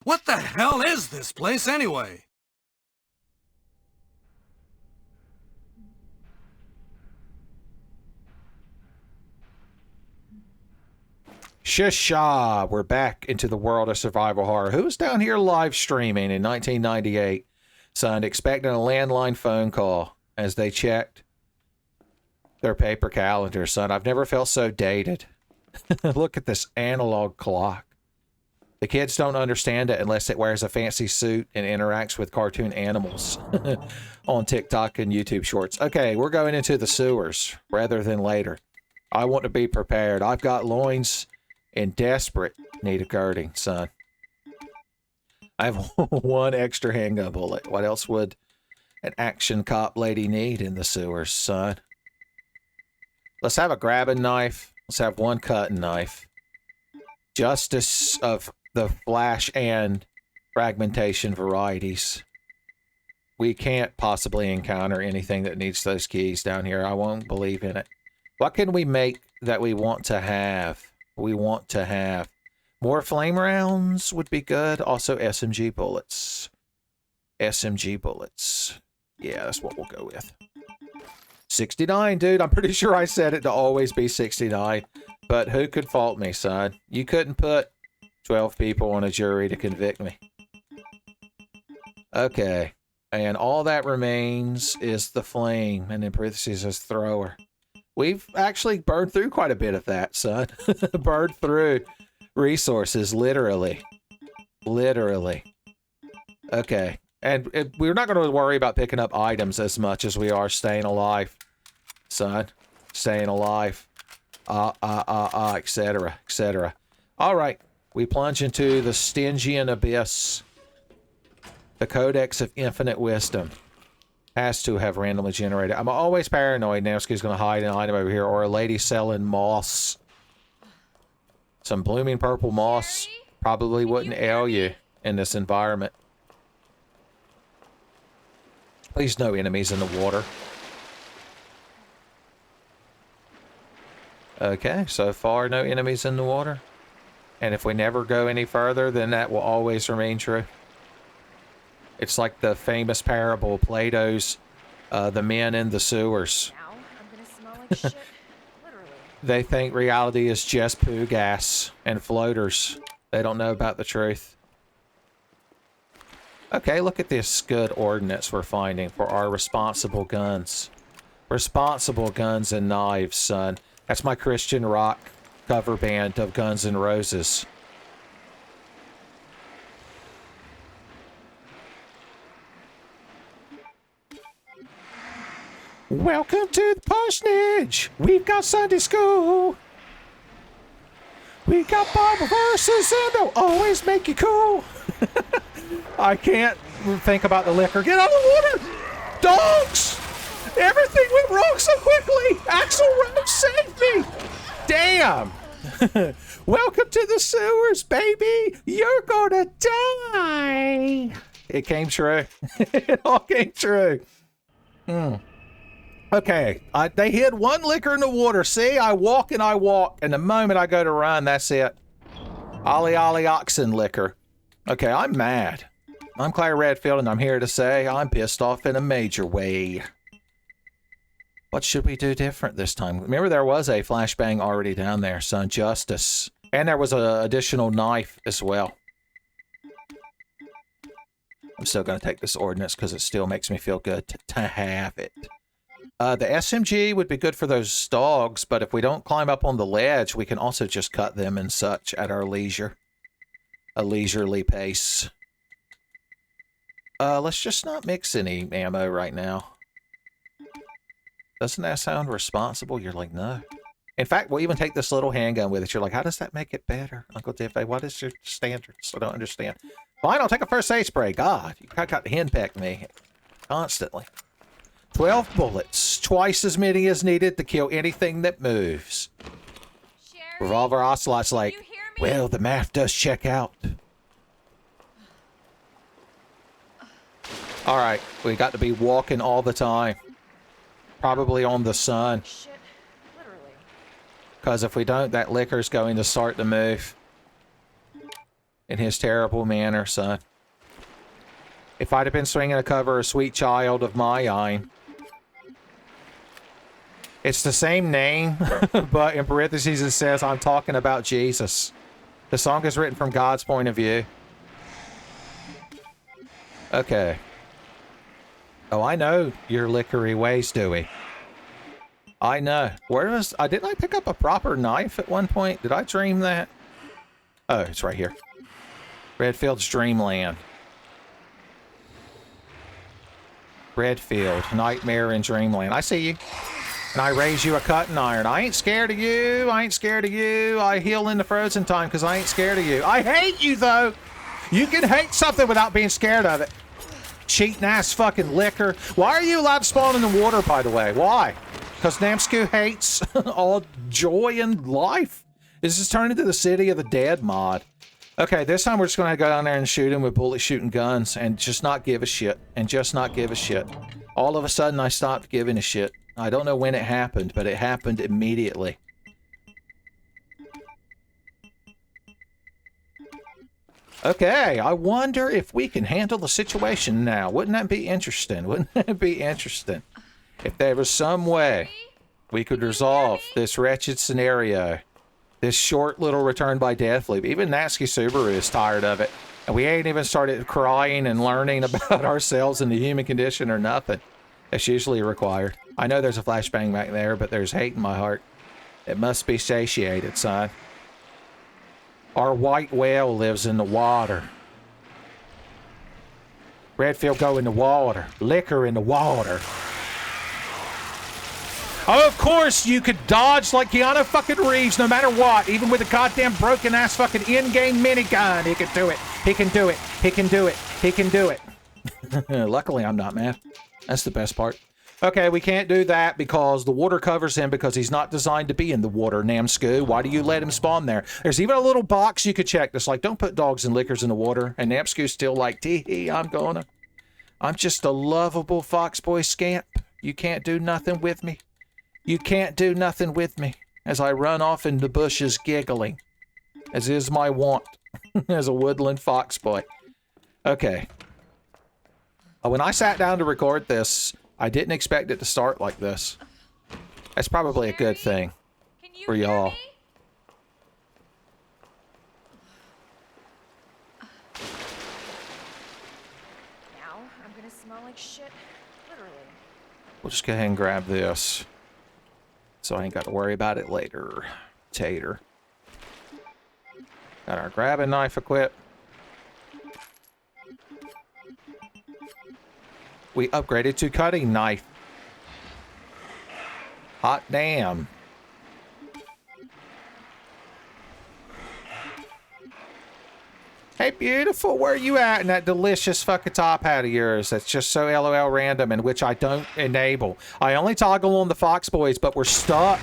What the hell is this place anyway? Shisha! We're back into the world of survival horror. Who was down here live streaming in 1998? Son, expecting a landline phone call as they checked their paper calendar. Son, I've never felt so dated. Look at this analog clock. The kids don't understand it unless it wears a fancy suit and interacts with cartoon animals on TikTok and YouTube shorts. Okay, we're going into the sewers rather than later. I want to be prepared. I've got loins in desperate need of girding, son. I have one extra handgun bullet. What else would an action cop lady need in the sewers, son? Let's have a grabbing knife. Let's have one cutting knife. Justice of the flash and fragmentation varieties. We can't possibly encounter anything that needs those keys down here. I won't believe in it. What can we make that we want to have? We want to have more flame rounds would be good. Also SMG bullets. SMG bullets. Yeah, that's what we'll go with. 69, dude. I'm pretty sure I said it to always be 69. But who could fault me, son? You couldn't put 12 people on a jury to convict me. Okay. And all that remains is the flame. And in parentheses is thrower. We've actually burned through quite a bit of that, son. Burned through resources, literally. Literally. Okay. And we're not going to worry about picking up items as much as we are staying alive, son. Staying alive. Etc., etc. All right. We plunge into the Stygian abyss. The Codex of Infinite Wisdom. Has to have randomly generated. I'm always paranoid Nevsky's going to hide an item over here, or a lady selling moss. Some blooming purple moss probably wouldn't ail you in this environment. Please no enemies in the water. Okay, so far no enemies in the water. And if we never go any further, then that will always remain true. It's like the famous parable, Plato's, the men in the sewers. Now I'm gonna smell like shit. Literally. They think reality is just poo gas and floaters. They don't know about the truth. Okay, look at this good ordnance we're finding for our responsible guns. Responsible guns and knives, son. That's my Christian rock cover band of Guns N' Roses. Welcome to the parsonage. We've got Sunday school. We got Bible verses and they'll always make you cool. I can't think about the liquor. Get out of the water! Dogs! Everything went wrong so quickly! Axel Rose saved me! Damn! Welcome to the sewers, baby! You're gonna die! It came true. It all came true. Okay, they hid one liquor in the water. See, I walk and I walk, and the moment I go to run, that's it. Ollie Ollie Oxen liquor. Okay, I'm mad. I'm Claire Redfield, and I'm here to say I'm pissed off in a major way. What should we do different this time? Remember, there was a flashbang already down there, son. Justice. And there was an additional knife as well. I'm still going to take this ordnance because it still makes me feel good to have it. The SMG would be good for those dogs, but if we don't climb up on the ledge, we can also just cut them and such at our leisure. A leisurely pace. Let's just not mix any ammo right now. Doesn't that sound responsible? You're like, no. In fact, we'll even take this little handgun with us. You're like, how does that make it better? Uncle Diffie, what is your standards? I don't understand. Fine, I'll take a first aid spray. God, you got henpecked me constantly. 12 bullets, twice as many as needed to kill anything that moves. Sherry, Revolver Ocelot's like, well, the math does check out. All right, we got to be walking all the time. Probably on the sun. shit. Literally. Because if we don't, that liquor's going to start to move. in his terrible manner, son. If I'd have been swinging a cover, a sweet child of mine. It's the same name, but in parentheses it says, I'm talking about Jesus. The song is written from God's point of view. Okay. Oh, I know your lickery ways, Dewey. I know. Where was... didn't I pick up a proper knife at one point? Did I dream that? Oh, it's right here. Redfield's Dreamland. Redfield, Nightmare in Dreamland. I see you. And I raise you a cutting iron. I ain't scared of you. I ain't scared of you. I heal in the frozen time because I ain't scared of you. I hate you, though. You can hate something without being scared of it. Cheating ass fucking liquor. Why are you allowed to spawn in the water, by the way? Why? Because Namsku hates all joy in life. This is turned into the City of the Dead mod. Okay, this time we're just going to go down there and shoot him with bullet shooting guns and just not give a shit. And just not give a shit. All of a sudden, I stopped giving a shit. I don't know when it happened, but it happened immediately. Okay, I wonder if we can handle the situation now. Wouldn't that be interesting? Wouldn't that be interesting? If there was some way we could resolve this wretched scenario. This short little return by death loop. Even Natsuki Subaru is tired of it. And we ain't even started crying and learning about ourselves and the human condition or nothing. That's usually required. I know there's a flashbang back there, but there's hate in my heart. It must be satiated, son. Our white whale lives in the water. Redfield go in the water. Liquor in the water. Oh, of course you could dodge like Keanu fucking Reeves no matter what. Even with a goddamn broken ass fucking in-game minigun. He can do it. He can do it. He can do it. He can do it. Luckily I'm not, man. That's the best part. Okay, we can't do that because the water covers him because he's not designed to be in the water, Namsku. Why do you let him spawn there? There's even a little box you could check that's like, don't put dogs and liquors in the water. And Namsku's still like, tee-hee, I'm just a lovable foxboy scamp. You can't do nothing with me. You can't do nothing with me. As I run off in the bushes giggling. As is my wont. As a woodland foxboy. Okay. When I sat down to record this, I didn't expect it to start like this. That's probably a good thing for y'all. Now I'm gonna smell like shit, literally. We'll just go ahead and grab this. So I ain't got to worry about it later. Tater. Got our grabbing knife equipped. We upgraded to cutting knife. Hot damn. Hey, beautiful, where are you at in that delicious fucking top hat of yours that's just so LOL random and which I don't enable? I only toggle on the Fox Boys, but we're stuck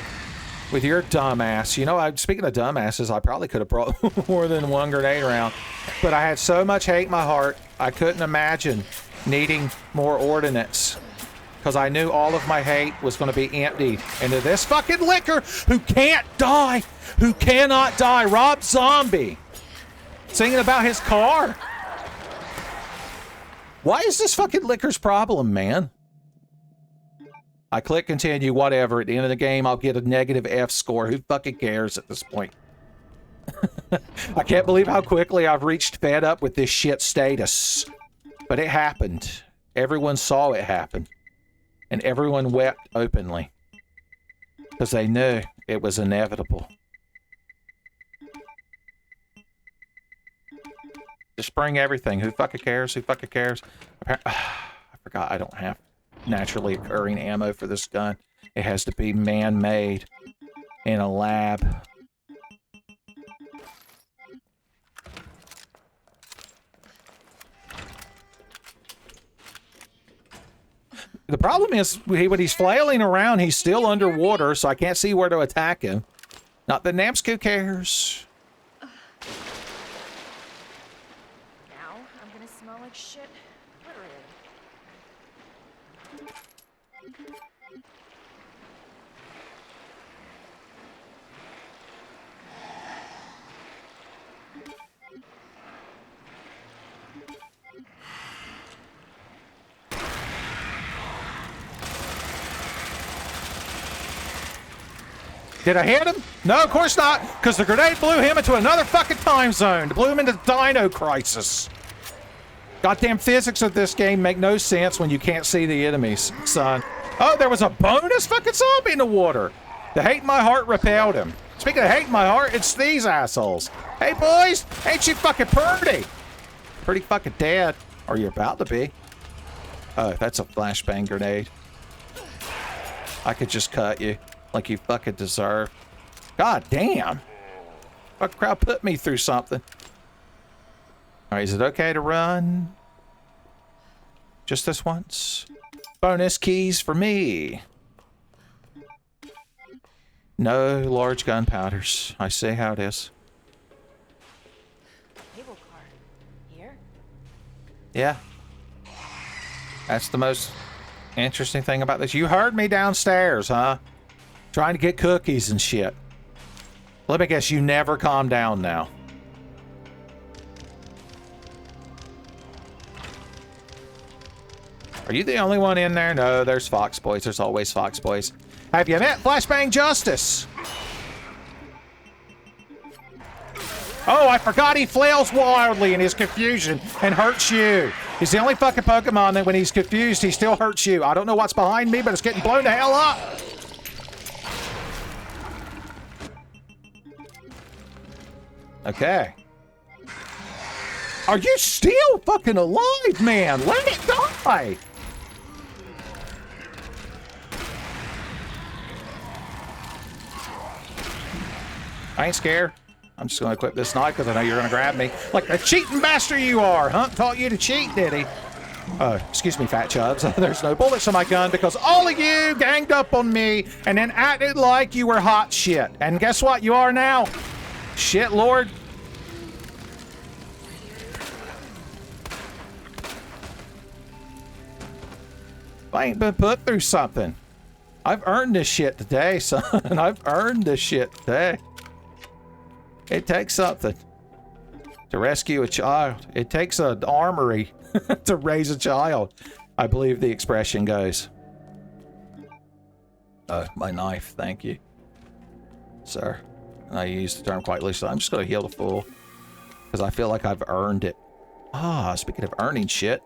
with your dumbass. You know, speaking of dumbasses, I probably could have brought more than one grenade around, but I had so much hate in my heart, I couldn't imagine needing more ordnance because I knew all of my hate was going to be emptied into this fucking liquor who can't die, who cannot die. Rob Zombie singing about his car. Why is this fucking liquor's problem, man? I click continue, whatever. At the end of the game, I'll get a negative F score. Who fucking cares at this point? I can't believe how quickly I've reached fed up with this shit status. But it happened. Everyone saw it happen. And everyone wept openly. Because they knew it was inevitable. Just bring everything. Who fucking cares? Who fucking cares? I forgot I don't have naturally occurring ammo for this gun. It has to be man-made in a lab. The problem is, when he's flailing around, he's still underwater, so I can't see where to attack him. Not that Namsku cares. Now I'm gonna smell like shit, literally. Did I hit him? No, of course not, because the grenade blew him into another fucking time zone. It blew him into Dino Crisis. Goddamn physics of this game make no sense when you can't see the enemies, son. Oh, there was a bonus fucking zombie in the water. The hate in my heart repelled him. Speaking of hate in my heart, it's these assholes. Hey, boys, ain't you fucking pretty? Pretty fucking dead. Or you're about to be. Oh, that's a flashbang grenade. I could just cut you like you fucking deserve. God damn. Fuck crowd put me through something. All right, is it okay to run? Just this once? Bonus keys for me. No large gunpowders. I see how it is. Cable car. Here? Yeah. That's the most interesting thing about this. You heard me downstairs, huh? Trying to get cookies and shit. Let me guess, you never calm down now. Are you the only one in there? No, there's Fox Boys. There's always Fox Boys. Have you met Flashbang Justice? Oh, I forgot he flails wildly in his confusion and hurts you. He's the only fucking Pokemon that when he's confused, he still hurts you. I don't know what's behind me, but it's getting blown the hell up. Okay. Are you still fucking alive, man? Let it die. I ain't scared. I'm just going to equip this knife because I know you're going to grab me. Like the cheating bastard you are. Hunt taught you to cheat, did he? Oh, excuse me, fat chubs. There's no bullets in my gun because all of you ganged up on me and then acted like you were hot shit. And guess what? You are now. Shit, Lord. I ain't been put through something. I've earned this shit today, son. I've earned this shit today. It takes something to rescue a child. It takes an armory to raise a child, I believe the expression goes. My knife, thank you, sir. And I use the term quite loosely. I'm just going to heal the fool because I feel like I've earned it. Ah, speaking of earning shit,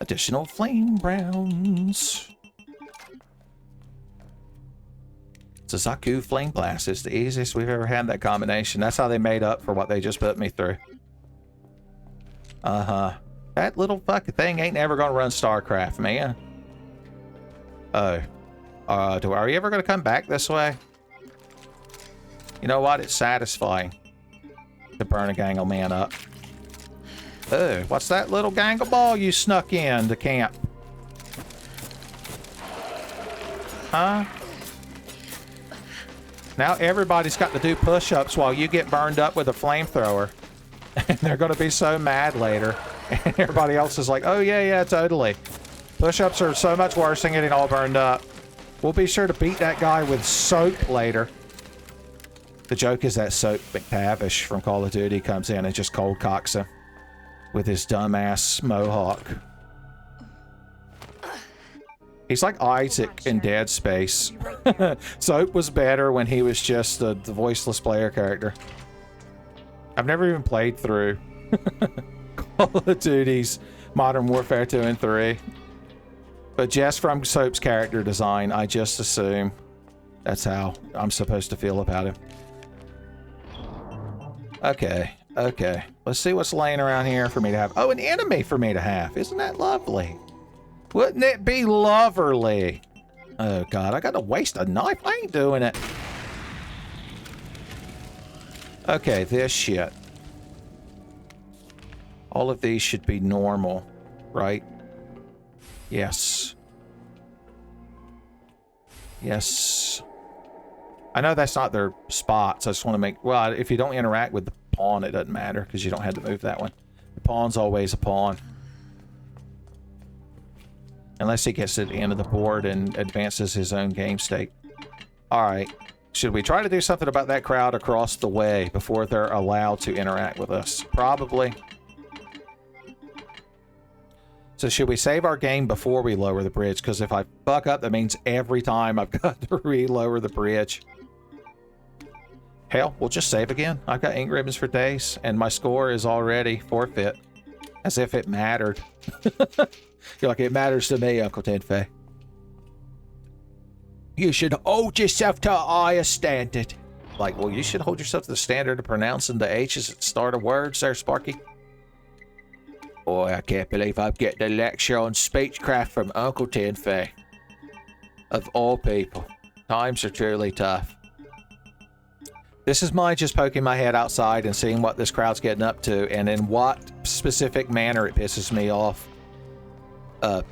additional flame rounds. Suzaku Flame Blast is the easiest we've ever had, that combination. That's how they made up for what they just put me through. Uh-huh. That little fucking thing ain't ever gonna run StarCraft, man. Oh. Are you ever gonna come back this way? You know what? It's satisfying to burn a Gangle man up. Oh, what's that little Gangle ball you snuck in to camp? Huh? Now everybody's got to do push-ups while you get burned up with a flamethrower. And they're going to be so mad later. And everybody else is like, oh, yeah, totally. Push-ups are so much worse than getting all burned up. We'll be sure to beat that guy with soap later. The joke is that Soap McTavish from Call of Duty comes in and just cold cocks him with his dumbass mohawk. He's like Isaac in Dead Space. Soap was better when he was just the voiceless player character. I've never even played through Call of Duty's Modern Warfare 2 and 3. But just from Soap's character design, I just assume that's how I'm supposed to feel about him. Okay. Let's see what's laying around here for me to have. Oh, an enemy for me to have. Isn't that lovely? Wouldn't it be loverly? Oh, God, I gotta waste a knife? I ain't doing it. Okay, this shit. All of these should be normal, right? Yes. Yes. I know that's not their spots. I just want to make... Well, if you don't interact with the pawn, it doesn't matter because you don't have to move that one. The pawn's always a pawn. Unless he gets to the end of the board and advances his own game state. Alright. Should we try to do something about that crowd across the way before they're allowed to interact with us? Probably. So should we save our game before we lower the bridge? Because if I fuck up, that means every time I've got to re-lower the bridge. Hell, we'll just save again. I've got ink ribbons for days, and my score is already forfeit. As if it mattered. You're like, it matters to me, Uncle Tenfei. You should hold yourself to a higher standard. Like, well, you should hold yourself to the standard of pronouncing the H's at the start of words there, Sparky. Boy, I can't believe I'm getting a lecture on speechcraft from Uncle Tenfei. Of all people. Times are truly tough. This is my just poking my head outside and seeing what this crowd's getting up to and in what specific manner it pisses me off.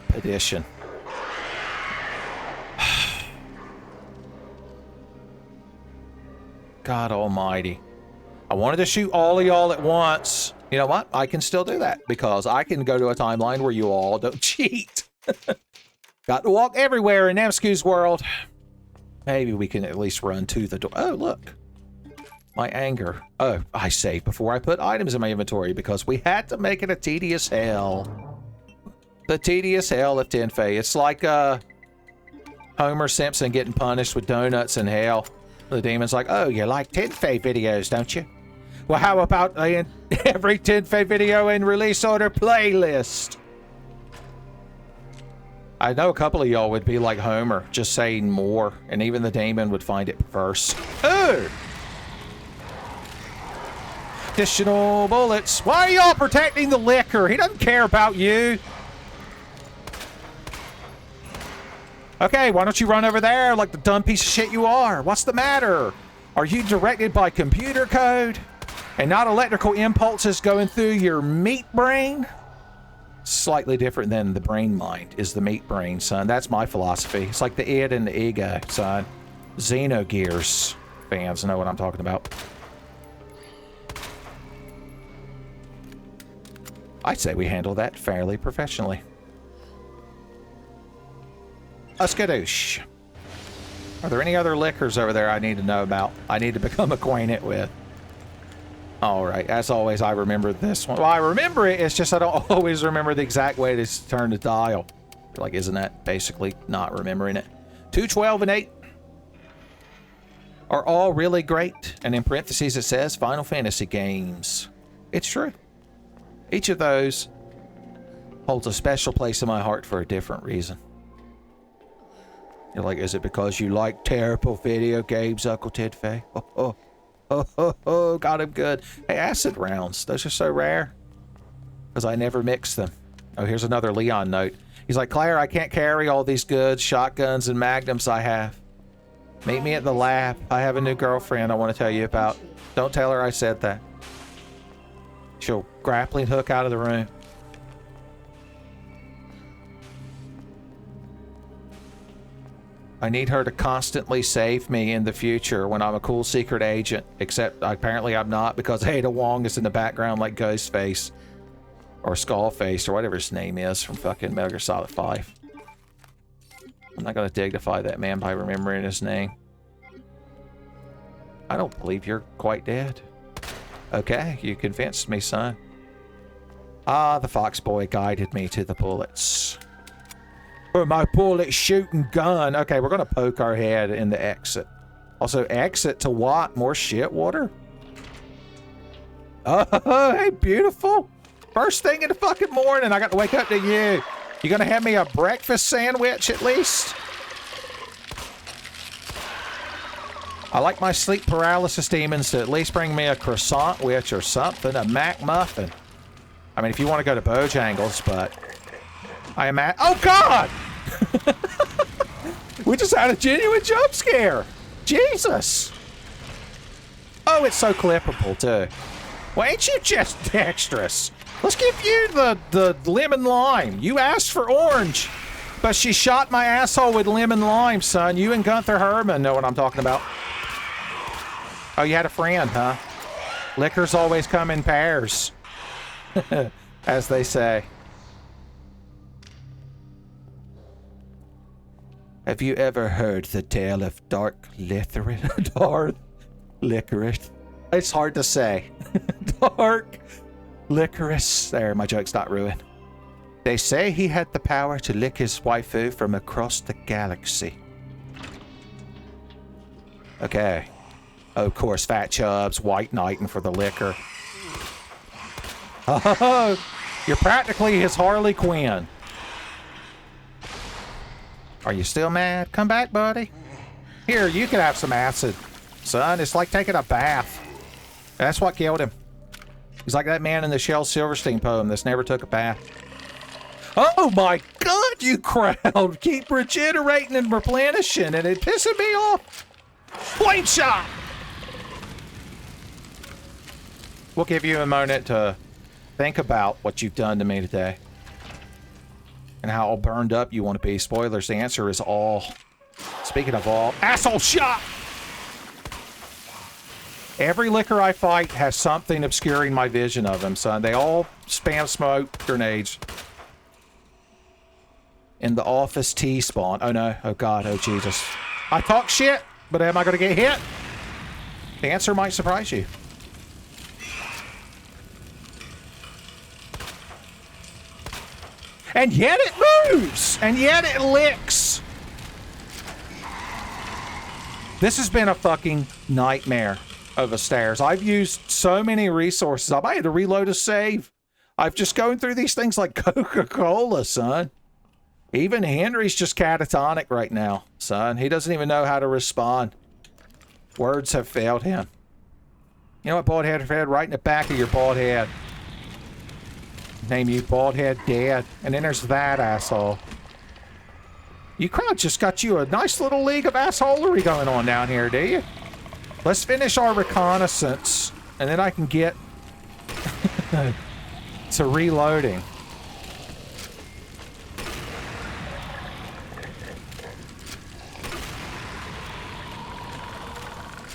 Petition. God almighty. I wanted to shoot all of y'all at once. You know what? I can still do that because I can go to a timeline where you all don't cheat. Got to walk everywhere in Namsku's world. Maybe we can at least run to the door. Oh, look. My anger. Oh, I saved before I put items in my inventory because we had to make it a tedious hell. The tedious hell of Tenfei. It's like Homer Simpson getting punished with donuts in hell. The demon's like, oh, you like Tenfei videos, don't you? Well, how about every Tenfei video in release order playlist? I know a couple of y'all would be like Homer, just saying more, and even the demon would find it perverse. Oh! Additional bullets. Why are y'all protecting the liquor? He doesn't care about you. Okay, why don't you run over there like the dumb piece of shit you are? What's the matter? Are you directed by computer code and not electrical impulses going through your meat brain? Slightly different than the brain mind is the meat brain, son. That's my philosophy. It's like the id and the ego, son. Xenogears fans know what I'm talking about. I'd say we handle that fairly professionally. A skadoosh. Are there any other liquors over there I need to know about? I need to become acquainted with. Alright, as always, I remember this one. Well, I remember it, it's just I don't always remember the exact way to turn the dial. Like, isn't that basically not remembering it? 2, 12, and 8 are all really great. And in parentheses it says Final Fantasy games. It's true. Each of those holds a special place in my heart for a different reason. You're like, is it because you like terrible video games, Uncle Tenfei? Oh, got him good. Hey, acid rounds. Those are so rare. Because I never mix them. Oh, here's another Leon note. He's like, Claire, I can't carry all these goods, shotguns, and magnums I have. Meet me at the lab. I have a new girlfriend I want to tell you about. Don't tell her I said that. She'll grappling hook out of the room. I need her to constantly save me in the future when I'm a cool secret agent. Except apparently I'm not because Ada Wong is in the background like Ghostface. Or Skullface or whatever his name is from fucking Metal Gear Solid 5. I'm not going to dignify that man by remembering his name. I don't believe you're quite dead. Okay, you convinced me, son. Ah, the Fox Boy guided me to the bullets. For my bullet shooting gun. Okay, we're gonna poke our head in the exit. Also, exit to what? More shit water? Oh, hey, beautiful. First thing in the fucking morning, I got to wake up to you. You gonna have me a breakfast sandwich at least? I like my sleep paralysis demons to at least bring me a croissant witch or something, a Mac muffin. I mean, if you want to go to Bojangles, but I am at. Oh God! We just had a genuine jump scare. Jesus! Oh, it's so clippable too. Well, ain't you just dexterous? Let's give you the lemon lime. You asked for orange, but she shot my asshole with lemon lime, son. You and Gunther Herman know what I'm talking about. Oh, you had a friend, huh? Liquors always come in pairs, as they say. Have you ever heard the tale of dark licorice? Dark licorice. It's hard to say. Dark licorice. There, my joke's not ruined. They say he had the power to lick his waifu from across the galaxy. Okay. Oh, of course, Fat Chubbs, white knighting for the liquor. Oh, you're practically his Harley Quinn. Are you still mad? Come back, buddy. Here, you can have some acid. Son, it's like taking a bath. That's what killed him. He's like that man in the Shel Silverstein poem that's never took a bath. Oh my God, you crowd! Keep regenerating and replenishing, and it pissing me off. Point shot! We'll give you a moment to think about what you've done to me today. And how all burned up you want to be. Spoilers, the answer is all. Speaking of all, asshole shot! Every liquor I fight has something obscuring my vision of them, son. They all spam smoke grenades. In the office T-spawn. Oh no. Oh God. Oh Jesus. I talk shit, but am I going to get hit? The answer might surprise you. And yet it moves! And yet it licks! This has been a fucking nightmare of a stairs. I've used so many resources. I might have to reload a save. I've just going through these things like Coca-Cola, son. Even Henry's just catatonic right now, son. He doesn't even know how to respond. Words have failed him. You know what, bald head fed right in the back of your bald head. Name you bald head dad. And then there's that asshole. You crowd just got you a nice little league of assholery going on down here, do you? Let's finish our reconnaissance, and then I can get to reloading.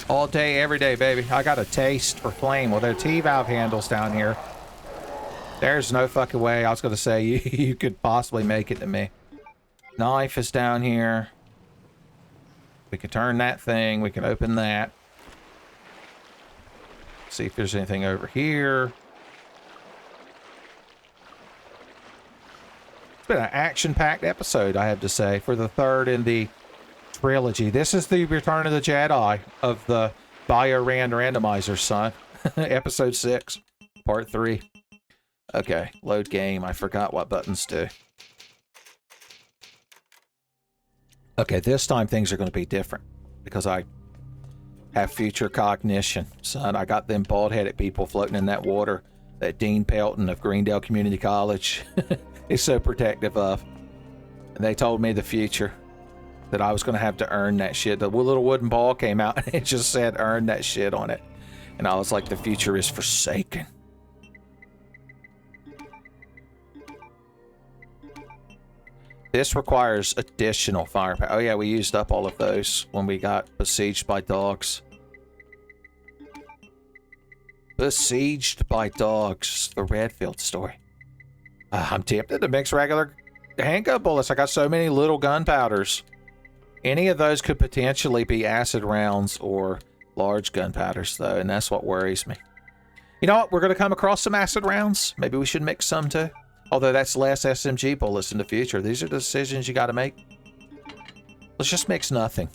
All day, every day, baby. I got a taste for flame. Well, there are T-valve handles down here. There's no fucking way I was going to say you could possibly make it to me. Knife is down here. We can turn that thing. We can open that. See if there's anything over here. It's been an action-packed episode, I have to say, for the third in the trilogy. This is the Return of the Jedi of the BioRand randomizer, son. Episode 6, Part 3. Okay, load game. I forgot what buttons do. Okay, this time things are going to be different because I have future cognition, son. I got them bald-headed people floating in that water that Dean Pelton of Greendale Community College is so protective of. And they told me the future, that I was going to have to earn that shit. The little wooden ball came out and it just said earn that shit on it. And I was like, the future is forsaken. This requires additional firepower. Oh yeah, we used up all of those when we got besieged by dogs. Besieged by dogs. The Redfield story. I'm tempted to mix regular handgun bullets. I got so many little gunpowders. Any of those could potentially be acid rounds or large gunpowders, though, and that's what worries me. You know what? We're going to come across some acid rounds. Maybe we should mix some, too. Although that's less SMG bullets in the future. These are the decisions you got to make. Let's just mix nothing.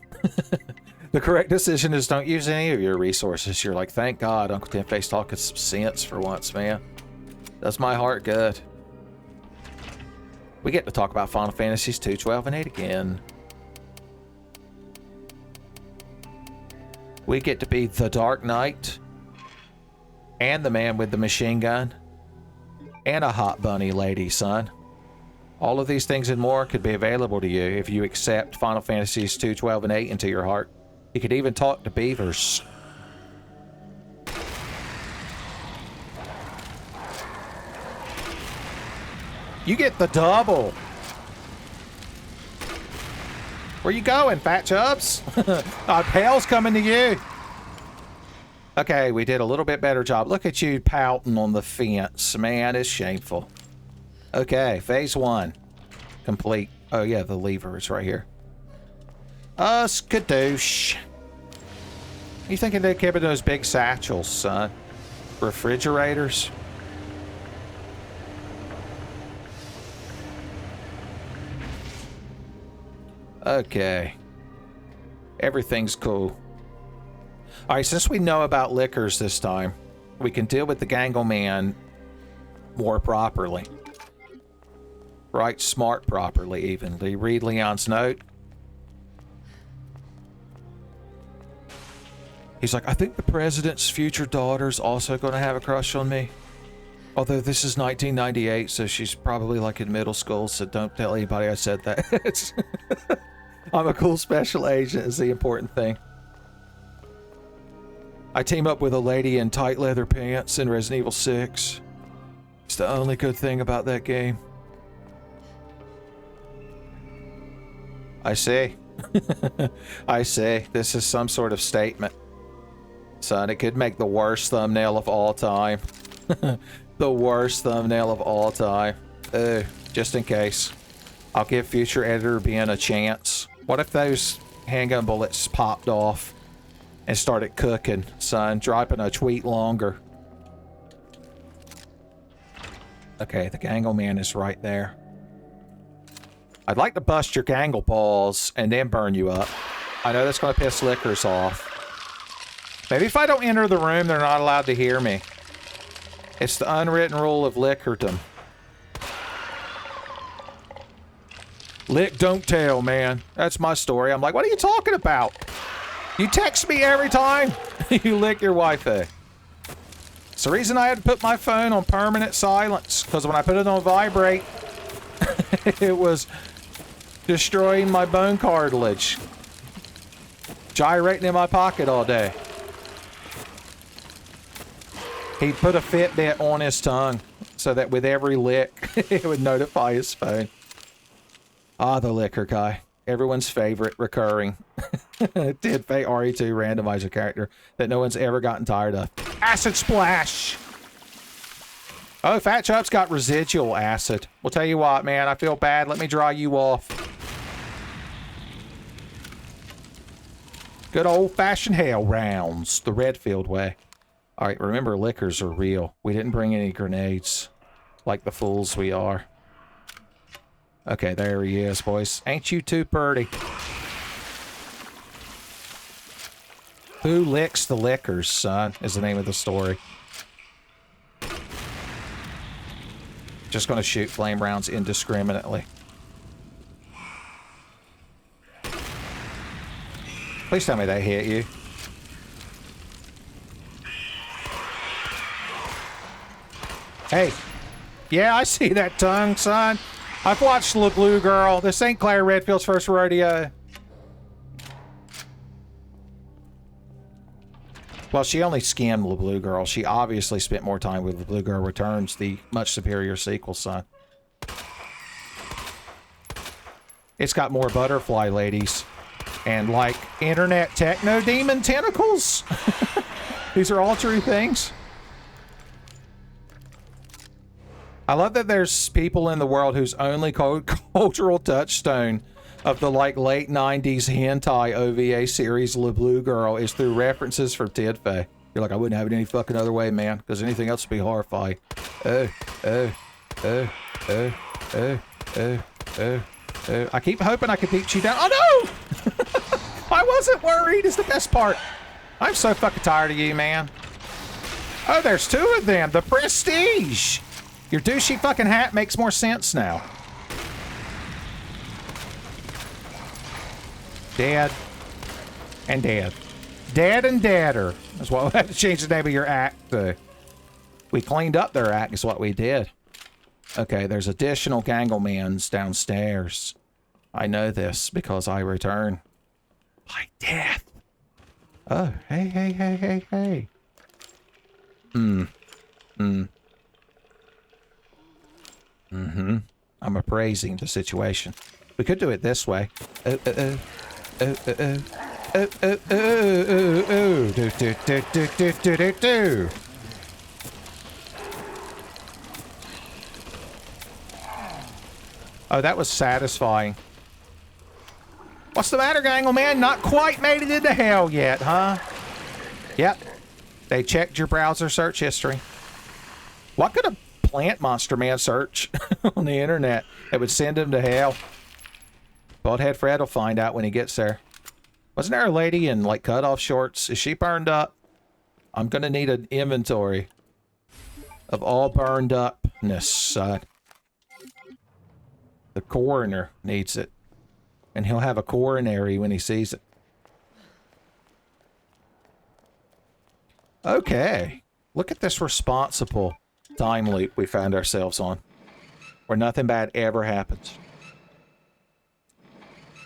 The correct decision is don't use any of your resources. You're like, thank God Uncle Ten Face talking some sense for once, man. Does my heart good. We get to talk about Final Fantasies 2, 12, and 8 again. We get to be the Dark Knight and the man with the machine gun and a hot bunny lady, son. All of these things and more could be available to you if you accept Final Fantasies 2, 12, and 8 into your heart. You could even talk to beavers. You get the double. Where you going, Fat Chubs? Hell's coming to you. Okay, we did a little bit better job. Look at you pouting on the fence. Man, it's shameful. Okay, phase 1. Complete. Oh yeah, the lever is right here. Skadoosh. You thinking they kept in those big satchels, son? Refrigerators? Okay. Everything's cool. All right, since we know about liquors this time, we can deal with the Gangle Man more properly. Right, smart properly, even. Do you read Leon's note? He's like, I think the president's future daughter's also going to have a crush on me. Although this is 1998, so she's probably like in middle school, so don't tell anybody I said that. I'm a cool special agent is the important thing. I team up with a lady in tight leather pants in Resident Evil 6. It's the only good thing about that game. I see. I see. This is some sort of statement. Son, it could make the worst thumbnail of all time. The worst thumbnail of all time. Just in case. I'll give future editor Ben a chance. What if those handgun bullets popped off and started cooking, son? Dropping a tweet longer. Okay, the Gangle Man is right there. I'd like to bust your gangle balls and then burn you up. I know that's going to piss lickers off. Maybe if I don't enter the room, they're not allowed to hear me. It's the unwritten rule of lickerdom. Lick, don't tell, man. That's my story. I'm like, what are you talking about? You text me every time you lick your Wi-Fi. It's the reason I had to put my phone on permanent silence, because when I put it on vibrate, it was destroying my bone cartilage. Gyrating in my pocket all day. He put a Fitbit on his tongue so that with every lick, it would notify his phone. Ah, the liquor guy. Everyone's favorite, recurring. Did Fate RE2 randomizer character that no one's ever gotten tired of. Acid splash! Oh, Fat Chub's got residual acid. Well, tell you what, man, I feel bad. Let me dry you off. Good old-fashioned hell rounds. The Redfield way. All right, remember, liquors are real. We didn't bring any grenades. Like the fools we are. Okay, there he is, boys. Ain't you too purty? Who licks the liquors, son, is the name of the story. Just gonna shoot flame rounds indiscriminately. Please tell me they hit you. Hey. Yeah, I see that tongue, son. I've watched the Blue Girl. This ain't Claire Redfield's first rodeo. Well, she only skimmed the Blue Girl. She obviously spent more time with the Blue Girl Returns, the much superior sequel, son. It's got more butterfly ladies. And, like, internet techno demon tentacles. These are all true things. I love that there's people in the world whose only cultural touchstone of the, like, late 90s hentai OVA series Le Blue Girl is through references from Tidfay. You're like, I wouldn't have it any fucking other way, man, because anything else would be horrifying. I keep hoping I can beat you down. Oh, no! I wasn't worried is the best part. I'm so fucking tired of you, man. Oh, there's two of them. The Prestige. Your douchey fucking hat makes more sense now. Dead. And dead. Dead and deader. That's what we had to change the name of your act to. We cleaned up their act is what we did. Okay, there's additional Ganglemans downstairs. I know this because I return by death. Oh, hey. I'm appraising the situation. We could do it this way. Oh, that was satisfying. What's the matter, Gangle Man? Not quite made it into hell yet, huh? Yep. They checked your browser search history. What could a plant monster man search on the internet that would send him to hell? Baldhead Fred will find out when he gets there. Wasn't there a lady in like cutoff shorts? Is she burned up? I'm gonna need an inventory of all burned upness. The coroner needs it. And he'll have a coronary when he sees it. Okay. Look at this responsible time loop we found ourselves on. Where nothing bad ever happens.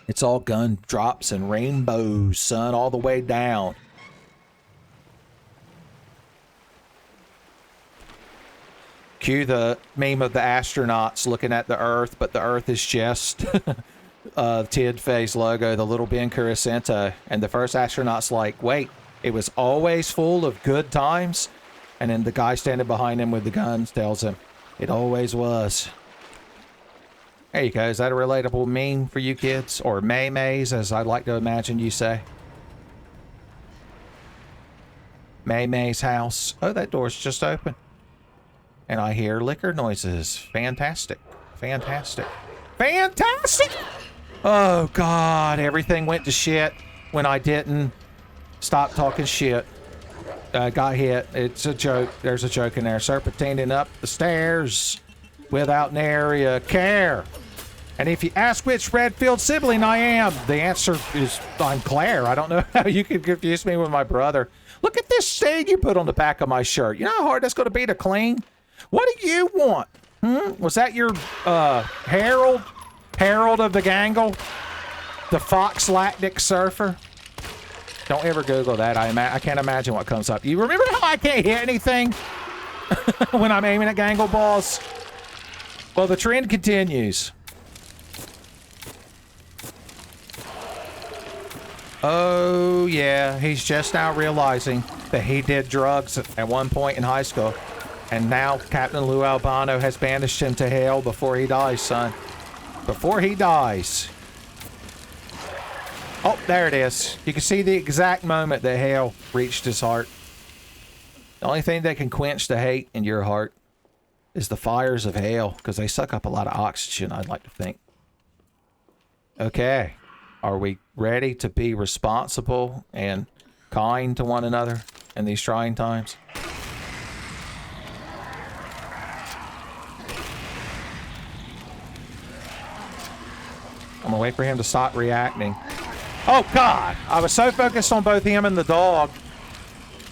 It's all gun drops and rainbows, son, all the way down. Cue the meme of the astronauts looking at the Earth, but the Earth is just Tid Phase logo, the little Ben Curacento. And the first astronaut's like, wait, it was always full of good times? And then the guy standing behind him with the guns tells him, it always was. There you go. Is that a relatable meme for you kids? Or May-Mays, as I'd like to imagine you say. May-May's house. Oh, that door's just open. And I hear liquor noises. Fantastic. Fantastic. Fantastic! Oh, God. Everything went to shit when I didn't stop talking shit. Got hit. It's a joke. There's a joke in there. Serpentining up the stairs without nary a care. And if you ask which Redfield sibling I am, the answer is I'm Claire. I don't know how you could confuse me with my brother. Look at this stain you put on the back of my shirt. You know how hard that's going to be to clean? What do you want? Was that your Herald? Herald of the Gangle? The Fox-lactic surfer? Don't ever Google that. I can't imagine what comes up. You remember how I can't hit anything when I'm aiming at Gangle balls? Well, the trend continues. Oh, yeah. He's just now realizing that he did drugs at one point in high school. And now Captain Lou Albano has banished him to hell before he dies, son. Before he dies. Oh, there it is. You can see the exact moment that hell reached his heart. The only thing that can quench the hate in your heart is the fires of hell, because they suck up a lot of oxygen, I'd like to think. Okay. Are we ready to be responsible and kind to one another in these trying times? I'm gonna wait for him to stop reacting. Oh, God! I was so focused on both him and the dog,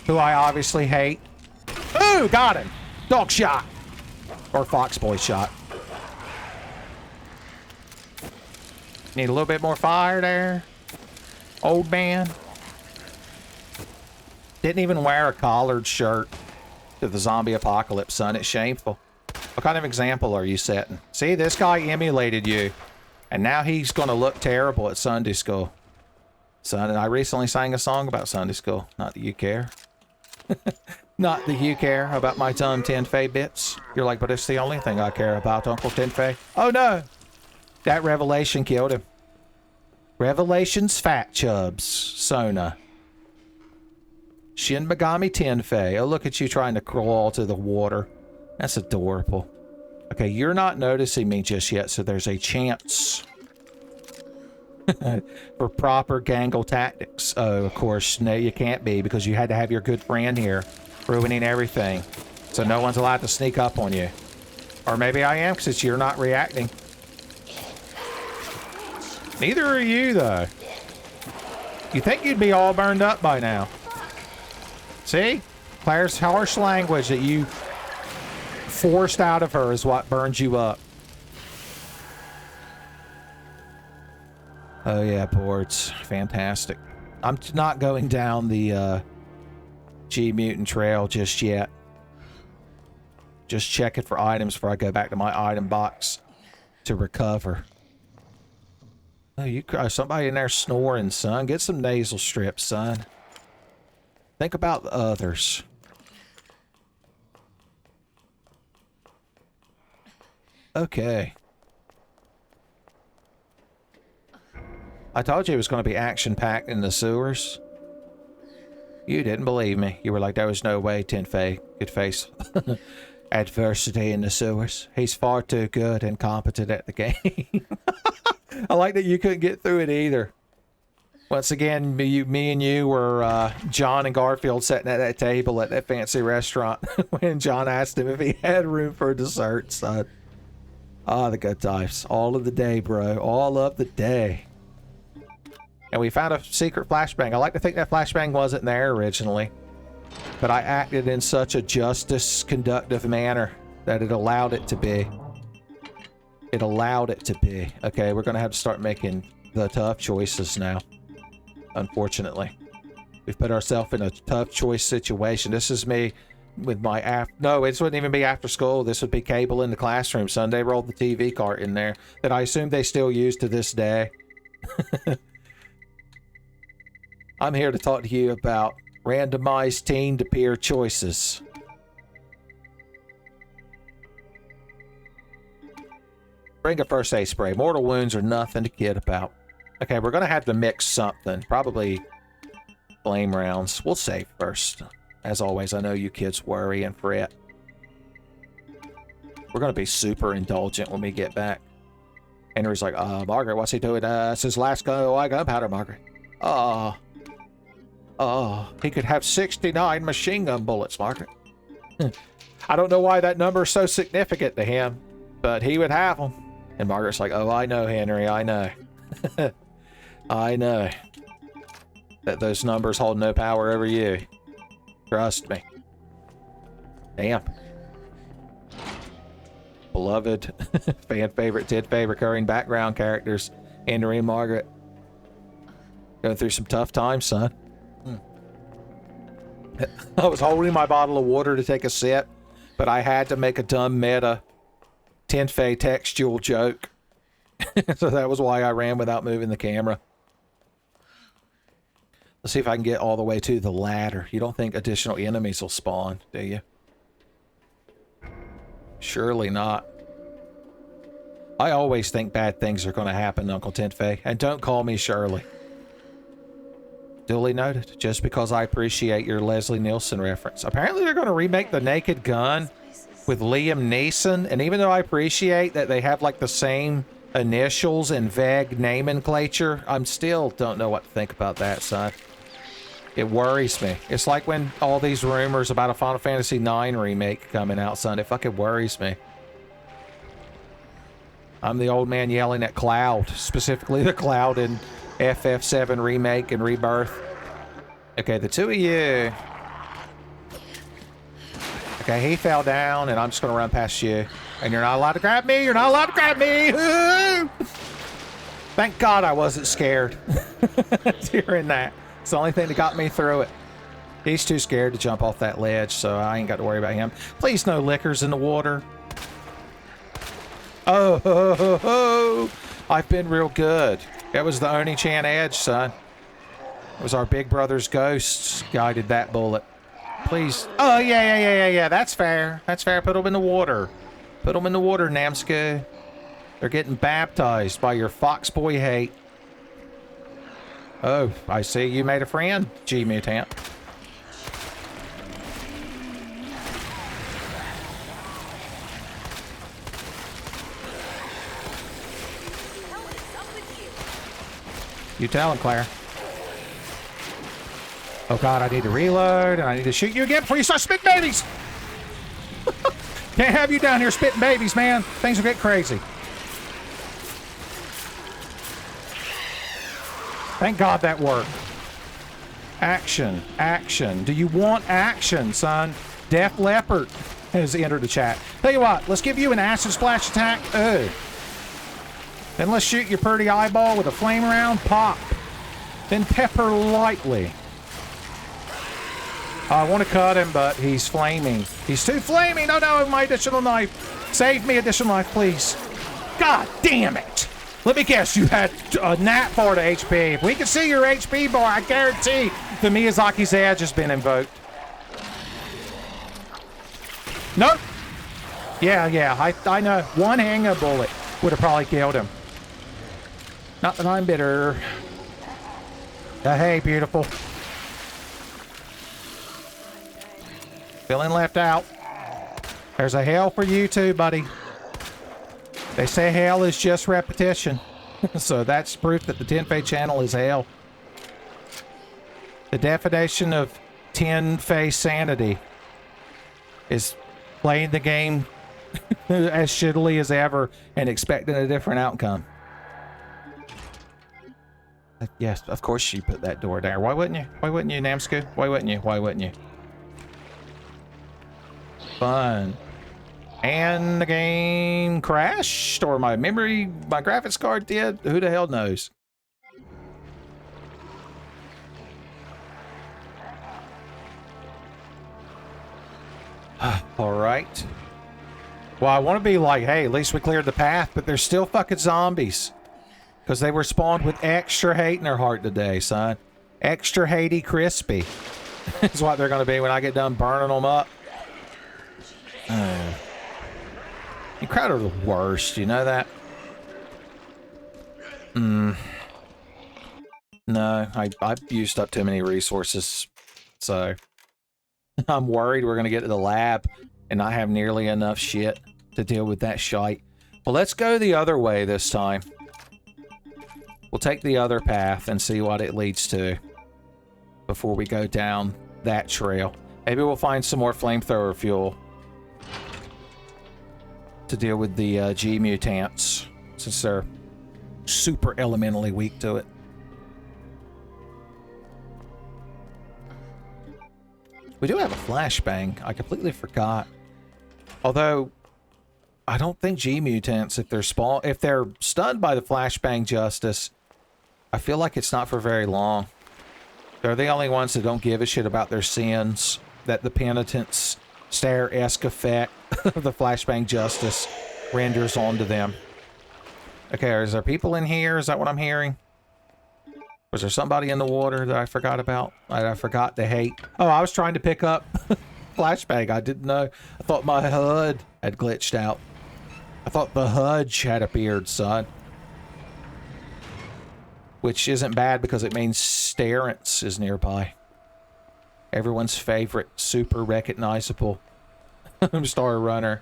who I obviously hate. Ooh, got him! Dog shot! Or fox boy shot. Need a little bit more fire there. Old man. Didn't even wear a collared shirt to the zombie apocalypse, son. It's shameful. What kind of example are you setting? See, this guy emulated you. And now he's going to look terrible at Sunday school. Son, and I recently sang a song about Sunday school. Not that you care. Not that you care about my dumb Tenfei bits. You're like, but it's the only thing I care about, Uncle Tenfei. Oh, no. That revelation killed him. Revelation's fat chubs. Sona. Shin Megami Tenfei. Oh, look at you trying to crawl to the water. That's adorable. Okay, you're not noticing me just yet, so there's a chance for proper Gangle tactics. Oh, of course, no, you can't be, because you had to have your good friend here ruining everything. So no one's allowed to sneak up on you. Or maybe I am, because you're not reacting. Neither are you, though. You think you'd be all burned up by now. See? Claire's harsh language that you forced out of her is what burns you up. Oh yeah, boards. Fantastic. I'm not going down the G-mutant trail just yet. Just checking for items before I go back to my item box to recover. Oh, you somebody in there snoring, son. Get some nasal strips, son. Think about the others. Okay. I told you it was going to be action-packed in the sewers. You didn't believe me. You were like, there was no way Tenfei could face adversity in the sewers. He's far too good and competent at the game. I like that you couldn't get through it either. Once again, me and you were John and Garfield sitting at that table at that fancy restaurant when John asked him if he had room for dessert, son. Ah, the good times. All of the day, bro. All of the day. And we found a secret flashbang. I like to think that flashbang wasn't there originally, but I acted in such a justice conductive manner that it allowed it to be. It allowed it to be. Okay, we're going to have to start making the tough choices now. Unfortunately, we've put ourselves in a tough choice situation. This is me with my no, it wouldn't even be after school. This would be cable in the classroom. Sunday rolled the TV cart in there that I assume they still use to this day. I'm here to talk to you about randomized teen to peer choices. Bring a first aid spray. Mortal wounds are nothing to kid about. Okay, we're going to have to mix something. Probably flame rounds. We'll save first. As always, I know you kids worry and fret. We're going to be super indulgent when we get back. Henry's like, Margaret, what's he doing? Since last gunpowder, Margaret. He could have 69 machine gun bullets, Margaret. I don't know why that number is so significant to him, but he would have them. And Margaret's like, oh, I know, Henry, I know. I know that those numbers hold no power over you. Trust me. Damn. Beloved, fan favorite, Ted favorite, recurring background characters, Henry and Margaret. Going through some tough times, son. I was holding my bottle of water to take a sip, but I had to make a dumb meta Tenfei textual joke. So that was why I ran without moving the camera. Let's see if I can get all the way to the ladder. You don't think additional enemies will spawn, do you? Surely not. I always think bad things are going to happen, Uncle Tenfei. And don't call me Shirley. Duly noted. Just because I appreciate your Leslie Nielsen reference. Apparently they're going to remake The Naked Gun with Liam Neeson. And even though I appreciate that they have like the same initials and vague nomenclature, I'm still don't know what to think about that, son. It worries me. It's like when all these rumors about a Final Fantasy IX remake coming out, son. It fucking worries me. I'm the old man yelling at Cloud, specifically the Cloud in FF7 Remake and Rebirth. Okay, the two of you. Okay, he fell down, and I'm just going to run past you. And you're not allowed to grab me. You're not allowed to grab me. Thank God I wasn't scared during that. It's the only thing that got me through it. He's too scared to jump off that ledge, so I ain't got to worry about him. Please, no liquors in the water. Oh, I've been real good. That was the Oni-chan edge, son. It was our big brother's ghosts guided that bullet. Please. Oh, yeah. That's fair. That's fair. Put them in the water. Put them in the water, Namsku. They're getting baptized by your foxboy hate. Oh, I see you made a friend, G-mutant. You tell him, Claire. Oh God, I need to reload, and I need to shoot you again before you start spitting babies! Can't have you down here spitting babies, man. Things will get crazy. Thank God that worked. Action, action. Do you want action, son? Def Leopard has entered the chat. Tell you what, let's give you an acid splash attack. Ugh. Then let's shoot your pretty eyeball with a flame round. Pop. Then pepper lightly. I want to cut him, but he's flaming. He's too flaming. No, my additional knife. Save me additional knife, please. God damn it. Let me guess, you had a nat for the HP. If we can see your HP bar, I guarantee the Miyazaki's Edge has been invoked. Nope. Yeah, I know. One hanger bullet would have probably killed him. Not that I'm bitter. Hey, beautiful. Feeling left out. There's a hell for you too, buddy. They say hell is just repetition. So that's proof that the Tenfei channel is hell. The definition of 10-phase sanity is playing the game as shittily as ever and expecting a different outcome. Yes, of course you put that door there. Why wouldn't you? Why wouldn't you, Namsku? Why wouldn't you? Why wouldn't you? Fun. And the game crashed, or my graphics card did. Who the hell knows? All right. Well, I want to be like, hey, at least we cleared the path, but there's still fucking zombies. Because they were spawned with extra hate in their heart today, son. Extra hatey crispy. Is what they're going to be when I get done burning them up. You crowd are the worst, you know that? No, I've used up too many resources, so I'm worried we're gonna get to the lab and not have nearly enough shit to deal with that shite. Well, let's go the other way this time. We'll take the other path and see what it leads to before we go down that trail. Maybe we'll find some more flamethrower fuel to deal with the G-mutants, since they're super elementally weak to it. We do have a flashbang. I completely forgot. Although, I don't think G-mutants, if they're stunned by the flashbang justice, I feel like it's not for very long. They're the only ones that don't give a shit about their sins, that the penitent's stare-esque effect of the flashbang justice renders onto them. Okay, is there people in here? Is that what I'm hearing? Was there somebody in the water that I forgot about? That I forgot to hate? Oh, I was trying to pick up flashbang. I didn't know. I thought my HUD had glitched out. I thought the HUD had appeared, son. Which isn't bad because it means Starence is nearby. Everyone's favorite, super recognizable Star Runner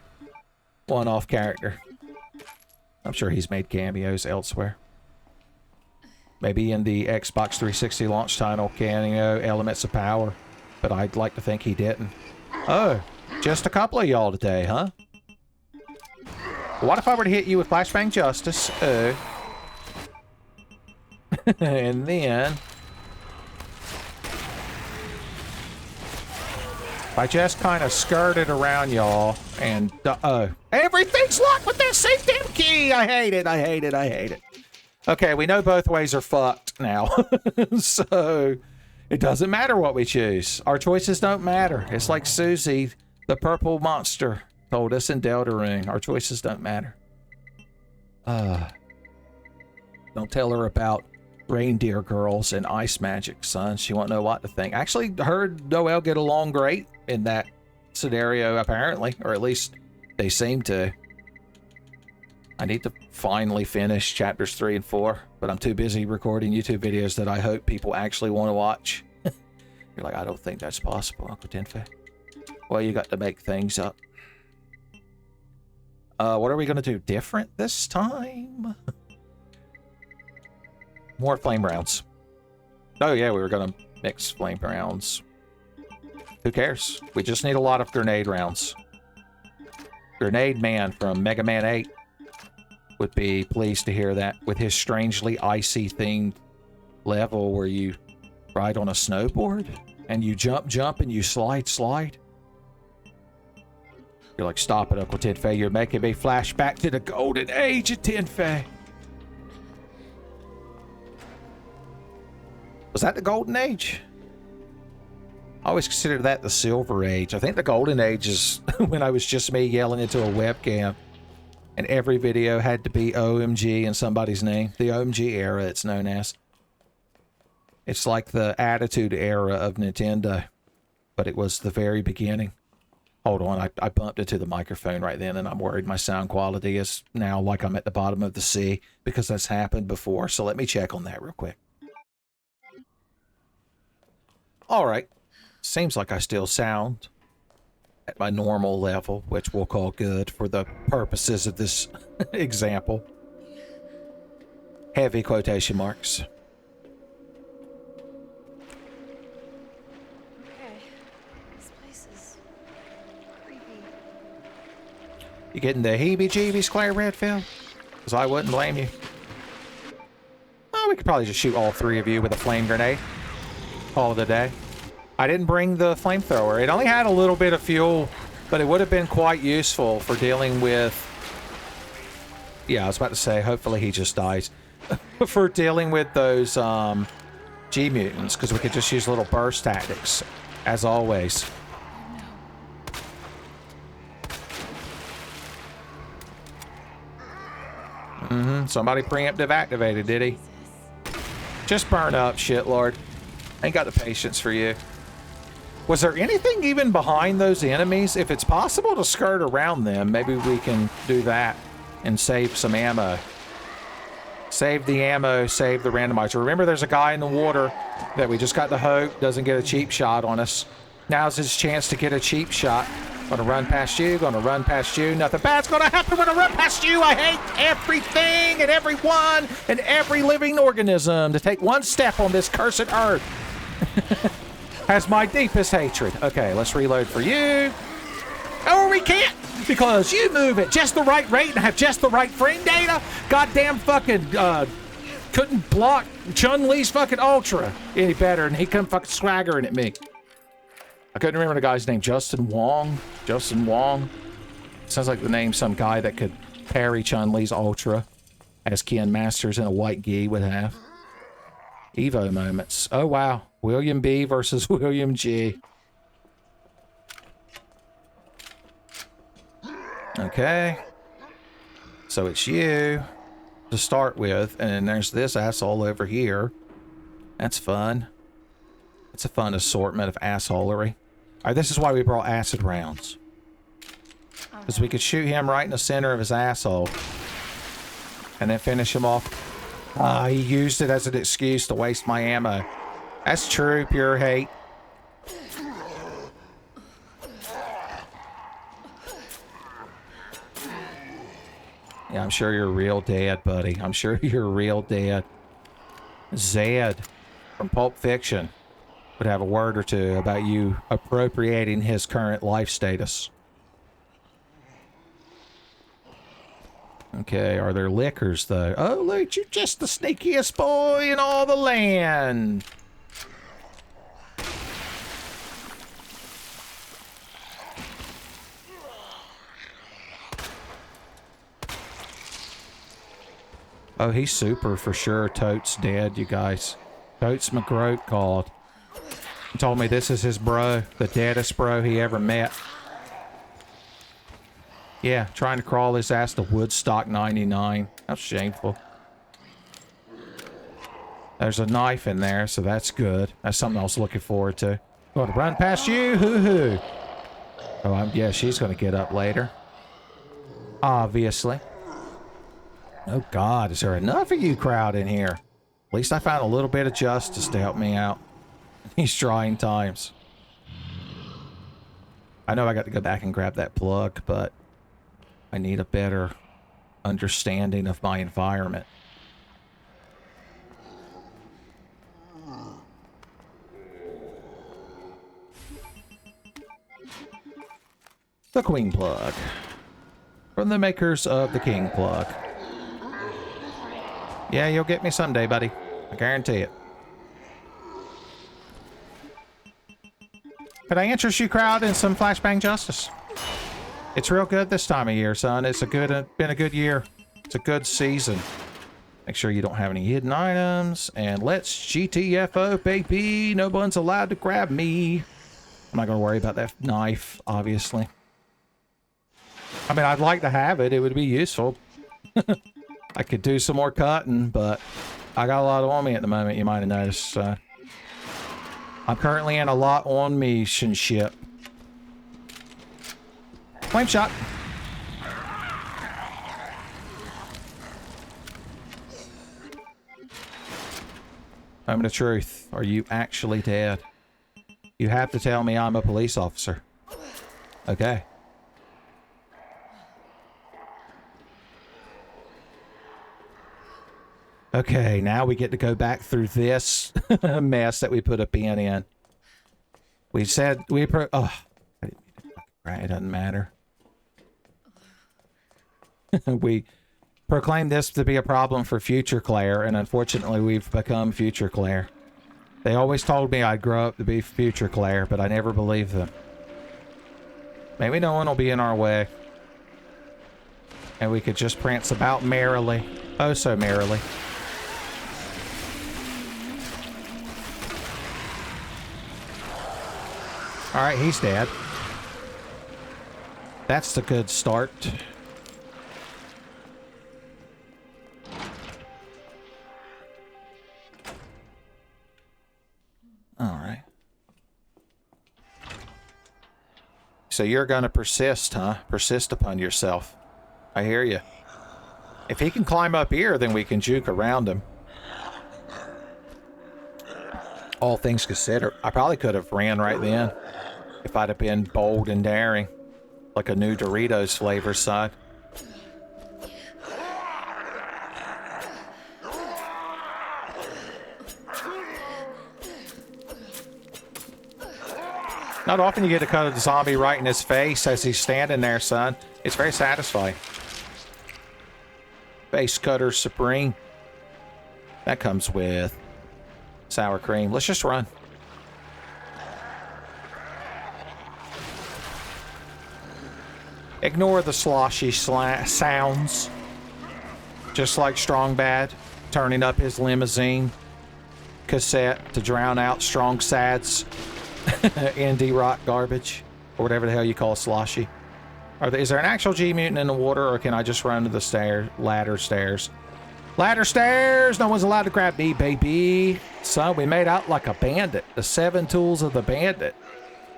one-off character. I'm sure he's made cameos elsewhere. Maybe in the Xbox 360 launch title cameo, Elements of Power. But I'd like to think he didn't. Oh, just a couple of y'all today, huh? What if I were to hit you with Flashbang Justice? And then... I just kind of skirted around y'all and... everything's locked with that same damn key! I hate it, I hate it, I hate it. Okay, we know both ways are fucked now. So, it doesn't matter what we choose. Our choices don't matter. It's like Susie, the purple monster, told us in Deltarune. Our choices don't matter. Don't tell her about reindeer girls and ice magic, son. She won't know what to think. I actually heard Noelle get along great in that scenario, apparently. Or at least they seem to. I need to finally finish chapters 3 and 4, but I'm too busy recording YouTube videos that I hope people actually want to watch. You're like, I don't think that's possible, Uncle Tenfei. Well, you got to make things up. What are we going to do different this time? More flame rounds. Oh yeah, we were going to mix flame rounds. Who cares? We just need a lot of grenade rounds. Grenade Man from Mega Man 8 would be pleased to hear that with his strangely icy themed level where you ride on a snowboard and you jump and you slide. You're like, stop it, Uncle Tenfei. You're making me flash back to the golden age of Tenfei. Was that the golden age? I always considered that the silver age. I think the golden age is when I was just me yelling into a webcam. And every video had to be OMG in somebody's name. The OMG era, it's known as. It's like the Attitude era of Nintendo. But it was the very beginning. Hold on, I bumped into the microphone right then, and I'm worried my sound quality is now like I'm at the bottom of the sea, because that's happened before. So let me check on that real quick. Alright. Seems like I still sound at my normal level, which we'll call good for the purposes of this example. Heavy quotation marks. You getting the heebie-jeebies, Claire Redfield? Because I wouldn't blame you. Oh, we could probably just shoot all three of you with a flame grenade. Call it a day. I didn't bring the flamethrower. It only had a little bit of fuel, but it would have been quite useful for dealing with... Yeah, I was about to say, hopefully he just dies. For dealing with those G-mutants, because we could just use little burst tactics, as always. Somebody preemptive activated, did he? Just burn up, shitlord. Ain't got the patience for you. Was there anything even behind those enemies? If it's possible to skirt around them, maybe we can do that and save some ammo. Save the ammo, save the randomizer. Remember, there's a guy in the water that we just got to hope doesn't get a cheap shot on us. Now's his chance to get a cheap shot. Gonna run past you, gonna run past you. Nothing bad's gonna happen when I run past you. I hate everything and everyone and every living organism to take one step on this cursed earth. Has my deepest hatred. Okay, let's reload for you. Or we can't, because you move at just the right rate and have just the right frame data. Goddamn fucking, couldn't block Chun-Li's fucking Ultra any better, and he come fucking swaggering at me. I couldn't remember the guy's name. Justin Wong? Justin Wong? Sounds like the name some guy that could parry Chun-Li's Ultra, as Ken Masters in a white gi would have. Evo moments. Oh, wow. William B versus William G. Okay. So it's you to start with, and then there's this asshole over here. That's fun. It's a fun assortment of assholery. All right, this is why we brought acid rounds. Because we could shoot him right in the center of his asshole. And then finish him off. He used it as an excuse to waste my ammo. That's true, pure hate. Yeah, I'm sure you're real dead, buddy. I'm sure you're real dead. Zed from Pulp Fiction would have a word or two about you appropriating his current life status. Okay, are there liquors, though? Oh, look, you're just the sneakiest boy in all the land. Oh, he's super for sure. Totes dead, you guys. Totes McGroat called. He told me this is his bro, the deadest bro he ever met. Yeah, trying to crawl his ass to Woodstock 99. How shameful. There's a knife in there, so that's good. That's something I was looking forward to. Going to run past you, hoo-hoo. Oh, yeah, she's going to get up later. Obviously. Oh, God, is there enough of you crowd in here? At least I found a little bit of justice to help me out in these trying times. I know I got to go back and grab that plug, but I need a better understanding of my environment. The Queen Plug. From the makers of the King Plug. Yeah, you'll get me someday, buddy. I guarantee it. Could I interest you, crowd, in some flashbang justice? It's real good this time of year, son. It's been a good year. It's a good season. Make sure you don't have any hidden items. And let's GTFO, baby. No one's allowed to grab me. I'm not going to worry about that knife, obviously. I mean, I'd like to have it. It would be useful. I could do some more cutting, but I got a lot on me at the moment, you might have noticed. I'm currently in a lot on me ship. Flame shot. Moment of truth. Are you actually dead? You have to tell me I'm a police officer. Okay. Okay, now we get to go back through this mess that we put a pin in. We said we oh, I didn't mean to, right, it doesn't matter. We proclaimed this to be a problem for future Claire, and unfortunately we've become future Claire. They always told me I'd grow up to be future Claire, but I never believed them. Maybe no one will be in our way. And we could just prance about merrily. Oh, so merrily. Alright, he's dead. That's the good start. Alright. So you're gonna persist, huh? Persist upon yourself. I hear you. If he can climb up here, then we can juke around him. All things considered, I probably could have ran right then. If I'd have been bold and daring. Like a new Doritos flavor side. Not often you get to cut a zombie right in his face as he's standing there, son. It's very satisfying. Face cutter supreme. That comes with sour cream. Let's just run. Ignore the sloshy sounds. Just like Strong Bad turning up his limousine cassette to drown out Strong Sad's indie rock garbage, or whatever the hell you call sloshy. Is there an actual G-mutant in the water, or can I just run to the ladder stairs? Ladder stairs! No one's allowed to grab me, baby. Son, we made out like a bandit. The 7 tools of the bandit.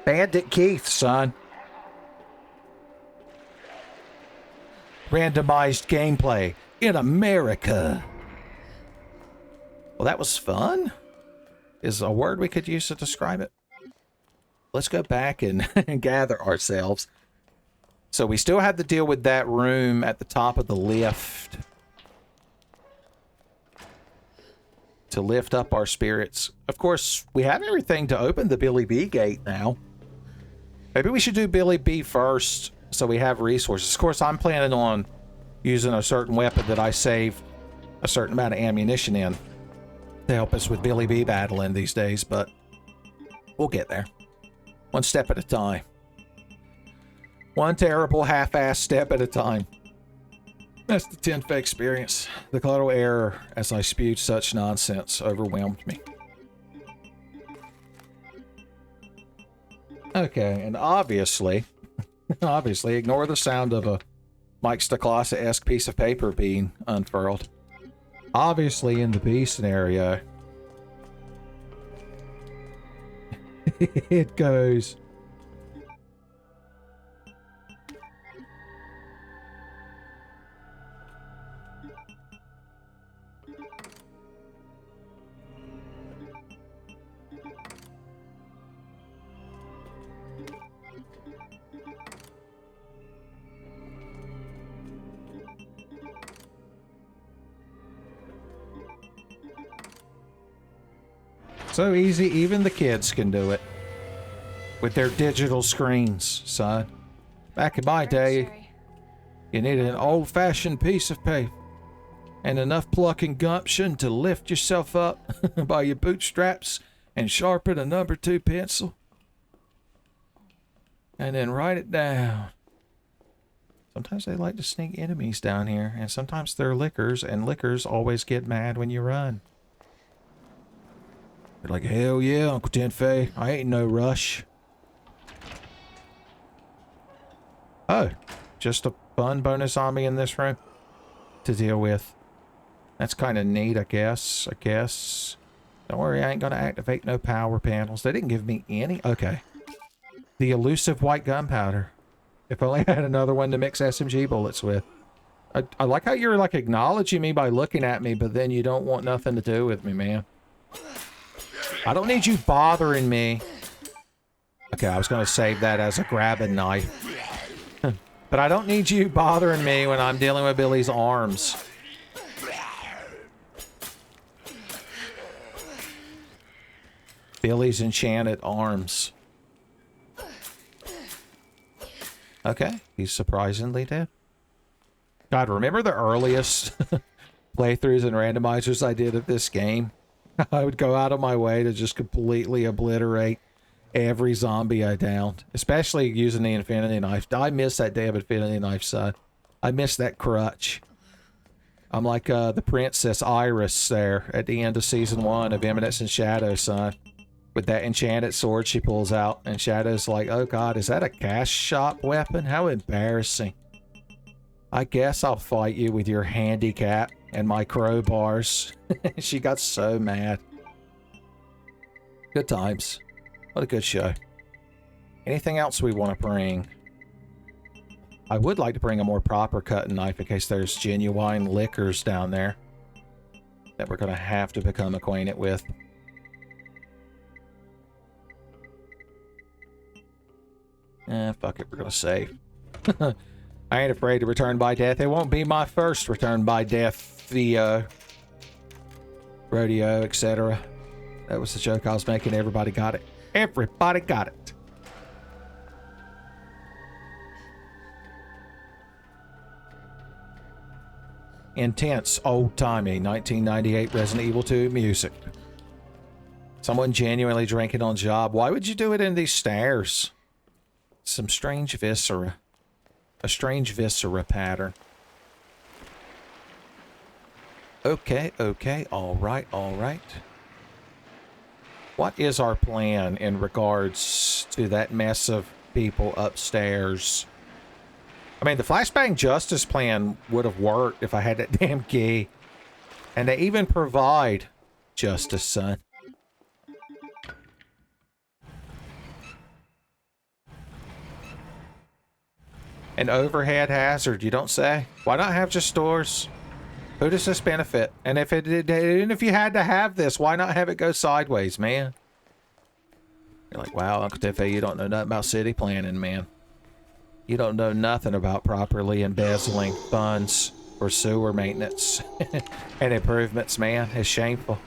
Bandit Keith, son. Randomized gameplay in America. Well, that was fun. Is a word we could use to describe it. Let's go back and gather ourselves. So we still have to deal with that room at the top of the lift. To lift up our spirits. Of course, we have everything to open the Billy B gate now. Maybe we should do Billy B first, so we have resources. Of course, I'm planning on using a certain weapon that I saved a certain amount of ammunition in to help us with Billy B battling these days, but we'll get there. One step at a time. One terrible half-assed step at a time. That's the 10th experience. The collateral error as I spewed such nonsense overwhelmed me. Okay, and obviously, ignore the sound of a Mike Stacklasa-esque piece of paper being unfurled. Obviously, in the B scenario, it goes... So easy, even the kids can do it. With their digital screens, son. Back in my day, you needed an old-fashioned piece of paper and enough pluck and gumption to lift yourself up by your bootstraps and sharpen a number 2 pencil. And then write it down. Sometimes they like to sneak enemies down here, and sometimes they're lickers, and lickers always get mad when you run. They're like, hell yeah, Uncle Tenfei, I ain't no rush. Oh, just a fun bonus zombie in this room to deal with. That's kind of neat, I guess. Don't worry, I ain't gonna activate no power panels. They didn't give me any. Okay. The elusive white gunpowder. If only I had another one to mix SMG bullets with. I like how you're like acknowledging me by looking at me, but then you don't want nothing to do with me, man. I don't need you bothering me. Okay, I was going to save that as a grabbing knife. But I don't need you bothering me when I'm dealing with Billy's arms. Billy's enchanted arms. Okay, he's surprisingly dead. God, remember the earliest playthroughs and randomizers I did of this game? I would go out of my way to just completely obliterate every zombie I downed, especially using the Infinity Knife. I miss that damn Infinity Knife, son. I miss that crutch. I'm like the Princess Iris there at the end of Season 1 of Eminence and Shadow, son. With that enchanted sword she pulls out, and Shadow's like, oh god, is that a cash shop weapon? How embarrassing. I guess I'll fight you with your handicap and my crowbars. She got so mad. Good times. What a good show. Anything else we want to bring? I would like to bring a more proper cutting knife in case there's genuine liquors down there that we're going to have to become acquainted with. Fuck it, we're going to save. I ain't afraid to return by death. It won't be my first return by death, Theo. Rodeo, etc. That was the joke I was making. Everybody got it. Everybody got it. Intense, old-timey 1998 Resident Evil 2 music. Someone genuinely drinking on job. Why would you do it in these stairs? Some strange viscera. A strange viscera pattern. Okay, okay, alright, alright. What is our plan in regards to that mess of people upstairs? I mean, the Flashbang Justice plan would have worked if I had that damn key. And they even provide justice, son. An overhead hazard, you don't say? Why not have just doors? Who does this benefit? And if you had to have this, why not have it go sideways, man? You're like, wow, Uncle Tiffy, you don't know nothing about city planning, man. You don't know nothing about properly embezzling funds for sewer maintenance and improvements, man. It's shameful.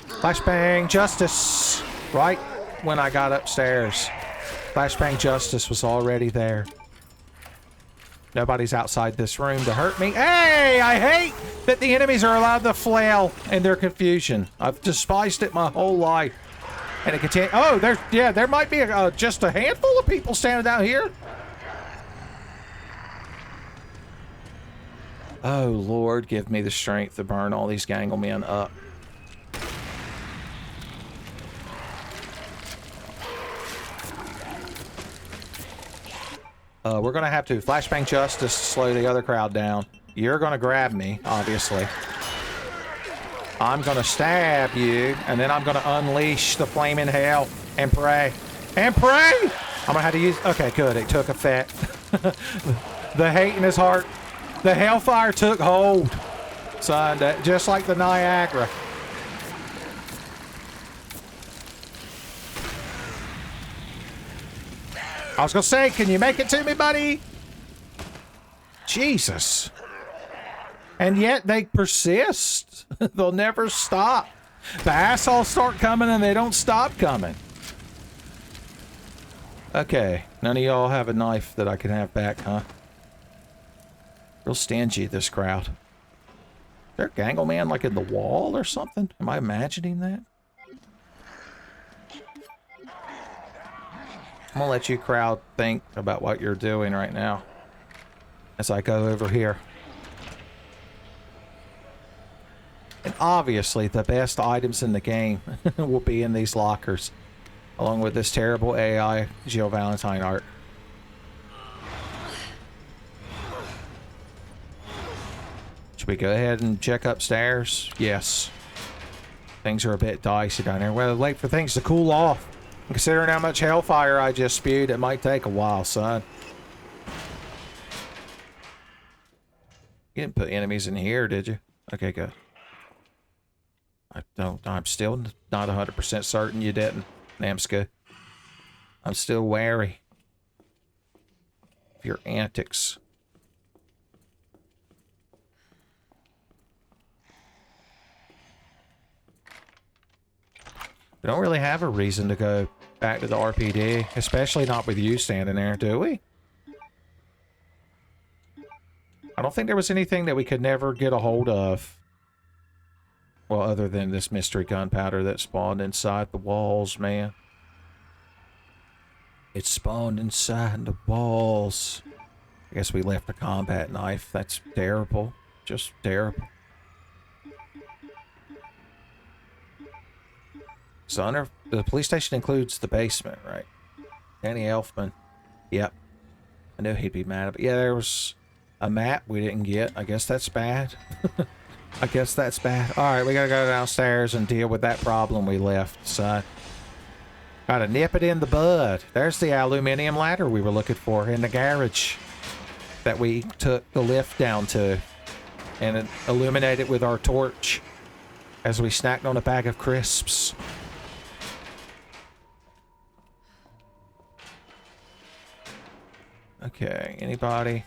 Flashbang Justice. Right when I got upstairs. Flashbang Justice was already there. Nobody's outside this room to hurt me. Hey, I hate that the enemies are allowed to flail in their confusion. I've despised it my whole life. And it continues. Oh, there might be just a handful of people standing out here. Oh, Lord, give me the strength to burn all these ganglemen up. We're going to have to Flashbang Justice to slow the other crowd down. You're going to grab me, obviously. I'm going to stab you, and then I'm going to unleash the flaming hell and pray. And pray! I'm going to have to use... Okay, good. It took effect. The hate in his heart. The hellfire took hold. Son, just like the Niagara. I was gonna say, can you make it to me, buddy? Jesus. And yet they persist. They'll never stop. The assholes start coming and they don't stop coming. Okay, none of y'all have a knife that I can have back, huh? Real stingy, this crowd. Is there a gangleman like in the wall or something? Am I imagining that? I'm gonna let you crowd think about what you're doing right now as I go over here. And obviously the best items in the game will be in these lockers, along with this terrible AI Jill Valentine art. Should we go ahead and check upstairs? Yes. Things are a bit dicey down there. Well, wait for things to cool off. Considering how much hellfire I just spewed, it might take a while, son. You didn't put enemies in here, did you? Okay, good. I'm still not 100% certain you didn't, Namska. I'm still wary of your antics. We don't really have a reason to go back to the RPD. Especially not with you standing there, do we? I don't think there was anything that we could never get a hold of. Well, other than this mystery gunpowder that spawned inside the walls, man. It spawned inside the walls. I guess we left a combat knife. That's terrible. Just terrible. So the police station includes the basement, right? Danny Elfman. Yep. I knew he'd be mad about it. Yeah, there was a map we didn't get. I guess that's bad. I guess that's bad. Alright, we gotta go downstairs and deal with that problem we left, son. Gotta nip it in the bud. There's the aluminum ladder we were looking for in the garage that we took the lift down to and illuminated with our torch as we snacked on a bag of crisps. Okay, anybody?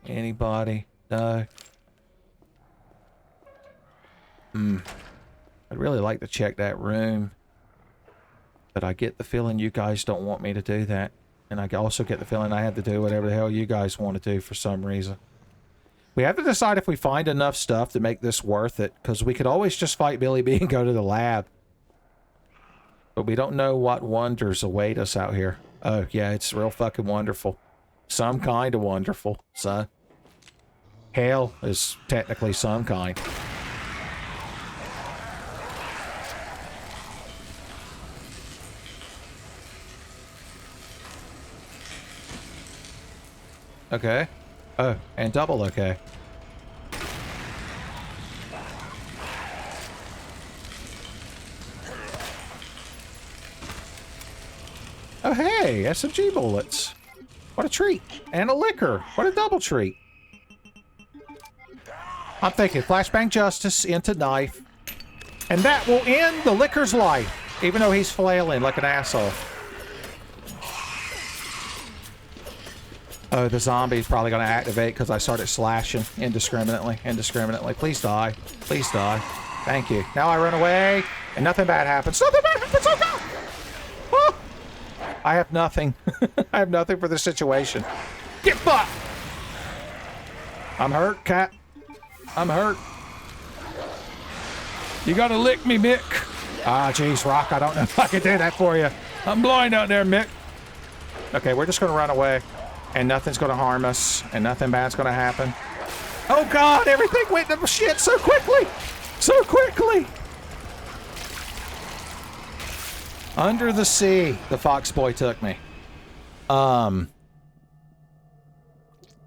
Anybody? No. I'd really like to check that room, but I get the feeling you guys don't want me to do that. And I also get the feeling I have to do whatever the hell you guys want to do for some reason. We have to decide if we find enough stuff to make this worth it, because we could always just fight Billy B and go to the lab. But we don't know what wonders await us out here. Oh, yeah, it's real fucking wonderful. Some kind of wonderful, son. Hell is technically some kind. Okay. Oh, and double okay. Oh, hey, SMG bullets. What a treat. And a liquor. What a double treat. I'm thinking flashbang justice into knife. And that will end the liquor's life, even though he's flailing like an asshole. Oh, the zombie's probably going to activate because I started slashing indiscriminately. Please die. Please die. Thank you. Now I run away, and nothing bad happens. Nothing bad happens! Oh, God! Oh! I have nothing. I have nothing for this situation. Get fucked! I'm hurt, cat. I'm hurt. You gotta lick me, Mick. Ah, jeez, Rock, I don't know if I can do that for you. I'm blind out there, Mick. Okay, we're just gonna run away. And nothing's gonna harm us, and nothing bad's gonna happen. Oh God, everything went to shit so quickly! So quickly! Under the sea, the fox boy took me. I'm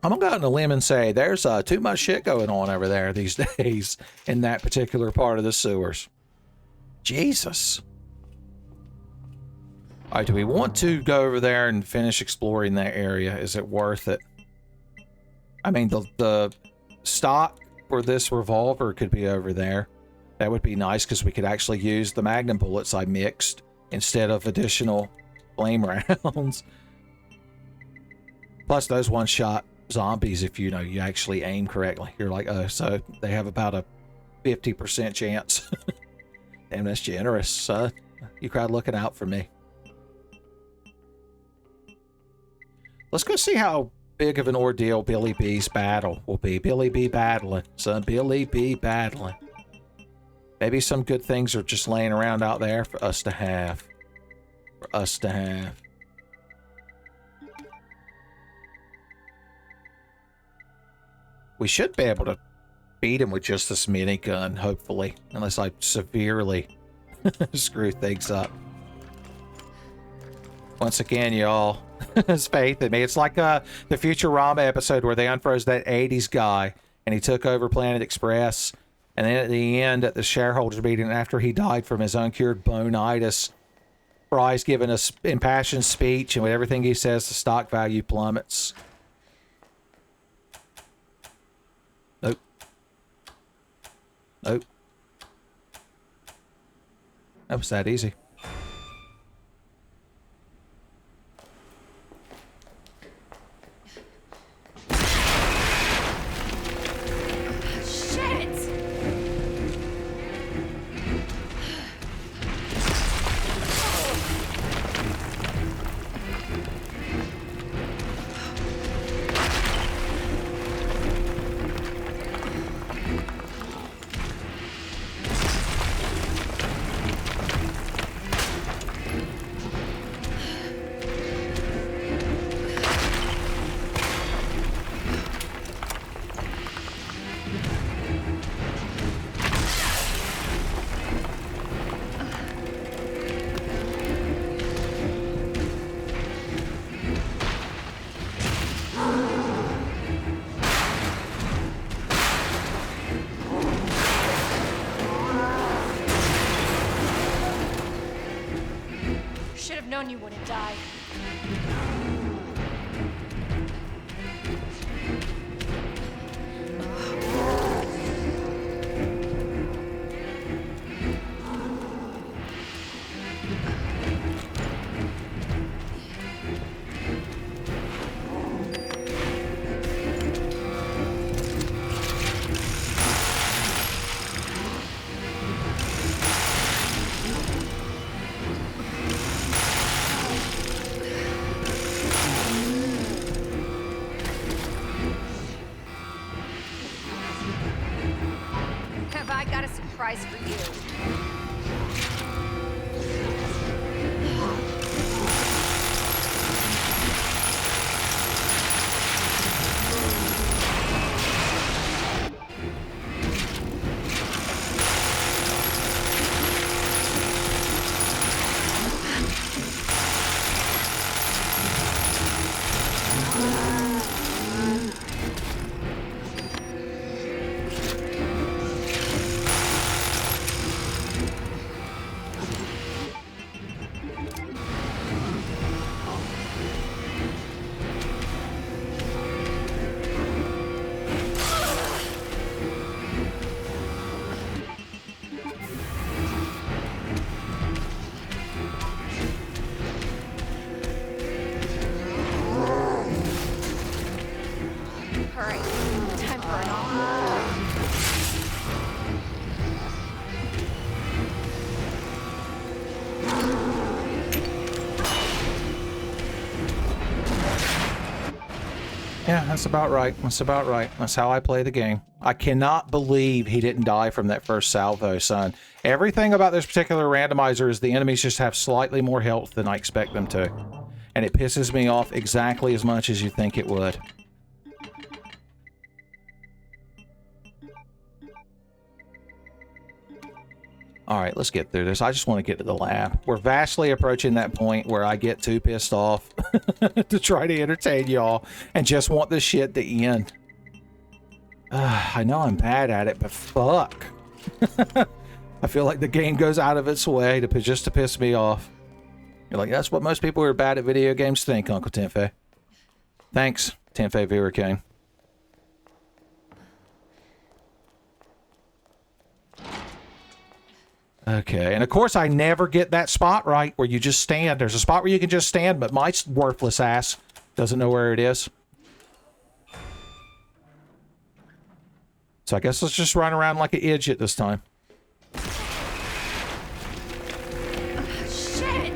gonna go out on a limb and say there's too much shit going on over there these days in that particular part of the sewers. Jesus. All right, do we want to go over there and finish exploring that area? Is it worth it? I mean, the stock for this revolver could be over there. That would be nice because we could actually use the magnum bullets I mixed instead of additional flame rounds. Plus those one-shot zombies, if you actually aim correctly. You're like, oh, so they have about a 50% chance. Damn, that's generous, son. You cried looking out for me. Let's go see how big of an ordeal Billy B's battle will be. Billy B battling, son. Billy B battling. Maybe some good things are just laying around out there for us to have. For us to have. We should be able to beat him with just this minigun, hopefully. Unless I severely screw things up. Once again, y'all. Has faith in me. It's like the Futurama episode where they unfroze that 80s guy and he took over Planet Express, and then at the end at the shareholders meeting after he died from his uncured bonitis, Fry's giving an impassioned speech, and with everything he says the stock value plummets. Nope. Nope. That was that easy. known you wouldn't die. Have I got a surprise for you? Alright, time for an all. Yeah, that's about right. That's about right. That's how I play the game. I cannot believe he didn't die from that first salvo, son. Everything about this particular randomizer is the enemies just have slightly more health than I expect them to. And it pisses me off exactly as much as you think it would. Alright, let's get through this. I just want to get to the lab. We're vastly approaching that point where I get too pissed off to try to entertain y'all and just want this shit to end. I know I'm bad at it, but fuck. I feel like the game goes out of its way just to piss me off. You're like, that's what most people who are bad at video games think, Uncle Tenfei. Thanks, Tenfei Viricane. Okay, and of course I never get that spot right where you just stand. There's a spot where you can just stand, but my worthless ass doesn't know where it is. So I guess let's just run around like an idiot this time. Shit!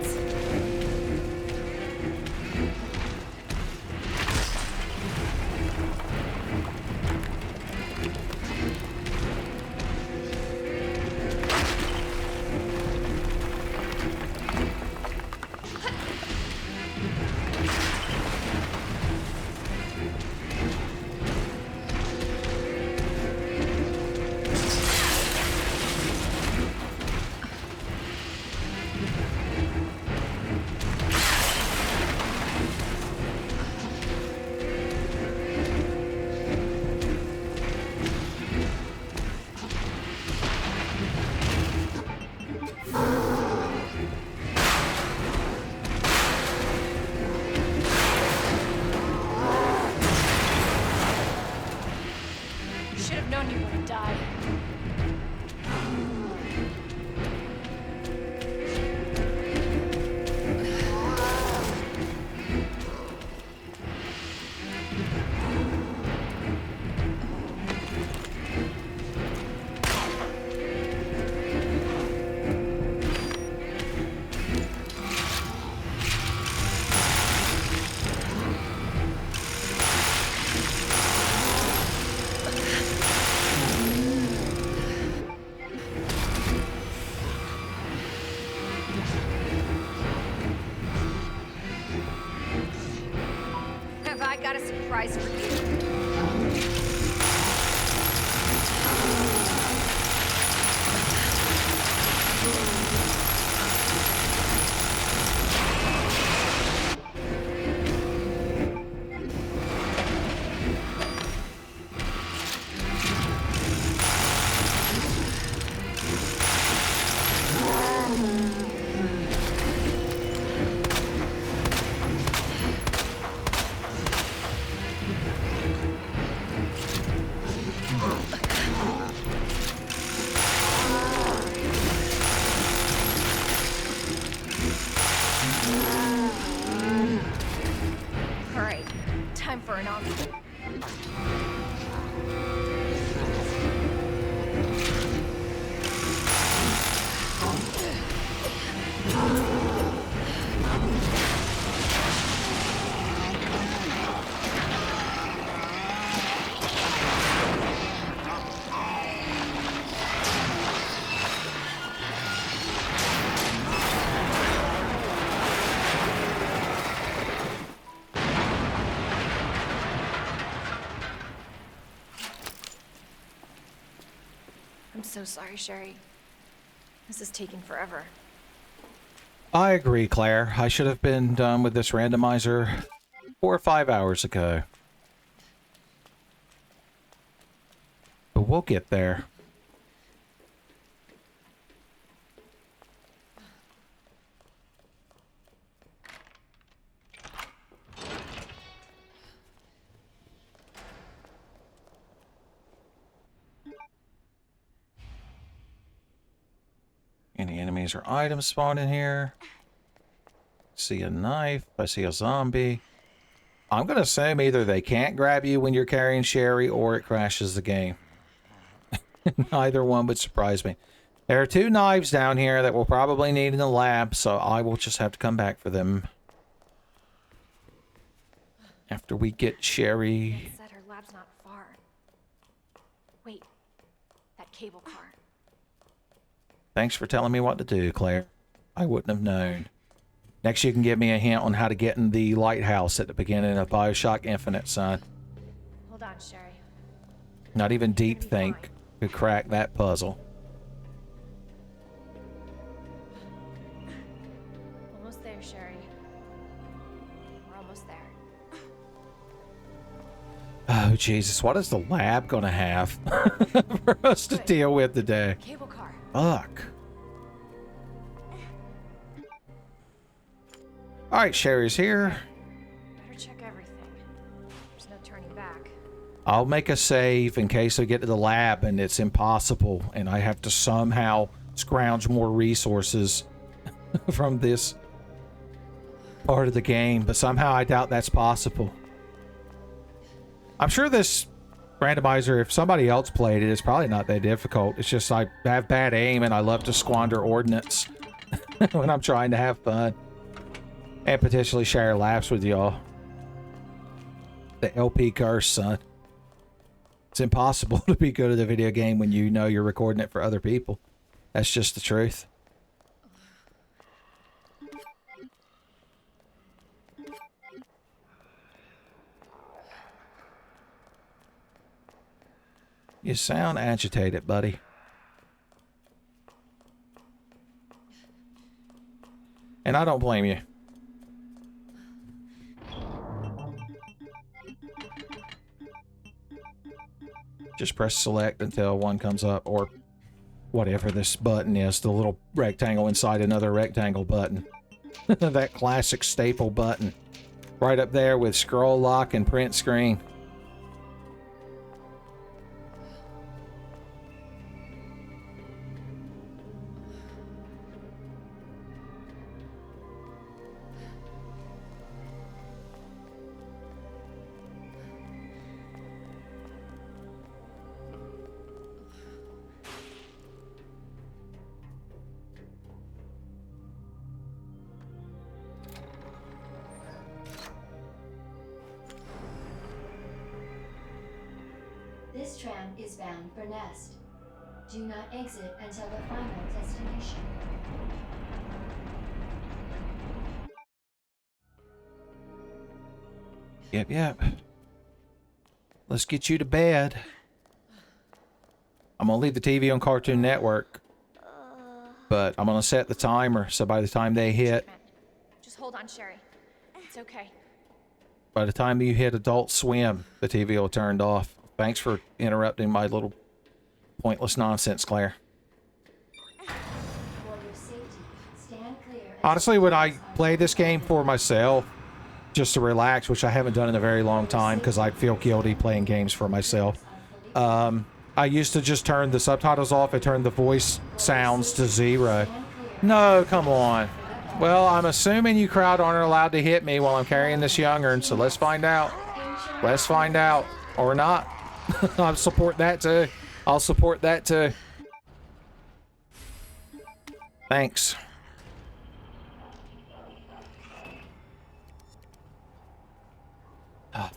Should have known you wouldn't die. I'm so sorry, Sherry. This is taking forever. I agree, Claire. I should have been done with this randomizer 4 or 5 hours ago. But we'll get there. Any enemies or items spawn in here? See a knife. I see a zombie. I'm going to assume either they can't grab you when you're carrying Sherry or it crashes the game. Neither one would surprise me. There are 2 knives down here that we'll probably need in the lab, so I will just have to come back for them. After we get Sherry. It said her lab's not far. Wait, that cable car. Thanks for telling me what to do, Claire. I wouldn't have known. Next, you can give me a hint on how to get in the lighthouse at the beginning of BioShock Infinite, son. Hold on, Sherry. Not even Deep Think could crack that puzzle. Almost there, Sherry. We're almost there. Oh, Jesus. What is the lab going to have for us to deal with today? Cable car. Fuck. Alright, Sherry's here. Better check everything. There's no turning back. I'll make a save in case I get to the lab and it's impossible and I have to somehow scrounge more resources from this part of the game, but somehow I doubt that's possible. I'm sure this randomizer, if somebody else played it, it's probably not that difficult. It's just I have bad aim and I love to squander ordnance when I'm trying to have fun and potentially share laughs with y'all. The LP curse, son. It's impossible to be good at a video game when you know you're recording it for other people. That's just the truth. You sound agitated, buddy. And I don't blame you. Just press select until one comes up, or whatever this button is, the little rectangle inside another rectangle button. That classic staple button. Right up there with scroll lock and print screen. This tram is bound for Nest. Do not exit until the final destination. Yep. Let's get you to bed. I'm gonna leave the TV on Cartoon Network, but I'm gonna set the timer so by the time they hit, Just hold on, Sherry. It's okay. by the time you hit Adult Swim, the TV will turn off. Thanks for interrupting my little pointless nonsense, Claire. For your safety, stand clear. Honestly, when I play this game for myself, just to relax, which I haven't done in a very long time because I feel guilty playing games for myself, I used to just turn the subtitles off and turn the voice sounds to 0. No, come on. Well, I'm assuming you crowd aren't allowed to hit me while I'm carrying this young'un, so let's find out. Let's find out. Or not. I'll support that too. I'll support that too. Thanks.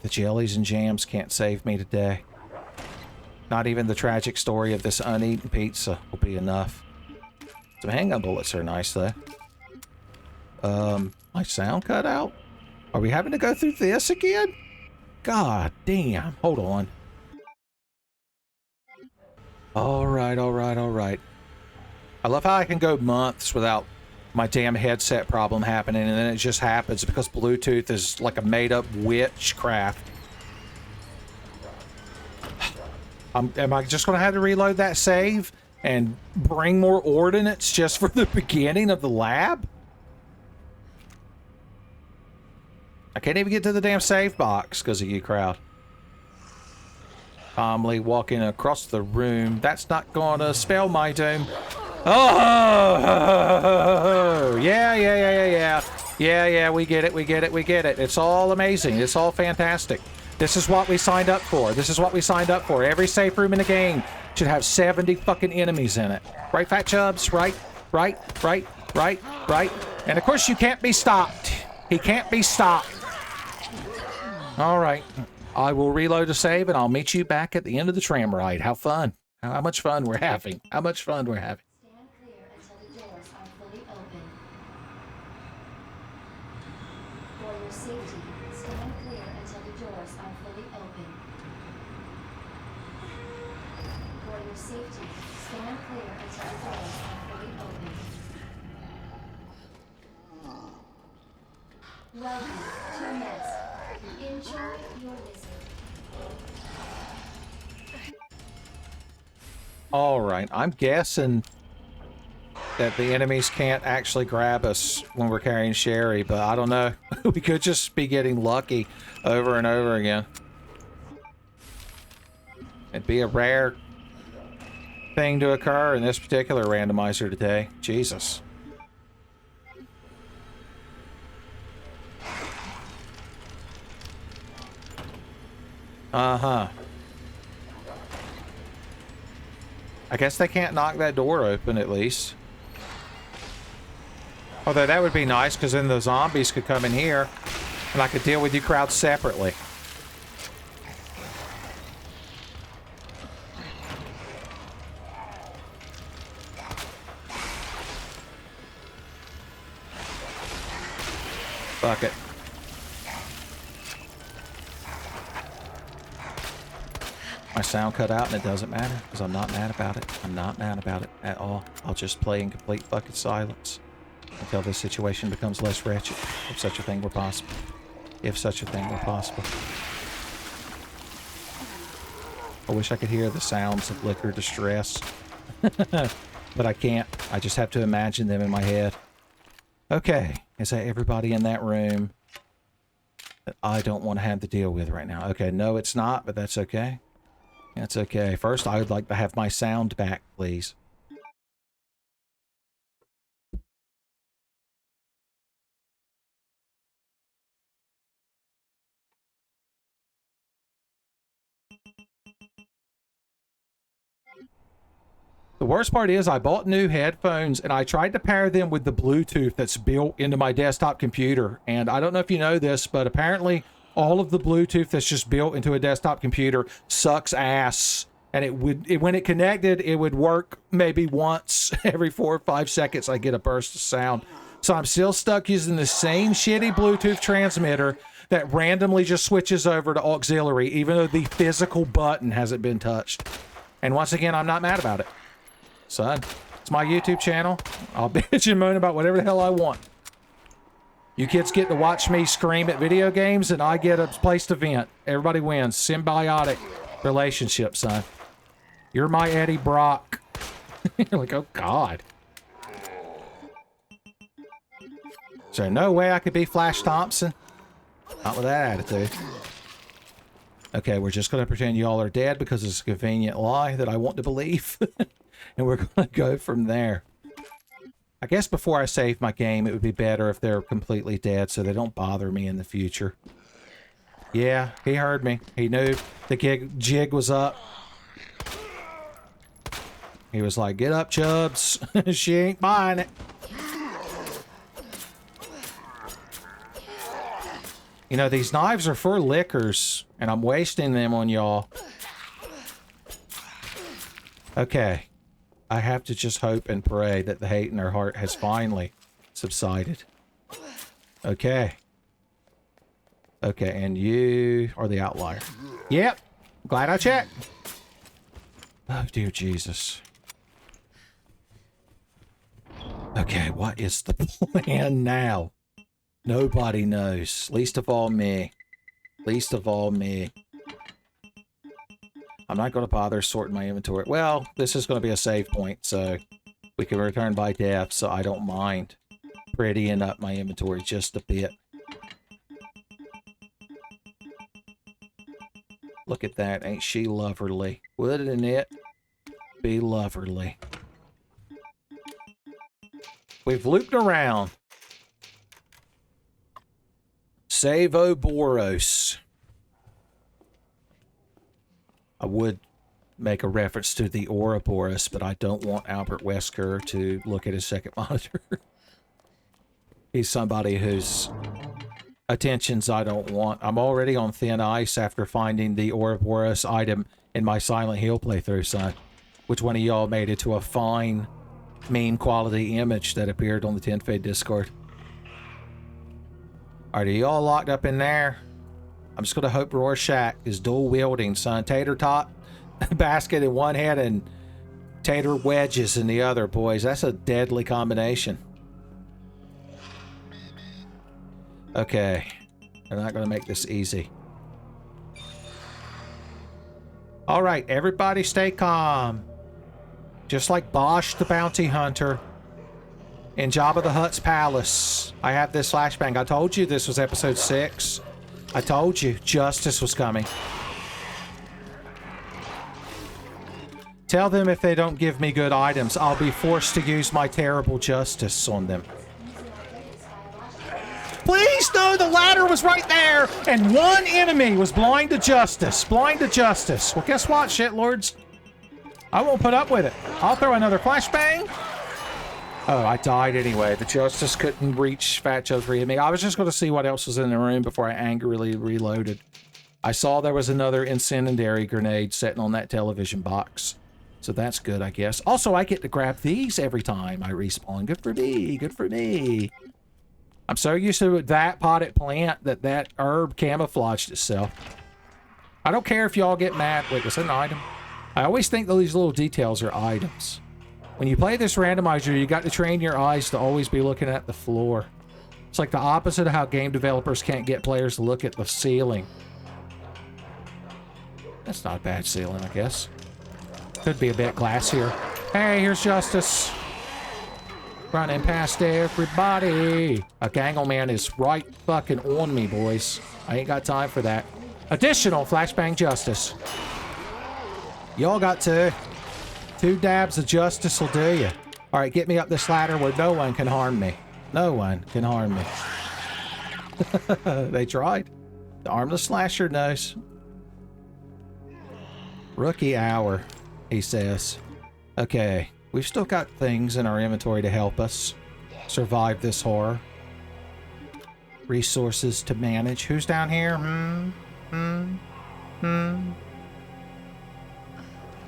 The jellies and jams can't save me today. Not even the tragic story of this uneaten pizza will be enough. Some handgun bullets are nice though. My sound cut out? Are we having to go through this again? God damn. Hold on. All right, all right, all right. I love how I can go months without my damn headset problem happening, and then it just happens because Bluetooth is like a made-up witchcraft. Am I just going to have to reload that save and bring more ordnance just for the beginning of the lab? I can't even get to the damn save box because of you, crowd. Calmly walking across the room. That's not going to spell my doom. Oh, yeah, we get it, we get it, we get it. It's all amazing. It's all fantastic. This is what we signed up for. This is what we signed up for. Every safe room in the game should have 70 fucking enemies in it. Right, Fat Chubs? Right. And of course you can't be stopped. He can't be stopped. All right. I will reload a save and I'll meet you back at the end of the tram ride. How fun. How much fun we're having. How much fun we're having. Stand clear until the doors are fully open. For your safety, stand clear until the doors are fully open. For your safety, stand clear until the doors are fully open. Welcome to Nest. Enjoy your visit. All right, I'm guessing that the enemies can't actually grab us when we're carrying Sherry, but I don't know. We could just be getting lucky over and over again. It'd be a rare thing to occur in this particular randomizer today. Jesus. Uh-huh. I guess they can't knock that door open, at least. Although that would be nice, because then the zombies could come in here, and I could deal with you crowds separately. Fuck it. My sound cut out and it doesn't matter because I'm not mad about it. I'm not mad about it at all. I'll just play in complete fucking silence until this situation becomes less wretched, if such a thing were possible. If such a thing were possible. I wish I could hear the sounds of liquor distress. But I can't. I just have to imagine them in my head. Okay. Is that everybody in that room that I don't want to have to deal with right now? Okay, no it's not, but that's okay. That's okay. First, I would like to have my sound back, please. The worst part is I bought new headphones and I tried to pair them with the Bluetooth that's built into my desktop computer. And I don't know if you know this, but apparently all of the Bluetooth that's just built into a desktop computer sucks ass. And when it connected, it would work maybe once every 4 or 5 seconds. I get a burst of sound. So I'm still stuck using the same shitty Bluetooth transmitter that randomly just switches over to auxiliary, even though the physical button hasn't been touched. And once again, I'm not mad about it. Son, it's my YouTube channel. I'll bitch and moan about whatever the hell I want. You kids get to watch me scream at video games, and I get a place to vent. Everybody wins. Symbiotic relationship, son. You're my Eddie Brock. You're like, oh God. Is there no way I could be Flash Thompson? Not with that attitude. Okay, we're just going to pretend y'all are dead because it's a convenient lie that I want to believe. And we're going to go from there. I guess before I save my game, it would be better if they're completely dead so they don't bother me in the future. Yeah, he heard me. He knew the jig was up. He was like, get up, Chubbs. She ain't buying it. You know, these knives are for liquors, and I'm wasting them on y'all. Okay. I have to just hope and pray that the hate in her heart has finally subsided. Okay. Okay, and you are the outlier. Yep. Glad I checked. Oh, dear Jesus. Okay, what is the plan now? Nobody knows. Least of all me. Least of all me. I'm not going to bother sorting my inventory. Well, this is going to be a save point, so we can return by death, so I don't mind prettying up my inventory just a bit. Look at that. Ain't she loverly? Wouldn't it be loverly? We've looped around. Save Ouroboros. I would make a reference to the Ouroboros, but I don't want Albert Wesker to look at his second monitor. He's somebody whose attentions I don't want. I'm already on thin ice after finding the Ouroboros item in my Silent Hill playthrough, son. Which one of y'all made it to a fine, meme quality image that appeared on the 10 Discord? Are y'all locked up in there? I'm just gonna hope Rorschach is dual wielding, son. Tater tot basket in one hand and tater wedges in the other, boys. That's a deadly combination. Okay, they're not gonna make this easy. All right, everybody stay calm. Just like Bosch the Bounty Hunter in Jabba the Hutt's palace. I have this flashbang. I told you this was episode 6. I told you justice was coming. Tell them if they don't give me good items, I'll be forced to use my terrible justice on them. Please, no, the ladder was right there, and one enemy was blind to justice. Blind to justice. Well, guess what, shitlords? I won't put up with it. I'll throw another flashbang. Oh, I died anyway. The justice couldn't reach Fat Joe 3 of me. I was just going to see what else was in the room before I angrily reloaded. I saw there was another incendiary grenade sitting on that television box. So that's good, I guess. Also, I get to grab these every time I respawn. Good for me. Good for me. I'm so used to that potted plant that that herb camouflaged itself. I don't care if y'all get mad. Wait, is that an item? I always think that these little details are items. When you play this randomizer, you got to train your eyes to always be looking at the floor. It's like the opposite of how game developers can't get players to look at the ceiling. That's not a bad ceiling, I guess. Could be a bit glassier. Hey, here's Justice. Running past everybody. A Gangleman is right fucking on me, boys. I ain't got time for that. Additional flashbang justice. Y'all got to. 2 dabs of justice will do you. All right, get me up this ladder where no one can harm me. No one can harm me. They tried. The armless slasher knows. Rookie hour, he says. Okay, we've still got things in our inventory to help us survive this horror. Resources to manage. Who's down here?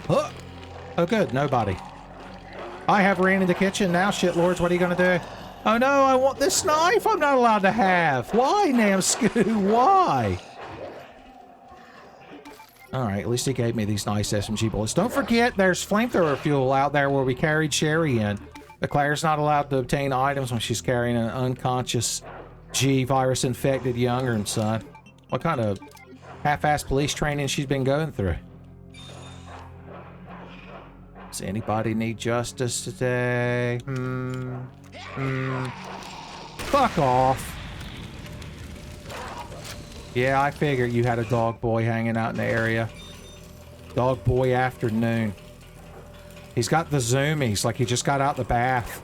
Oh, oh good, nobody. I have ran in the kitchen now, shitlords. What are you gonna do? Oh no, I want this knife I'm not allowed to have. Why, Namskoo? Why? Alright, at least he gave me these nice SMG bullets. Don't forget, there's flamethrower fuel out there where we carried Sherry in. But Claire's not allowed to obtain items when she's carrying an unconscious G-virus infected young'un, son. What kind of half-assed police training she's been going through? Does anybody need justice today? Fuck off. Yeah, I figured you had a dog boy hanging out in the area. Dog boy afternoon. He's got the zoomies, like he just got out the bath.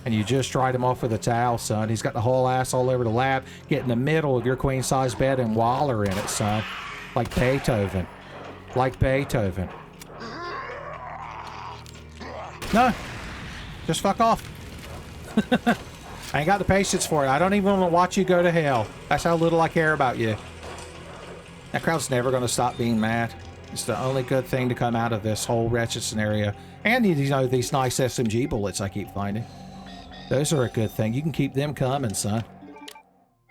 And you just dried him off with a towel, son. He's got the whole ass all over the lab. Get in the middle of your queen-size bed and waller in it, son. Like Beethoven. Like Beethoven. No. Just fuck off. I ain't got the patience for it. I don't even want to watch you go to hell. That's how little I care about you. That crowd's never going to stop being mad. It's the only good thing to come out of this whole wretched scenario. And, you know, these nice SMG bullets I keep finding. Those are a good thing. You can keep them coming, son.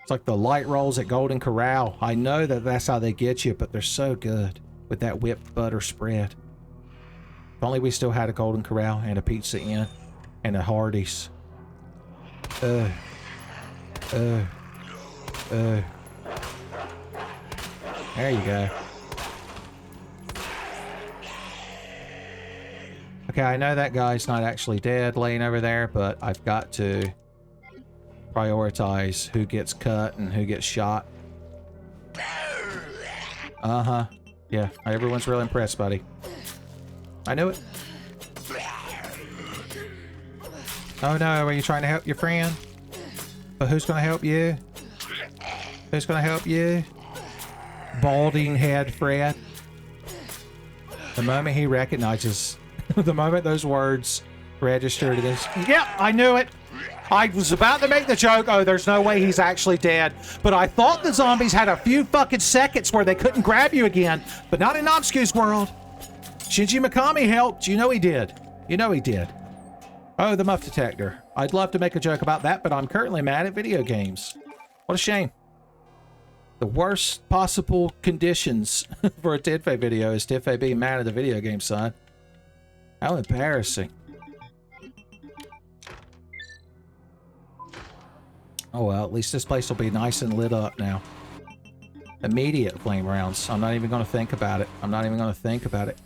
It's like the light rolls at Golden Corral. I know that that's how they get you, but they're so good with that whipped butter spread. If only we still had a Golden Corral and a Pizza Inn and a Hardee's. There you go. Okay, I know that guy's not actually dead laying over there, but I've got to prioritize who gets cut and who gets shot. Uh-huh. Yeah, everyone's real impressed, buddy. I knew it. Oh no, are you trying to help your friend? But who's gonna help you? Who's gonna help you? Balding head Fred. The moment he recognizes, the moment those words registered in his... Yep, I knew it! I was about to make the joke, oh, there's no way he's actually dead. But I thought the zombies had a few fucking seconds where they couldn't grab you again. But not in Obscure's world. Shinji Mikami helped. You know he did. You know he did. Oh, the muff detector. I'd love to make a joke about that, but I'm currently mad at video games. What a shame. The worst possible conditions for a Tidfe video is Tidfe being mad at the video game, son. How embarrassing. Oh well, at least this place will be nice and lit up now. Immediate flame rounds. I'm not even going to think about it. I'm not even going to think about it.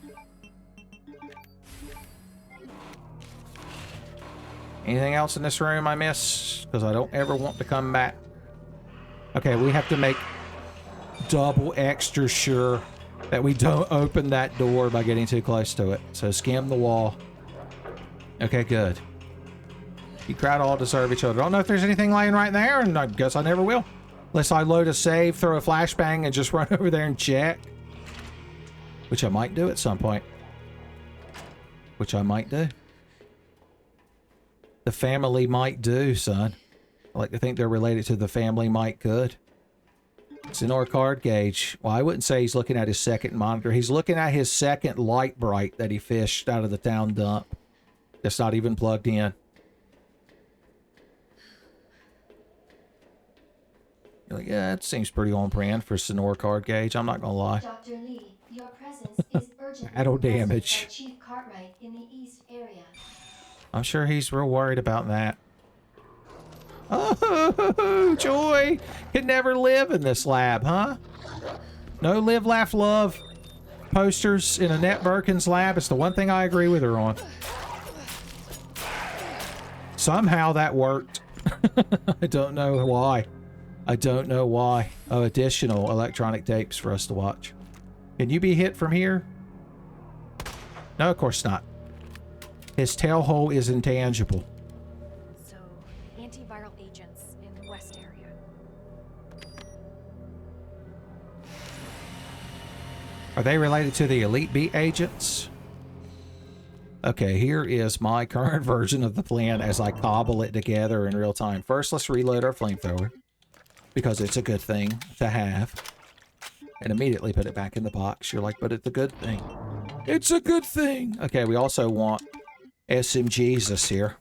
Anything else in this room I miss? Because I don't ever want to come back. Okay, we have to make double extra sure that we don't open that door by getting too close to it. So skim the wall. Okay, good. You crowd all deserve each other. I don't know if there's anything lying right there, and I guess I never will. Unless I load a save, throw a flashbang, and just run over there and check. Which I might do at some point. Which I might do. The family might do, son. I like to think they're related to the family might could. Sonor card gauge. Well, I wouldn't say he's looking at his second monitor. He's looking at his second light bright that he fished out of the town dump. That's not even plugged in. You're like, yeah, that seems pretty on brand for Sonor card gauge. I'm not gonna lie. Dr. Lee, your presence is urgently Battle requested damage. by Chief Cartwright in the east area. I'm sure he's real worried about that. Oh, joy! Could never live in this lab, huh? No live, laugh, love posters in Annette Birkin's lab. It's the one thing I agree with her on. Somehow that worked. I don't know why. I don't know why. Oh, additional electronic tapes for us to watch. Can you be hit from here? No, of course not. His tail hole is intangible. So, antiviral agents in the west area. Are they related to the Elite Beat agents? Okay, here is my current version of the plan as I cobble it together in real time. First, let's reload our flamethrower, because it's a good thing to have. And immediately put it back in the box. You're like, but it's a good thing. It's a good thing! Okay, we also want SM Jesus here,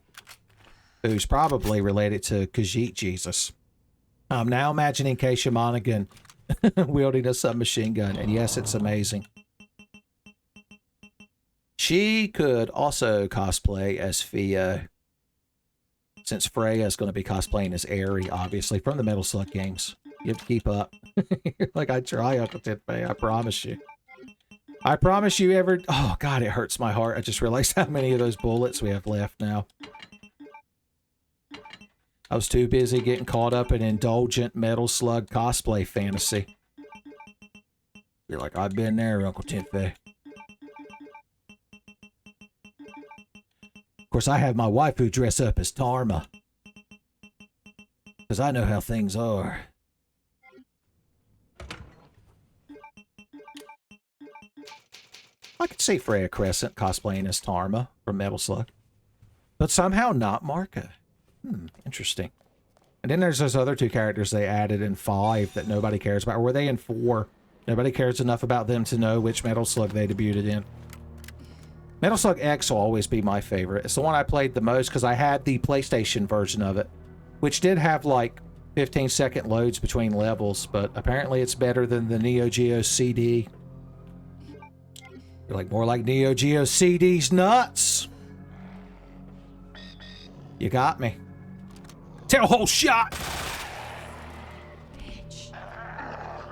who's probably related to Khajiit Jesus. I'm now imagining Keisha Monaghan wielding a submachine gun, and yes, it's amazing. She could also cosplay as Fio, since Freya is going to be cosplaying as Aerie, obviously, from the Metal Slug games. You have to keep up. Like, I try, Uncle Tidfe, I promise you. I promise you ever... Oh, God, it hurts my heart. I just realized how many of those bullets we have left now. I was too busy getting caught up in indulgent Metal Slug cosplay fantasy. You're like, I've been there, Uncle Tidfe. Of course, I have my wife who dress up as Tarma. Because I know how things are. I could see Freya Crescent cosplaying as Tarma from Metal Slug. But somehow not Marka. Interesting. And then there's those other two characters they added in 5 that nobody cares about. Or were they in 4? Nobody cares enough about them to know which Metal Slug they debuted in. Metal Slug X will always be my favorite. It's the one I played the most because I had the PlayStation version of it, which did have like 15-second loads between levels, but apparently it's better than the Neo Geo CD. You're like more like Neo Geo CD's nuts. You got me. Tailhole shot.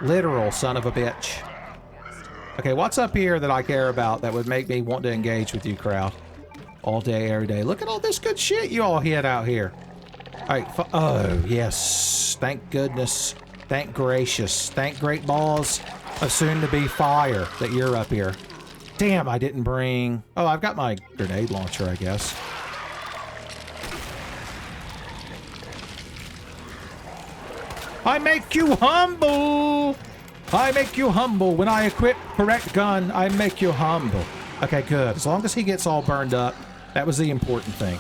Literal son of a bitch. Okay, what's up here that I care about that would make me want to engage with you, crowd? All day, every day. Look at all this good shit you all hit out here. All right. Oh, yes. Thank goodness. Thank gracious. Thank great balls of soon-to-be fire that you're up here. Damn, I didn't bring... Oh, I've got my grenade launcher, I guess. I make you humble! I make you humble. When I equip correct gun, I make you humble. Okay, good. As long as he gets all burned up, that was the important thing.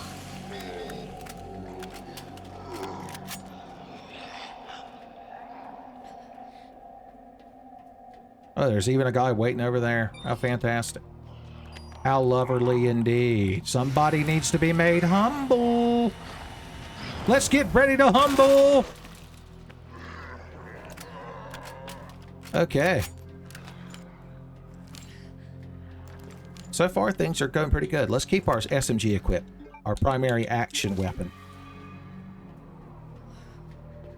Oh, there's even a guy waiting over there. How fantastic. How loverly indeed. Somebody needs to be made humble. Let's get ready to humble. Okay. So far, things are going pretty good. Let's keep our SMG equipped. Our primary action weapon.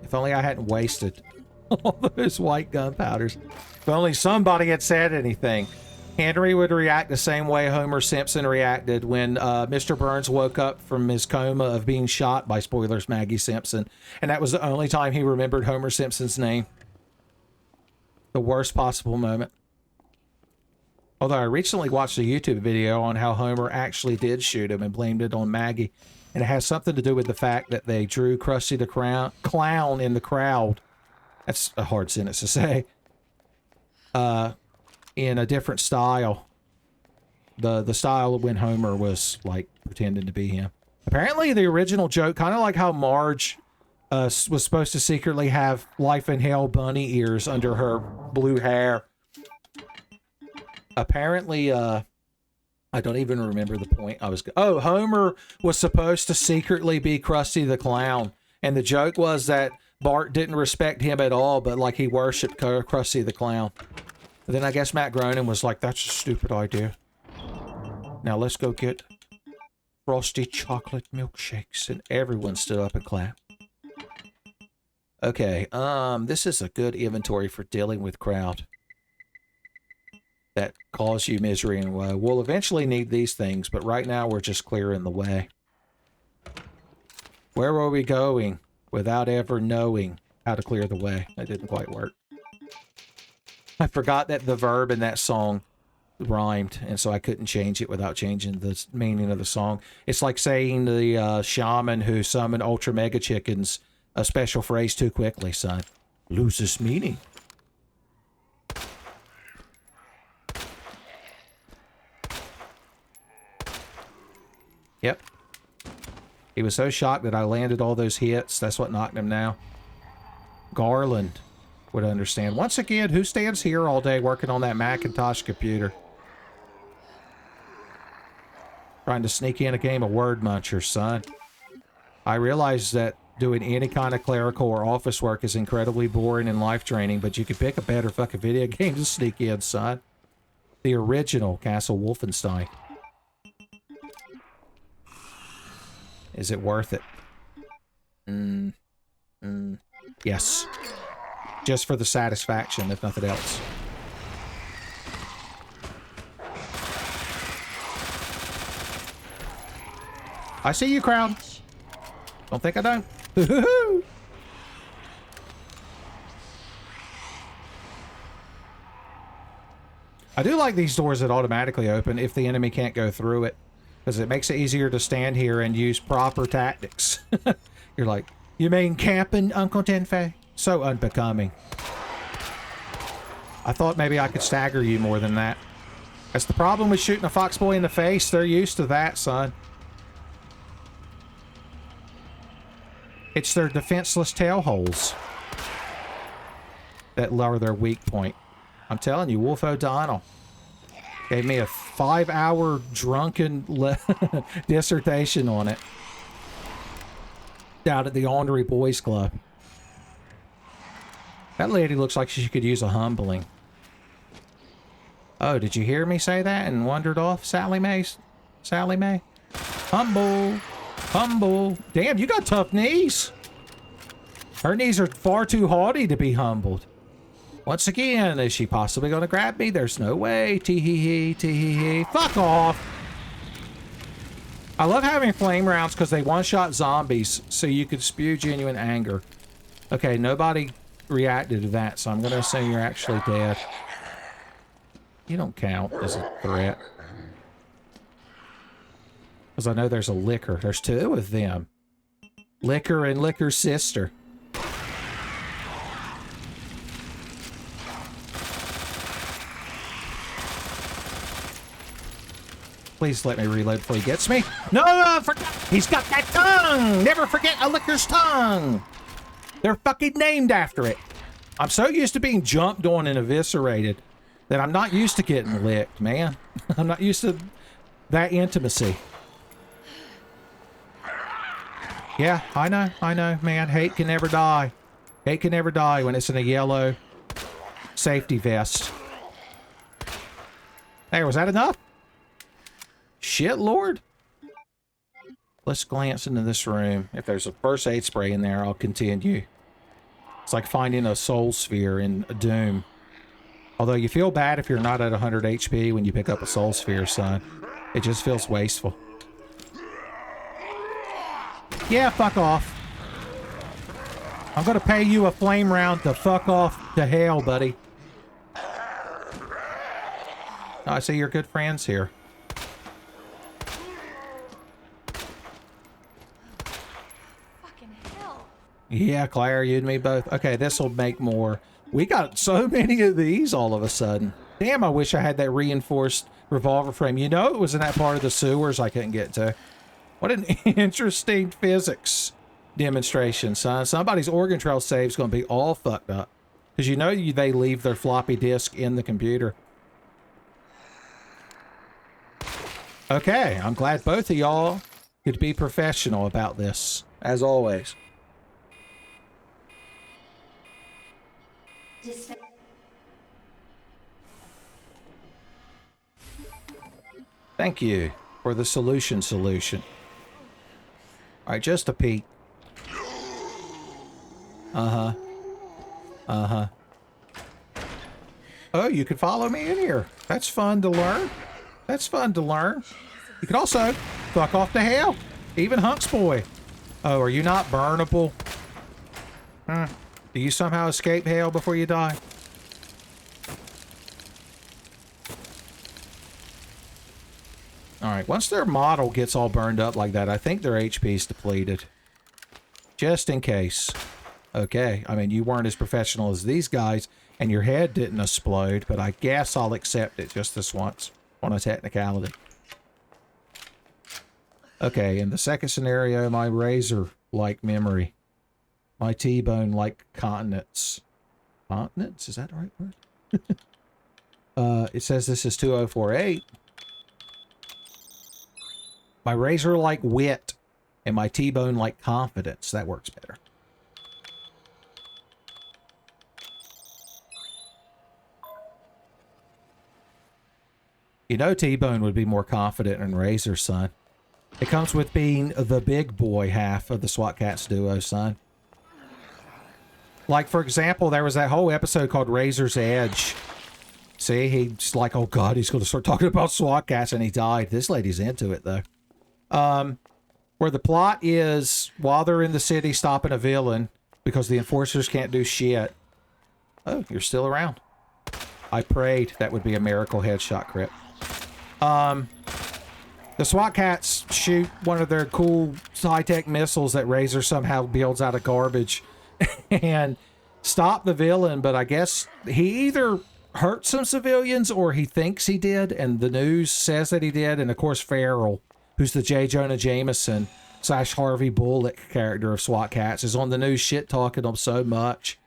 If only I hadn't wasted all those white gunpowders. If only somebody had said anything. Henry would react the same way Homer Simpson reacted when Mr. Burns woke up from his coma of being shot by, spoilers, Maggie Simpson. And that was the only time he remembered Homer Simpson's name. The worst possible moment. Although I recently watched a YouTube video on how Homer actually did shoot him and blamed it on Maggie. And it has something to do with the fact that they drew Krusty the Clown in the crowd. That's a hard sentence to say. In a different style. The style of when Homer was, like, pretending to be him. Apparently the original joke, kind of like how Marge was supposed to secretly have Life in Hell bunny ears under her blue hair. Apparently, I don't even remember the point I was... Oh, Homer was supposed to secretly be Krusty the Clown. And the joke was that Bart didn't respect him at all, but, like, he worshipped Krusty the Clown. But then I guess Matt Groening was like, that's a stupid idea. Now let's go get frosty chocolate milkshakes. And everyone stood up and clapped. Okay, this is a good inventory for dealing with crowd that cause you misery and woe. We'll eventually need these things, but right now we're just clearing the way. Where were we going without ever knowing how to clear the way? That didn't quite work. I forgot that the verb in that song rhymed, and so I couldn't change it without changing the meaning of the song. It's like saying the shaman who summoned Ultra Mega Chickens a special phrase too quickly, son. Loses meaning. Yep. He was so shocked that I landed all those hits. That's what knocked him now. Garland would understand. Once again, who stands here all day working on that Macintosh computer? Trying to sneak in a game of Word Muncher, son. I realize that doing any kind of clerical or office work is incredibly boring and life-draining, but you could pick a better fucking video game to sneak in, son. The original Castle Wolfenstein. Is it worth it? Yes. Just for the satisfaction, if nothing else. I see you, crowd. Don't think I don't. I do like these doors that automatically open if the enemy can't go through it, because it makes it easier to stand here and use proper tactics. You're like, you mean camping, Uncle Tenfei? So unbecoming. I thought maybe I could stagger you more than that. That's the problem with shooting a foxboy in the face. They're used to that, son. It's their defenseless tail holes that lower their weak point. I'm telling you, Wolf O'Donnell gave me a 5-hour drunken dissertation on it down at the Ornery Boys Club. That lady looks like she could use a humbling. Oh, did you hear me say that and wandered off, Sally Mae? Sally Mae? Humble. Humble. Damn, you got tough knees. Her knees are far too haughty to be humbled. Once again, is she possibly going to grab me? There's no way. Tee-hee-hee, tee-hee-hee. Fuck off. I love having flame rounds because they one-shot zombies, so you could spew genuine anger. Okay, nobody reacted to that, so I'm going to assume you're actually dead. You don't count as a threat. Because I know there's a Licker. There's two of them. Licker and Licker's sister. Please let me reload before he gets me. No, he's got that tongue! Never forget a Licker's tongue! They're fucking named after it. I'm so used to being jumped on and eviscerated that I'm not used to getting licked, man. I'm not used to that intimacy. Yeah, I know, man. Hate can never die. Hate can never die when it's in a yellow safety vest. There, was that enough? Shit, Lord. Let's glance into this room. If there's a first aid spray in there, I'll continue. It's like finding a soul sphere in Doom. Although you feel bad if you're not at 100 HP when you pick up a soul sphere, son. It just feels wasteful. Yeah, fuck off. I'm gonna pay you a flame round to fuck off to hell, buddy. Oh, I see you're good friends here. Fucking hell. Yeah, Claire, you and me both. Okay, this'll make more. We got so many of these all of a sudden. Damn, I wish I had that reinforced revolver frame. You know, it was in that part of the sewers I couldn't get to. What an interesting physics demonstration, son. Somebody's organ trail save's going to be all fucked up. Because you know they leave their floppy disk in the computer. Okay, I'm glad both of y'all could be professional about this, as always. Thank you for the solution. All right, just a peek. Uh-huh. Oh, you can follow me in here. That's fun to learn. That's fun to learn. You can also fuck off to hell. Even Hunks Boy. Oh, are you not burnable? Do you somehow escape hell before you die? Alright, once their model gets all burned up like that, I think their HP's depleted. Just in case. Okay, I mean, you weren't as professional as these guys, and your head didn't explode, but I guess I'll accept it just this once, on a technicality. Okay, in the second scenario, my razor-like memory. My T-bone-like continents. Continents? Is that the right word? It says this is 2048. My razor-like wit and my T-bone-like confidence. That works better. You know T-bone would be more confident than Razor, son. It comes with being the big boy half of the SWAT Cats duo, son. Like, for example, there was that whole episode called Razor's Edge. See, he's like, oh god, he's going to start talking about SWAT Cats, and he died. This lady's into it, though. Where the plot is, while they're in the city stopping a villain, because the enforcers can't do shit. Oh, you're still around. I prayed that would be a miracle headshot crit. The SWAT Cats shoot one of their cool high-tech missiles that Razor somehow builds out of garbage and stop the villain, but I guess he either hurt some civilians or he thinks he did, and the news says that he did, and of course Farrell, who's the J. Jonah Jameson / Harvey Bullock character of SWAT Cats, is on the news shit-talking them so much,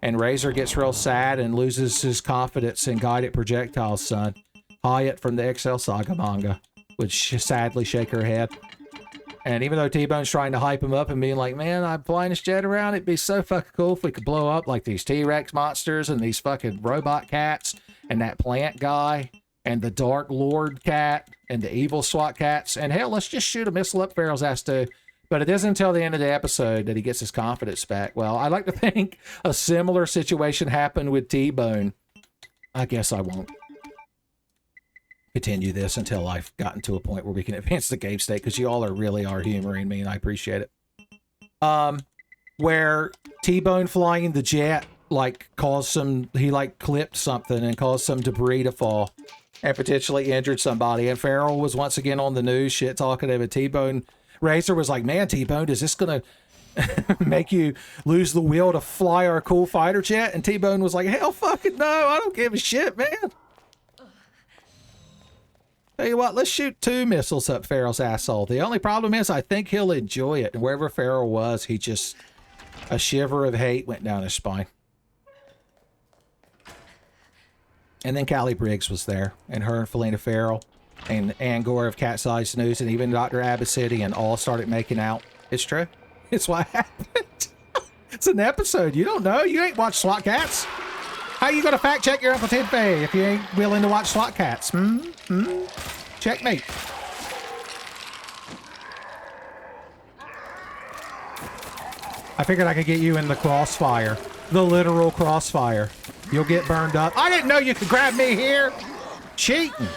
and Razor gets real sad and loses his confidence in guided projectiles, son. Hyatt from the XL Saga manga would sadly shake her head. And even though T-Bone's trying to hype him up and being like, man, I'm flying this jet around, it'd be so fucking cool if we could blow up like these T-Rex monsters and these fucking robot cats and that plant guy and the Dark Lord cat and the evil SWAT cats. And hell, let's just shoot a missile up Farrell's ass too. But it isn't until the end of the episode that he gets his confidence back. Well, I like to think a similar situation happened with T-Bone. I guess I won't continue this until I've gotten to a point where we can advance the game state, because you all really are humoring me, and I appreciate it. Where T-Bone flying the jet, like, he, like, clipped something and caused some debris to fall and potentially injured somebody. And Farrell was once again on the news, shit talking to him. And T-Bone, Razor was like, man, T-Bone, is this gonna make you lose the will to fly our cool fighter jet? And T-Bone was like, hell fucking no, I don't give a shit, man. Tell you what, let's shoot 2 missiles up Farrell's asshole. The only problem is I think he'll enjoy it. And wherever Farrell was, he just, a shiver of hate went down his spine. And then Callie Briggs was there, and her and Felina Farrell and Ann Gore of Cat's Eyes News, and even Dr. Abbassidian all started making out. It's true. It's what happened. It's an episode. You don't know. You ain't watched SWAT Cats. How you gonna fact check your Uncle Ted Fay if you ain't willing to watch SWAT Cats? Checkmate. I figured I could get you in the crossfire. The literal crossfire. You'll get burned up. I didn't know you could grab me here. Cheating.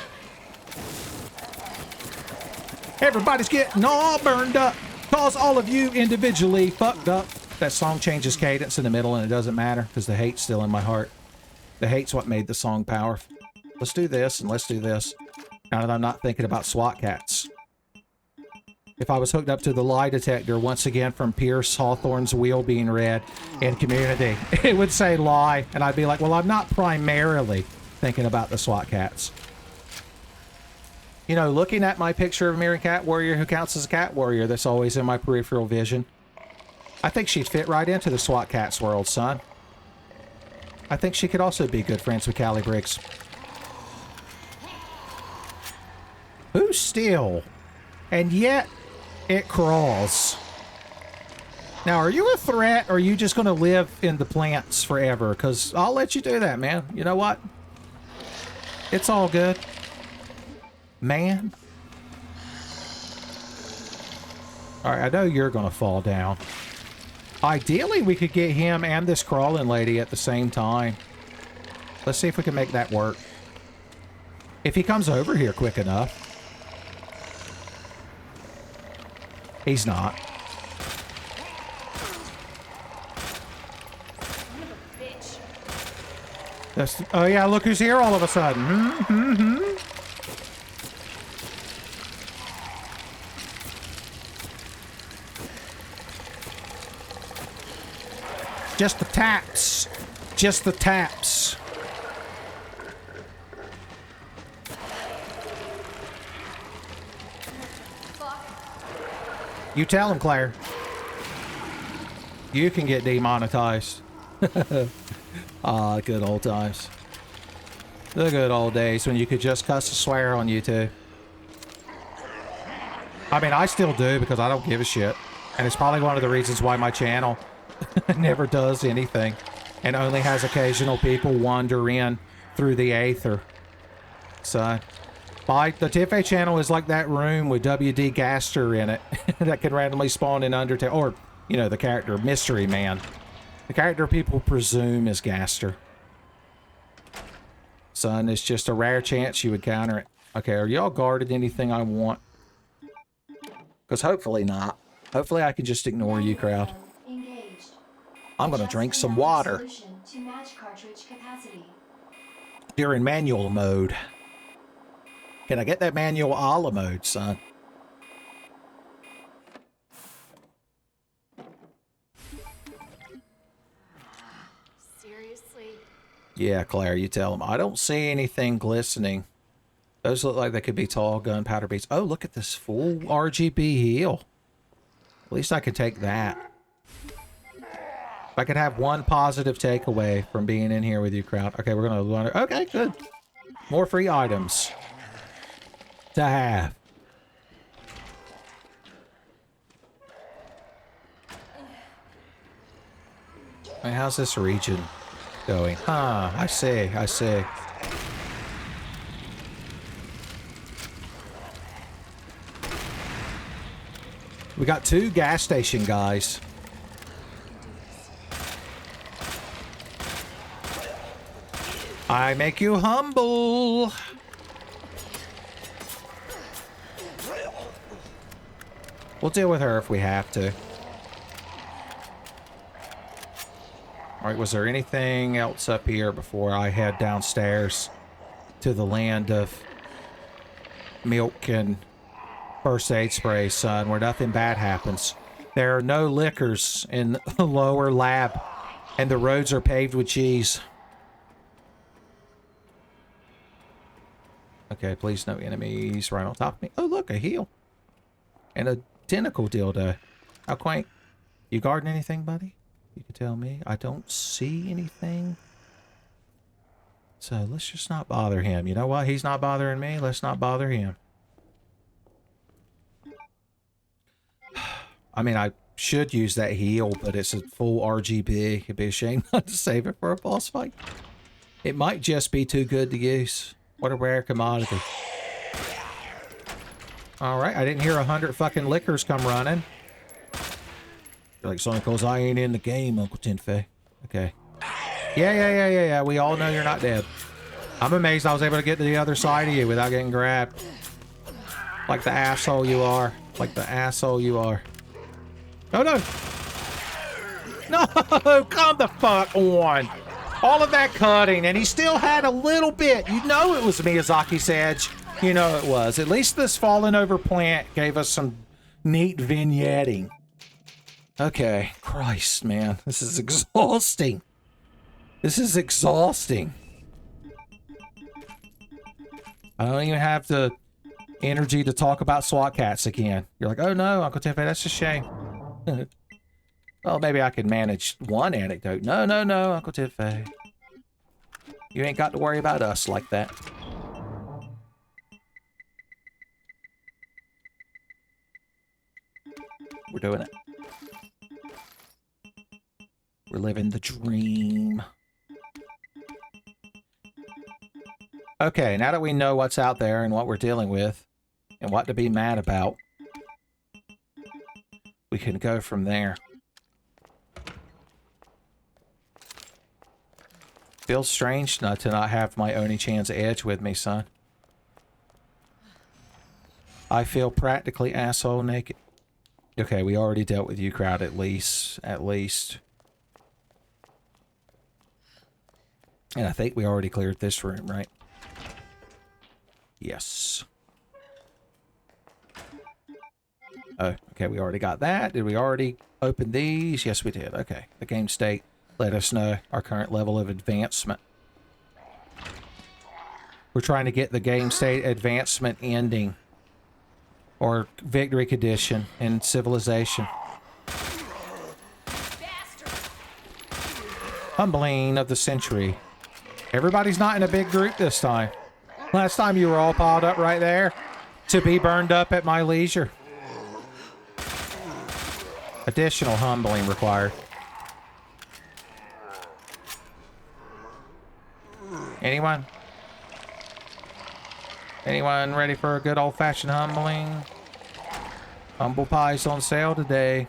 Everybody's getting all burned up. Cause all of you individually fucked up. That song changes cadence in the middle and it doesn't matter because the hate's still in my heart. The hate's what made the song powerful. Let's do this and let's do this. Now that I'm not thinking about SWAT cats. If I was hooked up to the lie detector once again from Pierce Hawthorne's wheel being read in Community, it would say lie. And I'd be like, well, I'm not primarily thinking about the SWAT cats. You know, looking at my picture of Mirror Cat Warrior who counts as a cat warrior that's always in my peripheral vision, I think she'd fit right into the SWAT cats world, son. I think she could also be good friends with Callie Briggs. Who's still? And yet, it crawls. Now, are you a threat, or are you just going to live in the plants forever? Because I'll let you do that, man. You know what? It's all good. Man. Alright, I know you're going to fall down. Ideally, we could get him and this crawling lady at the same time. Let's see if we can make that work. If he comes over here quick enough. He's not. That's, oh yeah, look who's here all of a sudden. Just the taps. Just the taps. You tell him, Claire. You can get demonetized. Ah, good old times. The good old days when you could just cuss and swear on YouTube. I mean, I still do because I don't give a shit. And it's probably one of the reasons why my channel never does anything. And only has occasional people wander in through the aether. So... the Tiffany channel is like that room with W.D. Gaster in it that can randomly spawn in Undertale. Or, you know, the character Mystery Man. The character people presume is Gaster. Son, it's just a rare chance you would counter it. Okay, are y'all guarded anything I want? Because hopefully not. Hopefully I can just ignore you, crowd. I'm going to drink some water. During manual mode. Can I get that manual a la mode, son? Seriously? Yeah, Claire, you tell them. I don't see anything glistening. Those look like they could be tall gunpowder beads. Oh, look at this full RGB heal. At least I could take that. If I could have one positive takeaway from being in here with you, crowd. Okay, we're going to... Okay, good. More free items to have. Hey, how's this region going? Huh, I see, I see. We got 2 gas station guys. I make you humble. We'll deal with her if we have to. Alright, was there anything else up here before I head downstairs to the land of milk and first aid spray, son, where nothing bad happens? There are no liquors in the lower lab, and the roads are paved with cheese. Okay, please no enemies right on top of me. Oh, look, a heel. And a tentacle dildo. How quaint. You guarding anything, buddy? You can tell me. I don't see anything. So let's just not bother him. You know what? He's not bothering me. Let's not bother him. I mean, I should use that heal, but it's a full RGB. It'd be a shame not to save it for a boss fight. It might just be too good to use. What a rare commodity. Alright, I didn't hear 100 fucking liquors come running. You're like, son, because I ain't in the game, Uncle Tinfei. Okay. Yeah. We all know you're not dead. I'm amazed I was able to get to the other side of you without getting grabbed. Like the asshole you are. Like the asshole you are. No! No! Come the fuck on! All of that cutting, and he still had a little bit. You know it was Miyazaki's edge. You know it was. At least this fallen over plant gave us some neat vignetting. Okay. Christ, man. This is exhausting. This is exhausting. I don't even have the energy to talk about SWAT cats again. You're like, oh no, Uncle Tinfei, that's a shame. Well, maybe I could manage one anecdote. No, Uncle Tinfei. You ain't got to worry about us like that. We're doing it. We're living the dream. Okay, now that we know what's out there and what we're dealing with and what to be mad about, we can go from there. Feels strange not to not have my Oni-chan's edge with me, son. I feel practically asshole naked. Okay, we already dealt with you, crowd, at least. And I think we already cleared this room, right? Yes. Oh, okay, we already got that. Did we already open these? Yes, we did. Okay, the game state let us know our current level of advancement. We're trying to get the game state advancement ending or victory condition in Civilization. Humbling of the century. Everybody's not in a big group this time. Last time you were all piled up right there to be burned up at my leisure. Additional humbling required. Anyone? Anyone ready for a good old-fashioned humbling? Humble pie's on sale today.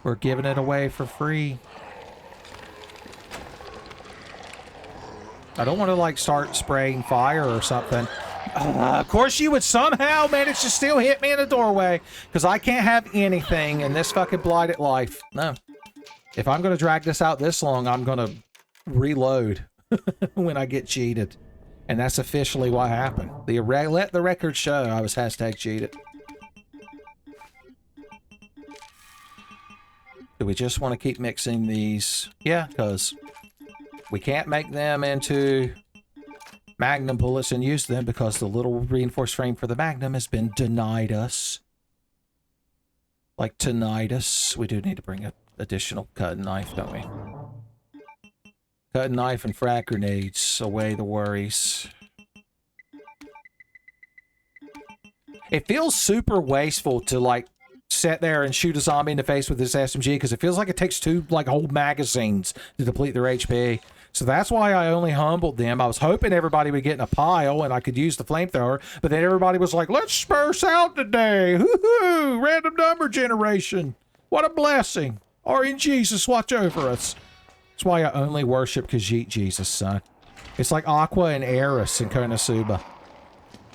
We're giving it away for free. I don't want to, like, start spraying fire or something. Of course you would somehow manage to still hit me in the doorway, because I can't have anything in this fucking blighted life. No. If I'm going to drag this out this long, I'm going to reload when I get cheated. And that's officially what happened. Let the record show I was hashtag cheated. Do we just want to keep mixing these? Yeah, because we can't make them into Magnum bullets and use them because the little reinforced frame for the Magnum has been denied us. Like, denied us. We do need to bring an additional cutting knife, don't we? Cutting knife and frag grenades. Away the worries. It feels super wasteful to, like, sit there and shoot a zombie in the face with this SMG because it feels like it takes two, like, whole magazines to deplete their HP. So that's why I only humbled them. I was hoping everybody would get in a pile and I could use the flamethrower, but then everybody was like, let's disperse out today. Hoo-hoo! Random number generation. What a blessing. Jesus, watch over us. That's why I only worship Khajiit Jesus, son. It's like Aqua and Eris in Konosuba.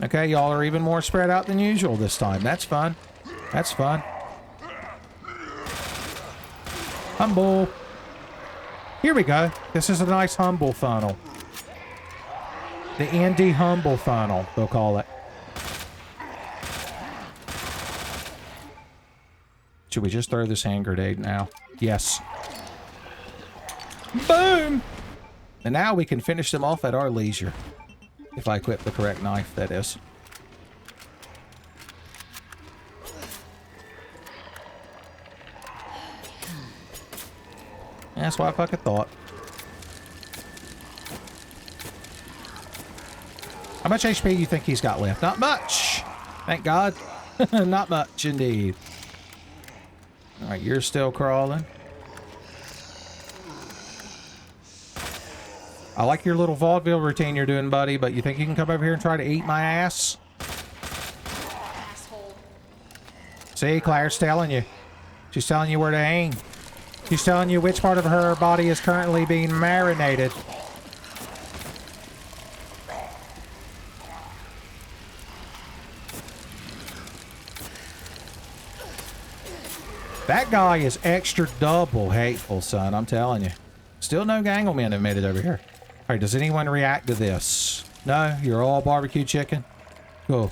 Okay, y'all are even more spread out than usual this time. That's fun. That's fun. Humble. Here we go. This is a nice humble funnel. The Indie Humble funnel, they'll call it. Should we just throw this hand grenade now? Yes. Boom! And now we can finish them off at our leisure. If I equip the correct knife, that is. That's what I fucking thought. How much HP do you think he's got left? Not much! Thank God. Not much, indeed. Alright, you're still crawling. I like your little vaudeville routine you're doing, buddy, but you think you can come over here and try to eat my ass? Asshole. See, Claire's telling you. She's telling you where to aim. She's telling you which part of her body is currently being marinated. That guy is extra double hateful, son, I'm telling you. Still no ganglemen have made it over here. Alright, does anyone react to this? No? You're all barbecue chicken? Cool.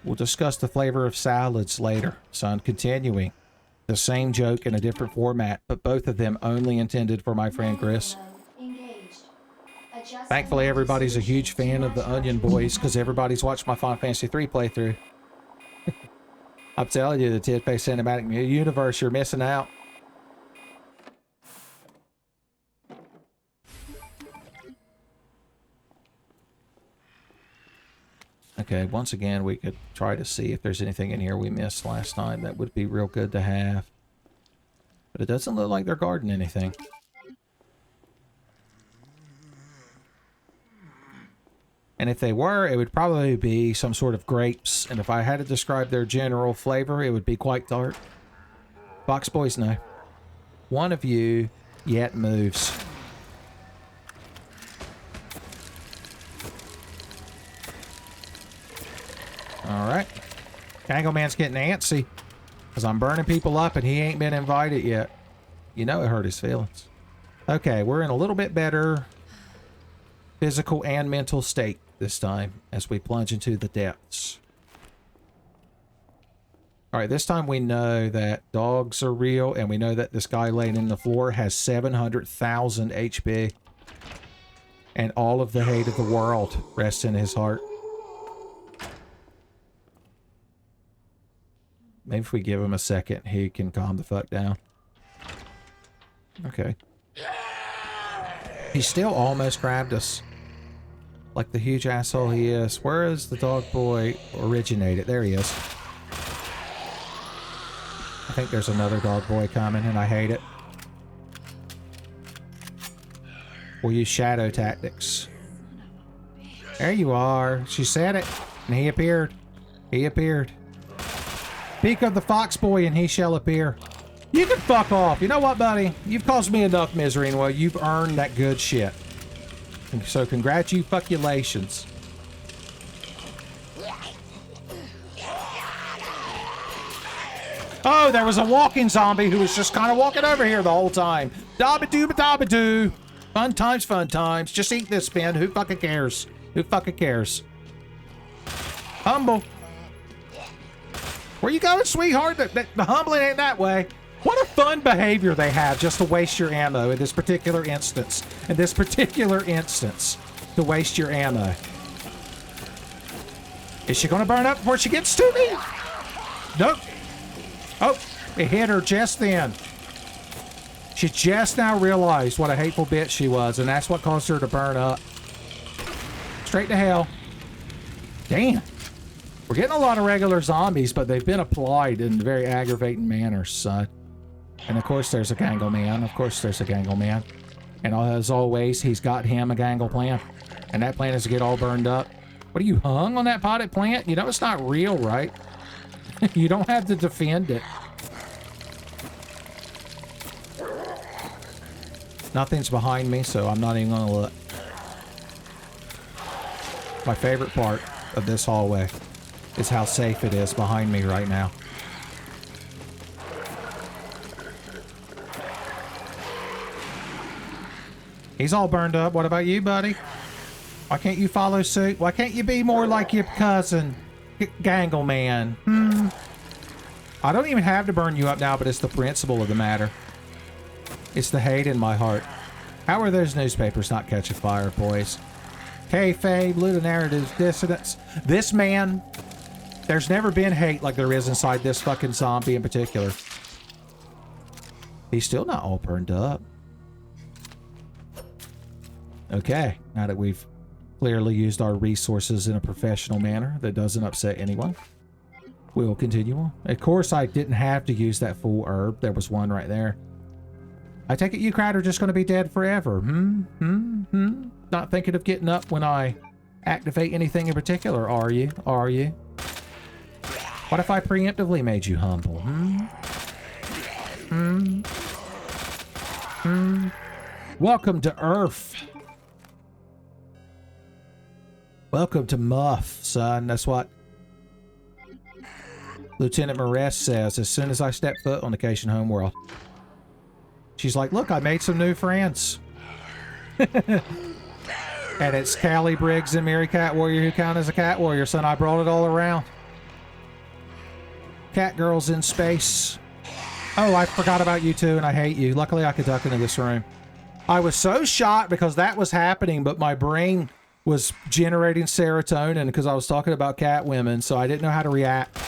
We'll discuss the flavor of salads later, son. Continuing. The same joke in a different format, but both of them only intended for my friend Chris. Thankfully, everybody's a huge fan of the Onion Boys, because everybody's watched my Final Fantasy III playthrough. I'm telling you, the Tid-Face Cinematic Universe, you're missing out. Okay, once again, we could try to see if there's anything in here we missed last time. That would be real good to have. But it doesn't look like they're guarding anything. And if they were, it would probably be some sort of grapes. And if I had to describe their general flavor, it would be quite tart. Fox boys, no. One of you yet moves. Alright. Gangleman's getting antsy. Because I'm burning people up and he ain't been invited yet. You know it hurt his feelings. Okay, we're in a little bit better physical and mental state this time as we plunge into the depths. Alright, this time we know that dogs are real and we know that this guy laying in the floor has 700,000 HP. And all of the hate of the world rests in his heart. Maybe if we give him a second, he can calm the fuck down. Okay. He still almost grabbed us. Like the huge asshole he is. Where is the dog boy originated? There he is. I think there's another dog boy coming and I hate it. We'll use shadow tactics. There you are. She said it. And he appeared. He appeared. Speak of the fox boy and he shall appear. You can fuck off. You know what, buddy? You've caused me enough misery and well, you've earned that good shit. And so congratulations. Oh, there was a walking zombie who was just kind of walking over here the whole time. Dabba-dooba-dabba-doo. Fun times, fun times. Just eat this, Ben. Who fucking cares? Who fucking cares? Humble. Where you going, sweetheart? The humbling ain't that way. What a fun behavior they have just to waste your ammo in this particular instance. In this particular instance. To waste your ammo. Is she going to burn up before she gets to me? Nope. Oh, it hit her just then. She just now realized what a hateful bitch she was, and that's what caused her to burn up. Straight to hell. Damn. We're getting a lot of regular zombies, but they've been applied in very aggravating manners, son. And of course there's a gangle man. Of course there's a gangle man. And as always, he's got him a gangle plan. And that plan is to get all burned up. What are you hung on that potted plant? You know it's not real, right? You don't have to defend it. Nothing's behind me, so I'm not even gonna look. My favorite part of this hallway is how safe it is behind me right now. He's all burned up. What about you, buddy? Why can't you follow suit? Why can't you be more like your cousin, Gangle Man? I don't even have to burn you up now, but it's the principle of the matter. It's the hate in my heart. How are those newspapers not catching fire, boys? Kayfabe, ludonarrative dissidents. This man, there's never been hate like there is inside this fucking zombie in particular. He's still not all burned up. Okay, now that we've clearly used our resources in a professional manner that doesn't upset anyone, we'll continue on. Of course, I didn't have to use that full herb. There was one right there. I take it you crowd are just going to be dead forever. Not thinking of getting up when I activate anything in particular, are you? Are you? What if I preemptively made you humble? Welcome to Earth. Welcome to Muff, son. That's what Lieutenant Maress says as soon as I step foot on the Cation homeworld. She's like, look, I made some new friends. And it's Callie Briggs and Mary Cat Warrior who count as a cat warrior, son. I brought it all around. Cat girls in space. Oh, I forgot about you too, and I hate you. Luckily, I could duck into this room. I was so shocked because that was happening, but my brain was generating serotonin because I was talking about cat women, so I didn't know how to react.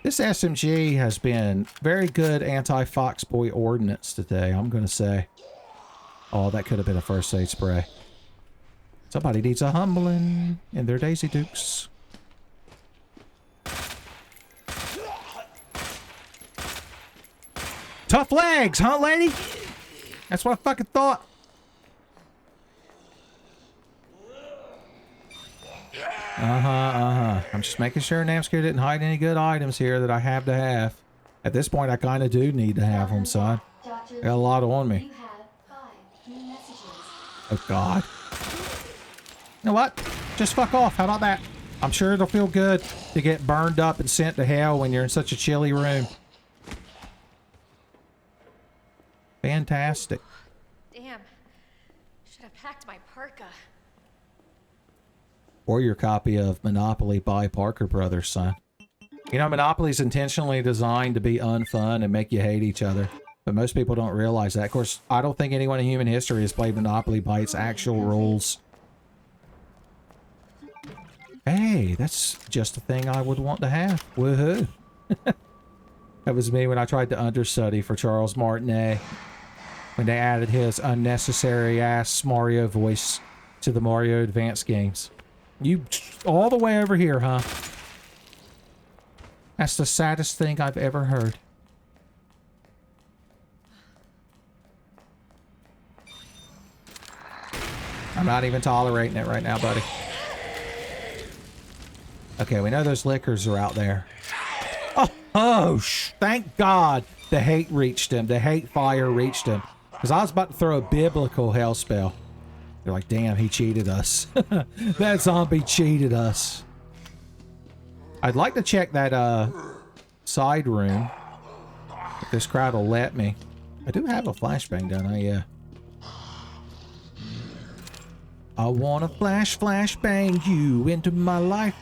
This SMG has been very good anti-Foxboy ordnance today, I'm going to say. Oh, that could have been a first aid spray. Somebody needs a humbling in their Daisy Dukes. Tough legs, huh, lady? That's what I fucking thought. I'm just making sure Namscare didn't hide any good items here that I have to have. At this point, I kind of do need to have them, son. Got a lot on me. Oh, God. You know what? Just fuck off. How about that? I'm sure it'll feel good to get burned up and sent to hell when you're in such a chilly room. Fantastic. Damn. Should have packed my parka. Or your copy of Monopoly by Parker Brothers, son. You know, Monopoly's intentionally designed to be unfun and make you hate each other. But most people don't realize that. Of course, I don't think anyone in human history has played Monopoly by its actual rules. Hey, that's just a thing I would want to have. Woohoo. That was me when I tried to understudy for Charles Martinet. When they added his unnecessary-ass Mario voice to the Mario Advance games. You all the way over here, huh? That's the saddest thing I've ever heard. I'm not even tolerating it right now, buddy. Okay, we know those liquors are out there. Thank God the hate reached him. The hate fire reached him. Because I was about to throw a biblical hell spell. They're like, damn, he cheated us. That zombie cheated us. I'd like to check that side room. If this crowd will let me. I do have a flashbang, don't I? Yeah. I want to flashbang you into my life.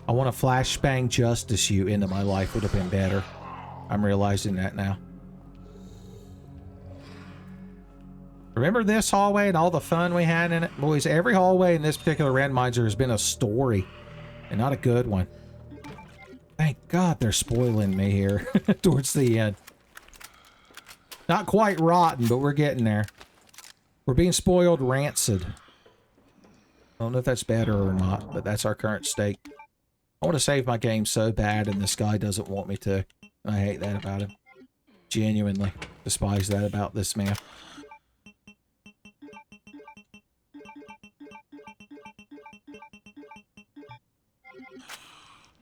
I want to flashbang Justice you into my life would have been better. I'm realizing that now. Remember this hallway and all the fun we had in it? Boys, every hallway in this particular randomizer has been a story. And not a good one. Thank God they're spoiling me here towards the end. Not quite rotten, but we're getting there. We're being spoiled rancid. I don't know if that's better or not, but that's our current state. I want to save my game so bad, and this guy doesn't want me to. And I hate that about him. Genuinely despise that about this man.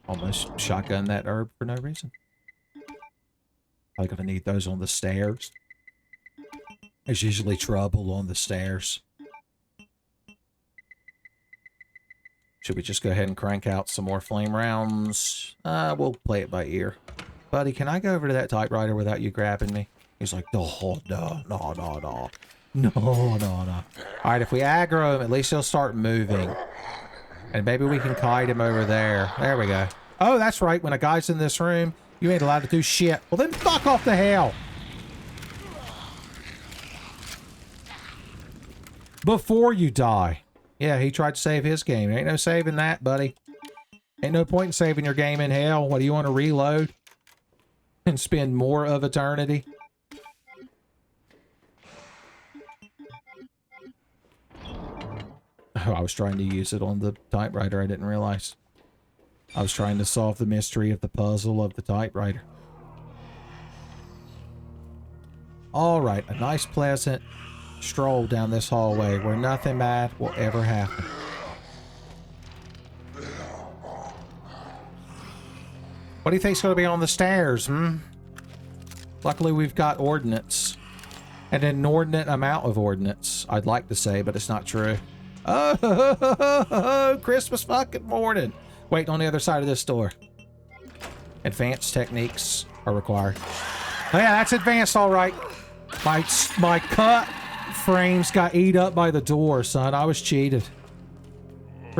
Almost shotgun that herb for no reason. I'm gonna need those on the stairs. There's usually trouble on the stairs. Should we just go ahead and crank out some more flame rounds? We'll play it by ear. Buddy, can I go over to that typewriter without you grabbing me? He's like, no. No. Alright, if we aggro him, at least he'll start moving. And maybe we can kite him over there. There we go. Oh, that's right. When a guy's in this room, you ain't allowed to do shit. Well, then fuck off the hell. Before you die. Yeah, he tried to save his game. Ain't no saving that, buddy. Ain't no point in saving your game in hell. What, do you want to reload? And spend more of eternity? Oh, I was trying to use it on the typewriter. I didn't realize. I was trying to solve the mystery of the puzzle of the typewriter. Alright, a nice pleasant stroll down this hallway where nothing bad will ever happen. What do you think's going to be on the stairs, Luckily we've got ordnance. An inordinate amount of ordnance, I'd like to say, but it's not true. Oh, Christmas fucking morning. Wait on the other side of this door. Advanced techniques are required. Oh yeah, that's advanced, all right. My cut frames got eat up by the door, son. I was cheated.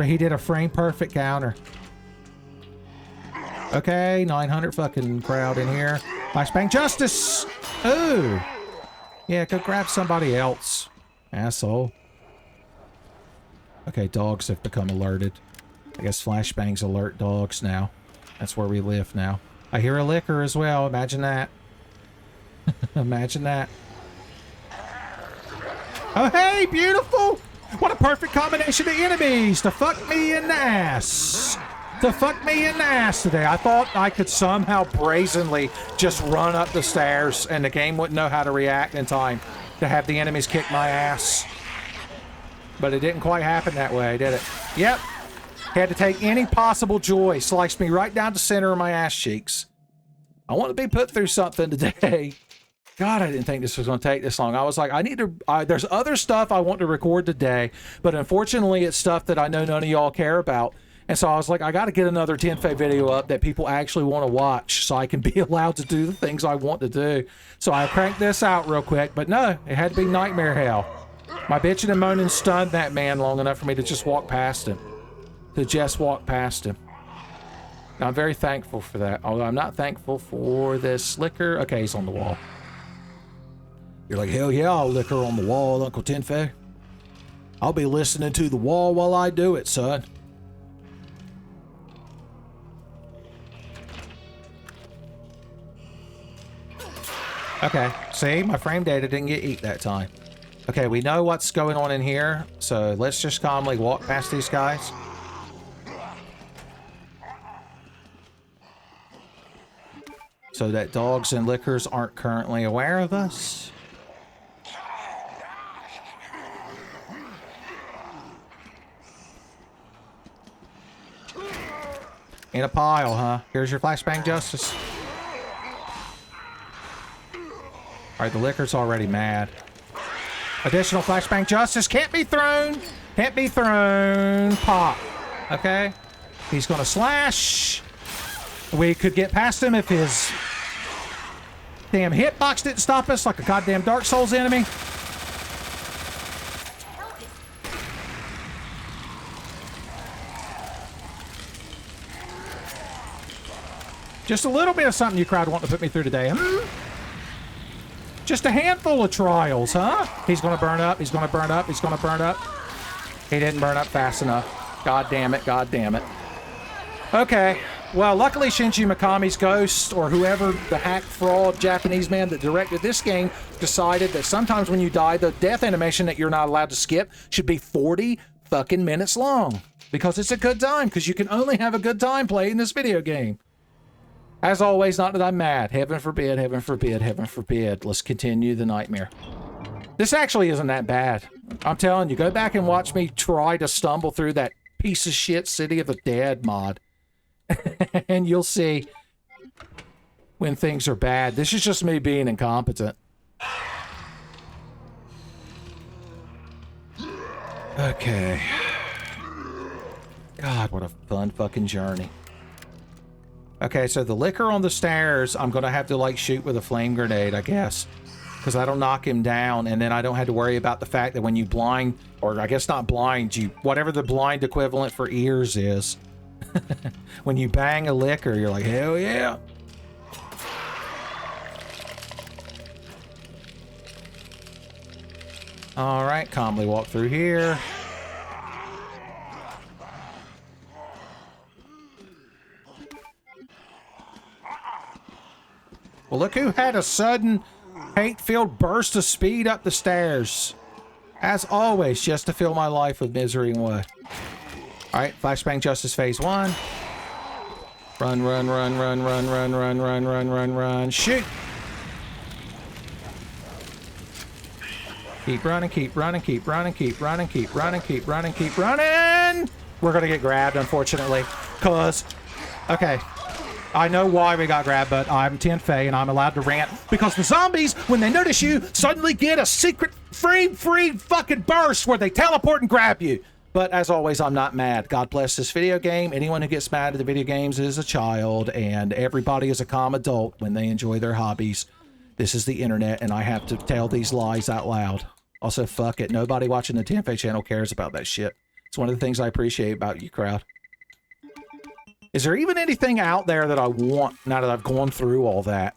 He did a frame perfect counter. Okay, 900 fucking crowd in here. Flashbang justice! Ooh! Yeah, go grab somebody else. Asshole. Okay, dogs have become alerted. I guess flashbangs alert dogs now. That's where we live now. I hear a licker as well. Imagine that. Imagine that. Oh, hey, beautiful! What a perfect combination of enemies to fuck me in the ass. To fuck me in the ass today. I thought I could somehow brazenly just run up the stairs and the game wouldn't know how to react in time to have the enemies kick my ass. But it didn't quite happen that way, did it? Yep. Had to take any possible joy. Sliced me right down the center of my ass cheeks. I want to be put through something today. God, I didn't think this was going to take this long. I was like, I need to... there's other stuff I want to record today, but unfortunately it's stuff that I know none of y'all care about. And so I was like, I got to get another 10F video up that people actually want to watch so I can be allowed to do the things I want to do. So I cranked this out real quick, but no, it had to be nightmare hell. My bitching and moaning stunned that man long enough for me to just walk past him. To just walk past him. Now, I'm very thankful for that, although I'm not thankful for this liquor. Okay, he's on the wall. You're like, hell yeah, I'll liquor on the wall, Uncle 10F. I'll be listening to the wall while I do it, son. Okay, see, my frame data didn't get eat that time. Okay, we know what's going on in here, so let's just calmly walk past these guys. So that dogs and liquors aren't currently aware of us. In a pile, huh? Here's your flashbang justice. Alright, the liquor's already mad. Additional flashbang justice can't be thrown. Can't be thrown. Pop. Okay. He's gonna slash. We could get past him if his damn hitbox didn't stop us like a goddamn Dark Souls enemy. Just a little bit of something you crowd want to put me through today. Just a handful of trials, huh? He's gonna burn up, he's gonna burn up, he's gonna burn up. He didn't burn up fast enough. God damn it, god damn it. Okay, well, luckily Shinji Mikami's ghost, or whoever the hack fraud Japanese man that directed this game, decided that sometimes when you die, the death animation that you're not allowed to skip should be 40 fucking minutes long. Because it's a good time, because you can only have a good time playing this video game. As always, not that I'm mad. Heaven forbid, heaven forbid, heaven forbid. Let's continue the nightmare. This actually isn't that bad. I'm telling you, go back and watch me try to stumble through that piece of shit City of the Dead mod. And you'll see when things are bad. This is just me being incompetent. Okay. God, what a fun fucking journey. Okay, so the licker on the stairs, I'm going to have to, like, shoot with a flame grenade, I guess. Because that'll knock him down, and then I don't have to worry about the fact that when you blind, or I guess not blind, you, whatever the blind equivalent for ears is. When you bang a licker, you're like, hell yeah. All right, calmly walk through here. Well, look who had a sudden hate-filled burst of speed up the stairs. As always, just to fill my life with misery and woe. Alright, Flashbang Justice Phase 1. Run, run, run, run, run, run, run, run, run, run, run. Shoot! Keep running, keep running, keep running, keep running, keep running, keep running, keep running! We're gonna get grabbed, unfortunately. Cause... Okay. I know why we got grabbed, but I'm 10 Fey and I'm allowed to rant because the zombies, when they notice you, suddenly get a secret free fucking burst where they teleport and grab you. But as always, I'm not mad. God bless this video game. Anyone who gets mad at the video games is a child, and everybody is a calm adult when they enjoy their hobbies. This is the internet, and I have to tell these lies out loud. Also, fuck it. Nobody watching the 10 Fey channel cares about that shit. It's one of the things I appreciate about you, crowd. Is there even anything out there that I want now that I've gone through all that?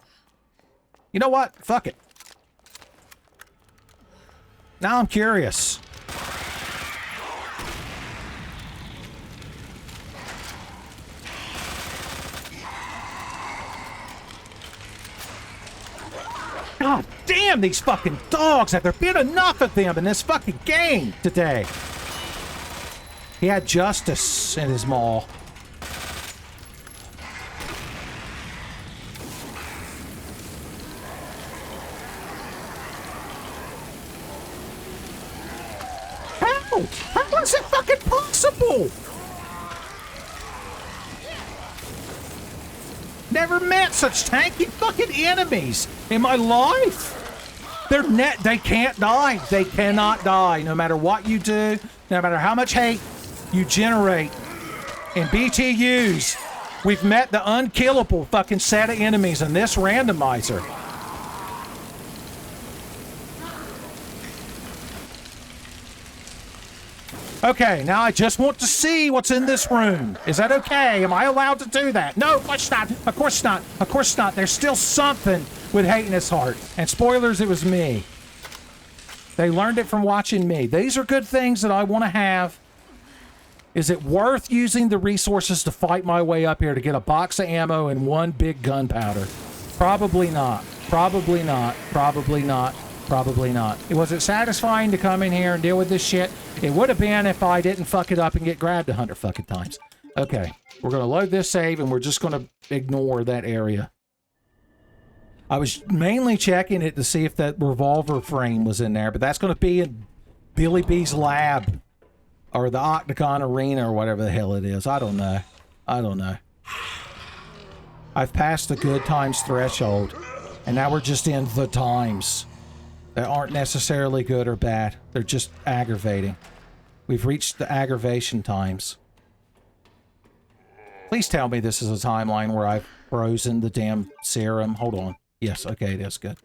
You know what? Fuck it. Now I'm curious. God damn these fucking dogs! Have there been enough of them in this fucking game today? He had justice in his maw. How is it fucking possible? Never met such tanky fucking enemies in my life. They can't die. They cannot die. No matter what you do, no matter how much hate you generate in BTUs, we've met the unkillable fucking set of enemies in this randomizer. Okay, now I just want to see what's in this room. Is that okay? Am I allowed to do that? No, of course not. Of course not. Of course not. There's still something with hate in his heart. And spoilers, it was me. They learned it from watching me. These are good things that I want to have. Is it worth using the resources to fight my way up here to get a box of ammo and one big gunpowder? Probably not. Probably not. Probably not. Probably not. Was it satisfying to come in here and deal with this shit? It would have been if I didn't fuck it up and get grabbed 100 fucking times. Okay. We're going to load this save and we're just going to ignore that area. I was mainly checking it to see if that revolver frame was in there, but that's going to be in Billy B's lab or the Octagon Arena or whatever the hell it is. I don't know. I don't know. I've passed the good times threshold and now we're just in the times. They aren't necessarily good or bad. They're just aggravating. We've reached the aggravation times. Please tell me this is a timeline where I've frozen the damn serum. Hold on. Yes, okay, it is good.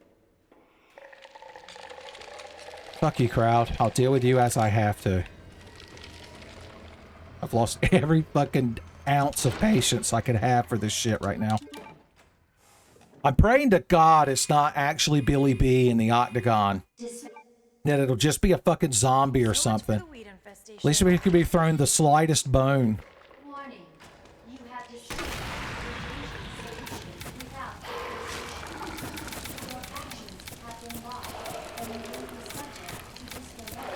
Fuck you, crowd. I'll deal with you as I have to. I've lost every fucking ounce of patience I could have for this shit right now. I'm praying to God it's not actually Billy B in the Octagon. That it'll just be a fucking zombie or something. At least we could be thrown the slightest bone. Warning. You have destroyed without. Your actions have been logged and you will be subject to discipline.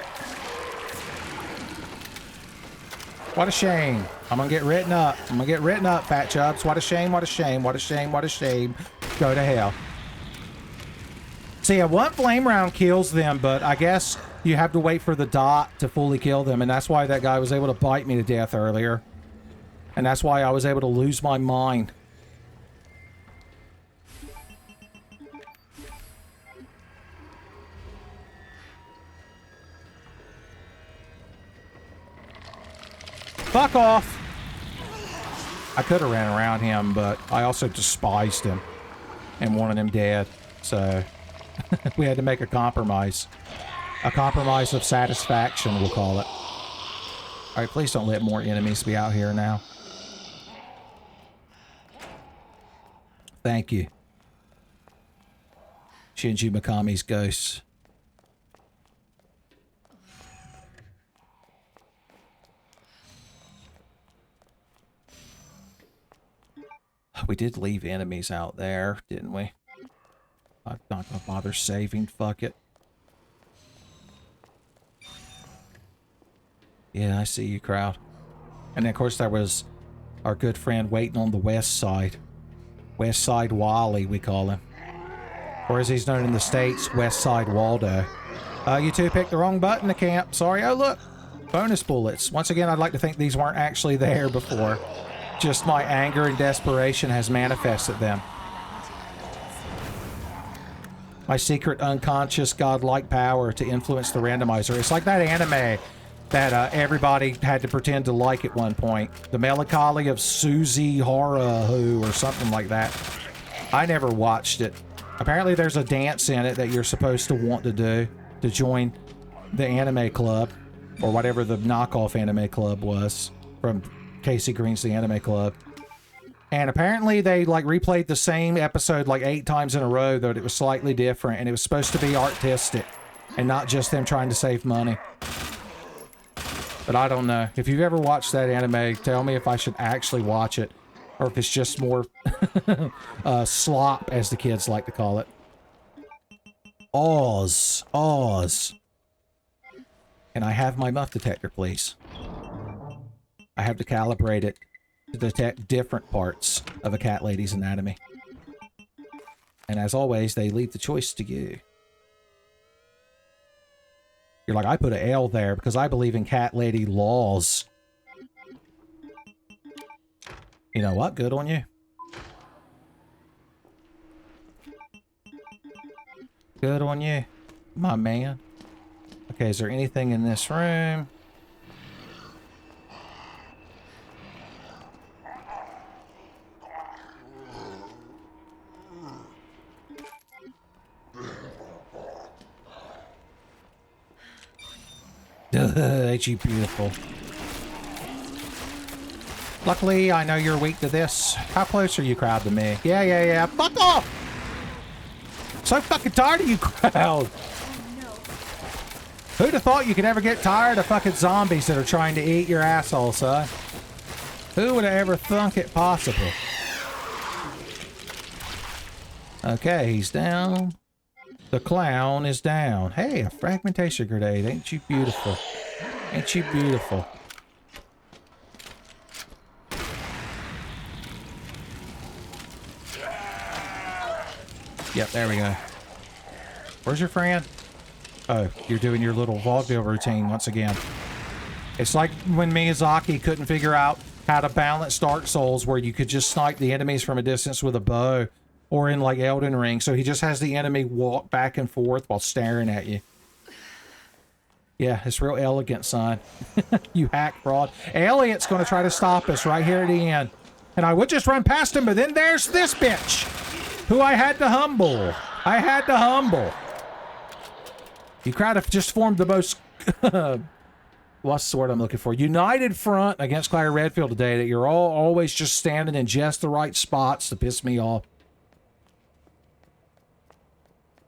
What a shame. I'm gonna get written up. I'm gonna get written up, Fat Chubs. What a shame, what a shame, what a shame, what a shame. Go to hell. See, one flame round kills them, but I guess you have to wait for the dot to fully kill them, and that's why that guy was able to bite me to death earlier. And that's why I was able to lose my mind. Fuck off! I could have ran around him, but I also despised him and wanted him dead, so we had to make a compromise. A compromise of satisfaction, we'll call it. Alright, please don't let more enemies be out here now. Thank you. Shinji Mikami's ghost. We did leave enemies out there, didn't we? I'm not gonna bother saving, fuck it. Yeah, I see you, crowd. And then, of course, there was our good friend waiting on the west side. West Side Wally, we call him. Or as he's known in the States, West Side Waldo. You two picked the wrong button to camp. Sorry. Oh, look. Bonus bullets. Once again, I'd like to think these weren't actually there before. Just my anger and desperation has manifested them. My secret, unconscious, godlike power to influence the randomizer. It's like that anime that everybody had to pretend to like at one point. The Melancholy of Susie Harahu or something like that. I never watched it. Apparently there's a dance in it that you're supposed to want to do to join the anime club, or whatever the knockoff anime club was from Casey Green's The Anime Club. And apparently they like replayed the same episode like 8 times in a row, though it was slightly different, and it was supposed to be artistic and not just them trying to save money. But I don't know. If you've ever watched that anime, tell me if I should actually watch it, or if it's just more slop, as the kids like to call it. Oz. Oz. Can I have my muff detector, please? I have to calibrate it to detect different parts of a cat lady's anatomy. And as always, they leave the choice to you. You're like, I put an L there because I believe in cat lady laws. You know what? Good on you. Good on you, my man. Okay, is there anything in this room? Ain't you beautiful? Luckily, I know you're weak to this. How close are you, crowd, to me? Yeah. Fuck off! So fucking tired of you, crowd. Who'd have thought you could ever get tired of fucking zombies that are trying to eat your asshole, son? Who would have ever thunk it possible? Okay, he's down. The clown is down. Hey, a fragmentation grenade. Ain't you beautiful? Ain't you beautiful? Yep, there we go. Where's your friend? Oh, you're doing your little vaudeville routine once again. It's like when Miyazaki couldn't figure out how to balance Dark Souls, where you could just snipe the enemies from a distance with a bow, or in like Elden Ring, so he just has the enemy walk back and forth while staring at you. Yeah, it's real elegant, son. You hack fraud. Elliot's gonna try to stop us right here at the end. And I would just run past him, but then there's this bitch, who I had to humble. I had to humble. You crowd have just formed the most, what's the word I'm looking for? United front against Claire Redfield today, that you're all always just standing in just the right spots to piss me off.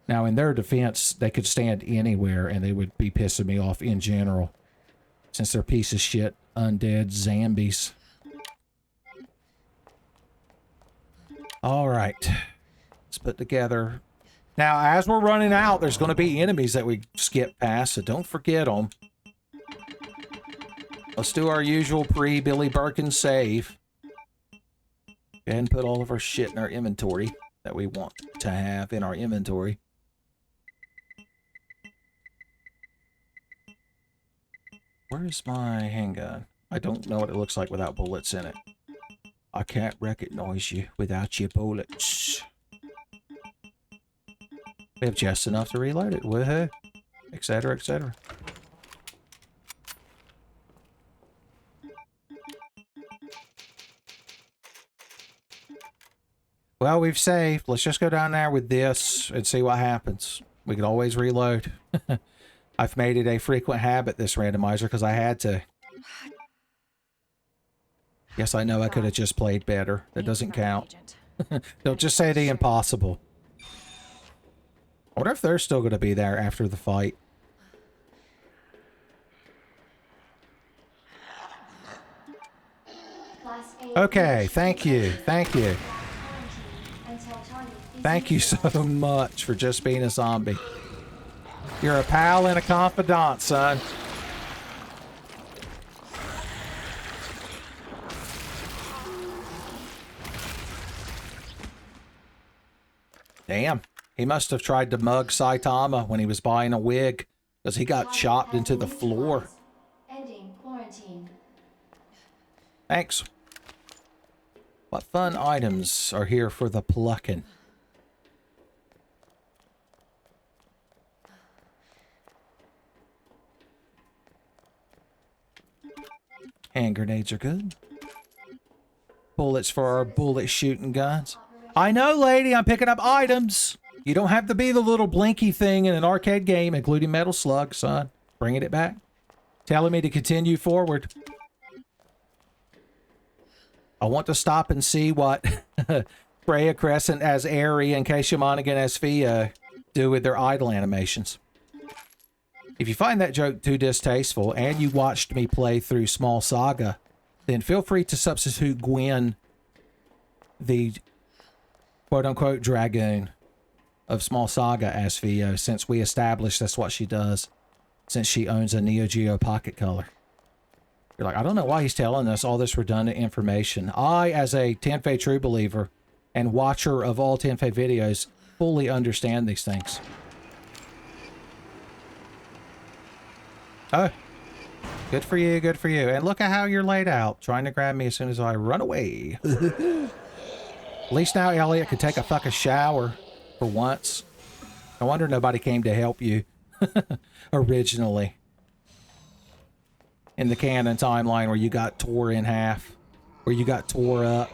Now, in their defense, they could stand anywhere and they would be pissing me off in general, since they're piece of shit undead zombies. All right. Let's put together. Now, as we're running out, there's going to be enemies that we skip past, so don't forget them. Let's do our usual pre-Billy Birkin save. And put all of our shit in our inventory that we want to have in our inventory. Where's my handgun? I don't know what it looks like without bullets in it. I can't recognize you without your bullets. We have just enough to reload it. Woohoo. Etc., etc. Well, we've saved. Let's just go down there with this and see what happens. We can always reload. I've made it a frequent habit, this randomizer, because I had to. Yes, I know I could have just played better. That doesn't count. Don't just say the impossible. I wonder if they're still going to be there after the fight. Okay, thank you. Thank you. Thank you so much for just being a zombie. You're a pal and a confidant, son. Damn. He must have tried to mug Saitama when he was buying a wig, because he got chopped into the floor. Ending quarantine. Thanks. What fun items are here for the plucking? Hand grenades are good. Bullets for our bullet shooting guns. I know, lady, I'm picking up items. You don't have to be the little blinky thing in an arcade game, including Metal Slug, son. Bringing it back. Telling me to continue forward. I want to stop and see what Freya Crescent as Aerie and Keisha Monaghan as Fia do with their idle animations. If you find that joke too distasteful and you watched me play through Small Saga, then feel free to substitute Gwen, the quote-unquote dragoon of Small Saga, as Fio, since we established that's what she does, since she owns a Neo Geo Pocket Color. You're like, I don't know why he's telling us all this redundant information. I, as a Tenfei true believer and watcher of all Tenfei videos, fully understand these things. Oh, good for you, good for you. And look at how you're laid out, trying to grab me as soon as I run away. At least now Elliot can take a fucking shower for once. No wonder nobody came to help you originally. In the canon timeline where you got tore in half, where you got tore up.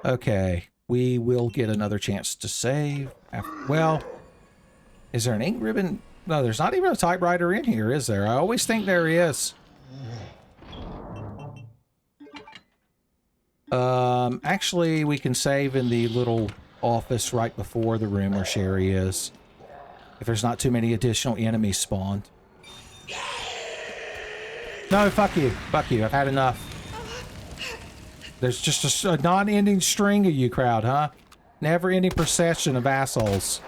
Okay, we will get another chance to save. Well, is there an ink ribbon? No, there's not even a typewriter in here, is there? I always think there is. Actually, we can save in the little office right before the room where Sherry is. If there's not too many additional enemies spawned. No, fuck you. Fuck you. I've had enough. There's just a non-ending string of you crowd, huh? Never-ending procession of assholes.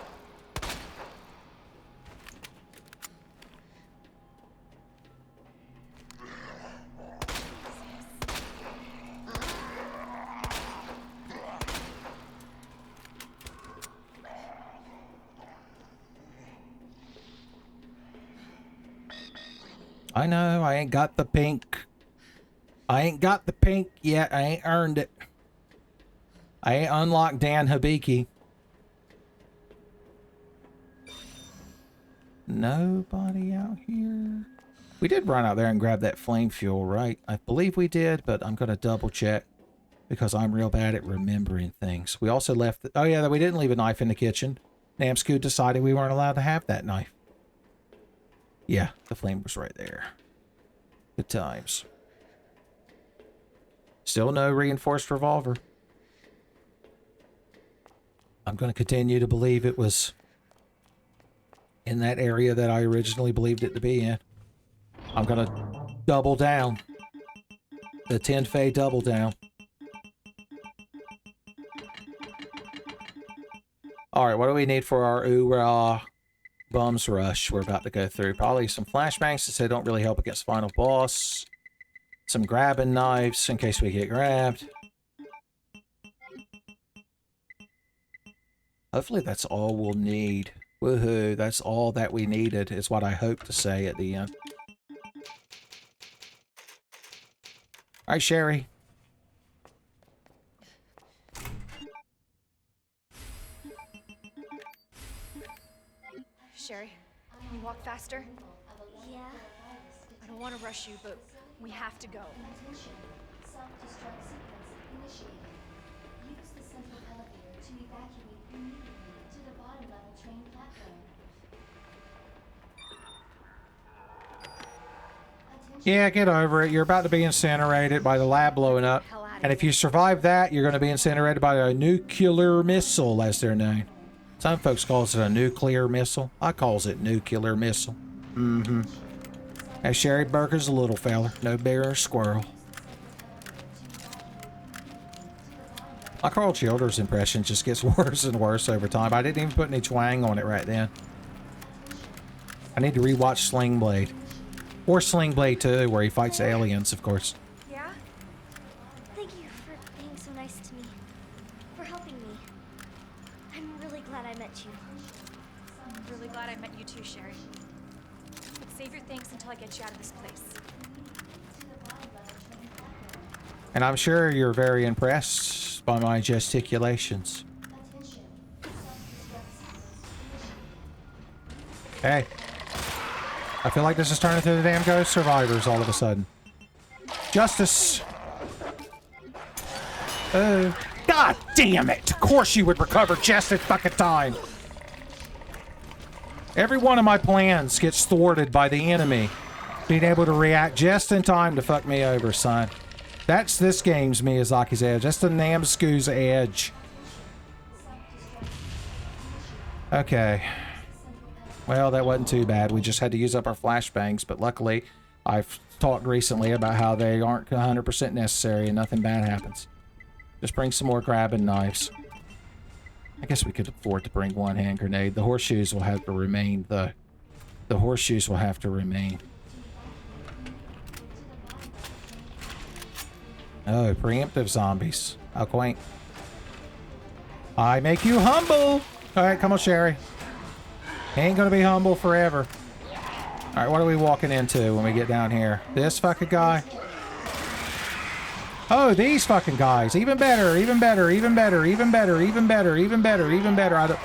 I know, I ain't got the pink. I ain't got the pink yet. I ain't earned it. I ain't unlocked Dan Hibiki. Nobody out here. We did run out there and grab that flame fuel, right? I believe we did, but I'm going to double check because I'm real bad at remembering things. We also left... Oh, yeah, we didn't leave a knife in the kitchen. Namsku decided we weren't allowed to have that knife. Yeah, the flame was right there. Good times. Still no reinforced revolver. I'm going to continue to believe it was in that area that I originally believed it to be in. I'm going to double down. The Tenfei double down. Alright, what do we need for our Ura Bums Rush we're about to go through. Probably some flashbangs since they don't really help against final boss. Some grabbing knives in case we get grabbed. Hopefully that's all we'll need. Woohoo, that's all that we needed is what I hope to say at the end. All right, Sherry. Sherry, can you walk faster? Yeah. I don't want to rush you, but we have to go. Attention. Self-destruct sequence initiated. Use the central elevator to evacuate immediately to the bottom level train platform. Yeah, get over it. You're about to be incinerated by the lab blowing up. And if you survive that, you're going to be incinerated by a nuclear missile, as they're known. Some folks calls it a nuclear missile. I calls it nuclear missile. Mm-hmm. Now, Sherry Burger's a little feller. No bigger than a squirrel. My Carl Childers impression just gets worse and worse over time. I didn't even put any twang on it right then. I need to rewatch Sling Blade. Or Sling Blade 2, where he fights aliens, of course. Yeah? Thank you for being so nice to me. For helping me. I'm really glad I met you. I'm really glad I met you too, Sherry. But save your thanks until I get you out of this place. And I'm sure you're very impressed by my gesticulations. Hey. I feel like this is turning to the damn Ghost Survivors all of a sudden. Justice! Oh. God damn it! Of course you would recover just at fucking time! Every one of my plans gets thwarted by the enemy being able to react just in time to fuck me over, son. That's this game's Miyazaki's edge. That's the Namsku's edge. Okay. Well, that wasn't too bad. We just had to use up our flashbangs, but luckily, I've talked recently about how they aren't 100% necessary and nothing bad happens. Just bring some more grabbing knives. I guess we could afford to bring one hand grenade. The horseshoes will have to remain, though. The horseshoes will have to remain. Oh, preemptive zombies. How quaint. I make you humble! Alright, come on, Sherry. Ain't gonna be humble forever. Alright, what are we walking into when we get down here? This fucking guy? Oh, these fucking guys. Even better, even better, even better, even better, even better, even better, even better.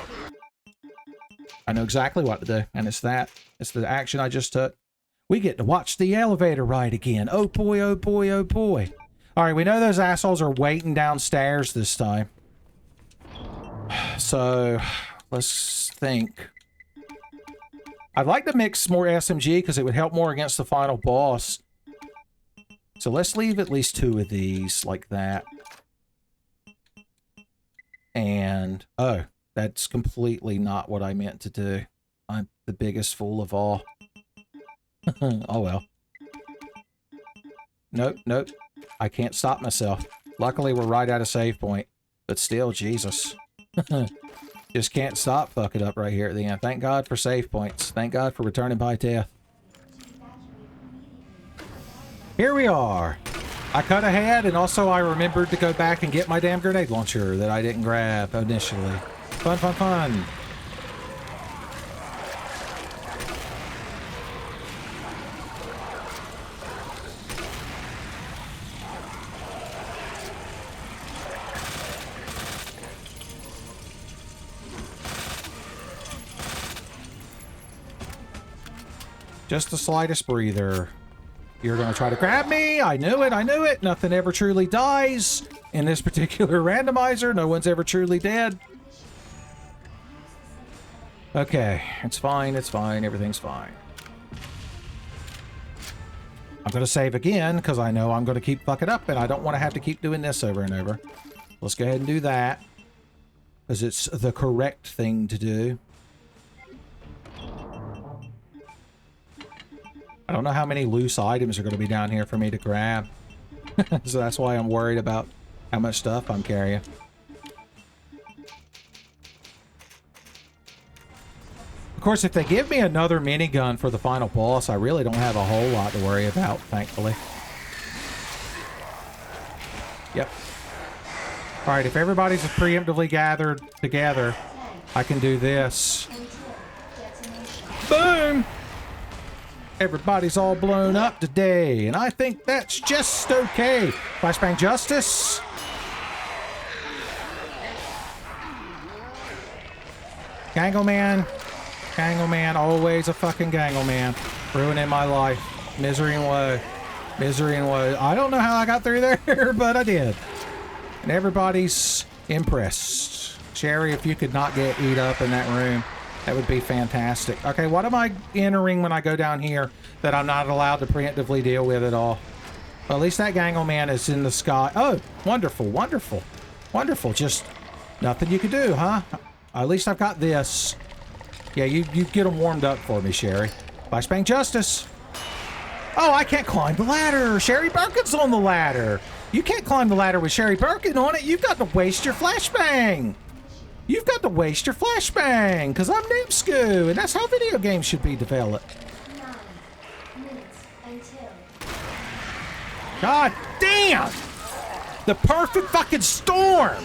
I know exactly what to do, and it's that. It's the action I just took. We get to watch the elevator ride again. Oh boy, oh boy, oh boy. Alright, we know those assholes are waiting downstairs this time. So, let's think. I'd like to mix more SMG because it would help more against the final boss. So let's leave at least 2 of these like that. And, oh, that's completely not what I meant to do. I'm the biggest fool of all. Oh well. Nope, nope. I can't stop myself. Luckily, we're right at a save point. But still, Jesus. Just can't stop fucking up right here at the end. Thank God for save points. Thank God for returning by death. Here we are. I cut ahead, and also I remembered to go back and get my damn grenade launcher that I didn't grab initially. Fun, fun, fun. Just the slightest breather. You're going to try to grab me. I knew it. I knew it. Nothing ever truly dies in this particular randomizer. No one's ever truly dead. Okay. It's fine. It's fine. Everything's fine. I'm going to save again because I know I'm going to keep fucking up and I don't want to have to keep doing this over and over. Let's go ahead and do that because it's the correct thing to do. I don't know how many loose items are going to be down here for me to grab. So that's why I'm worried about how much stuff I'm carrying. course, if they give me another minigun for the final boss, I really don't have a whole lot to worry about, thankfully. Yep. Alright, if everybody's preemptively gathered together, I can do this. Boom! Everybody's all blown up today, and I think that's just okay. Flashbang Justice. Gangleman. Gangleman, always a fucking Gangleman. Ruining my life. Misery and woe. Misery and woe. I don't know how I got through there, but I did. And everybody's impressed. Sherry, if you could not get eat up in that room, that would be fantastic. Okay, what am I entering when I go down here that I'm not allowed to preemptively deal with at all? Well, at least that Gangleman is in the sky. Oh, wonderful, wonderful, wonderful. Just nothing you can do, huh? At least I've got this. Yeah, you get them warmed up for me, Sherry. Flashbang Justice. Oh, I can't climb the ladder. Sherry Birkin's on the ladder. You can't climb the ladder with Sherry Birkin on it. You've got to waste your flashbang. You've got to waste your flashbang, because I'm Noobscoo, and that's how video games should be developed. 9 minutes until. God damn! The perfect fucking storm!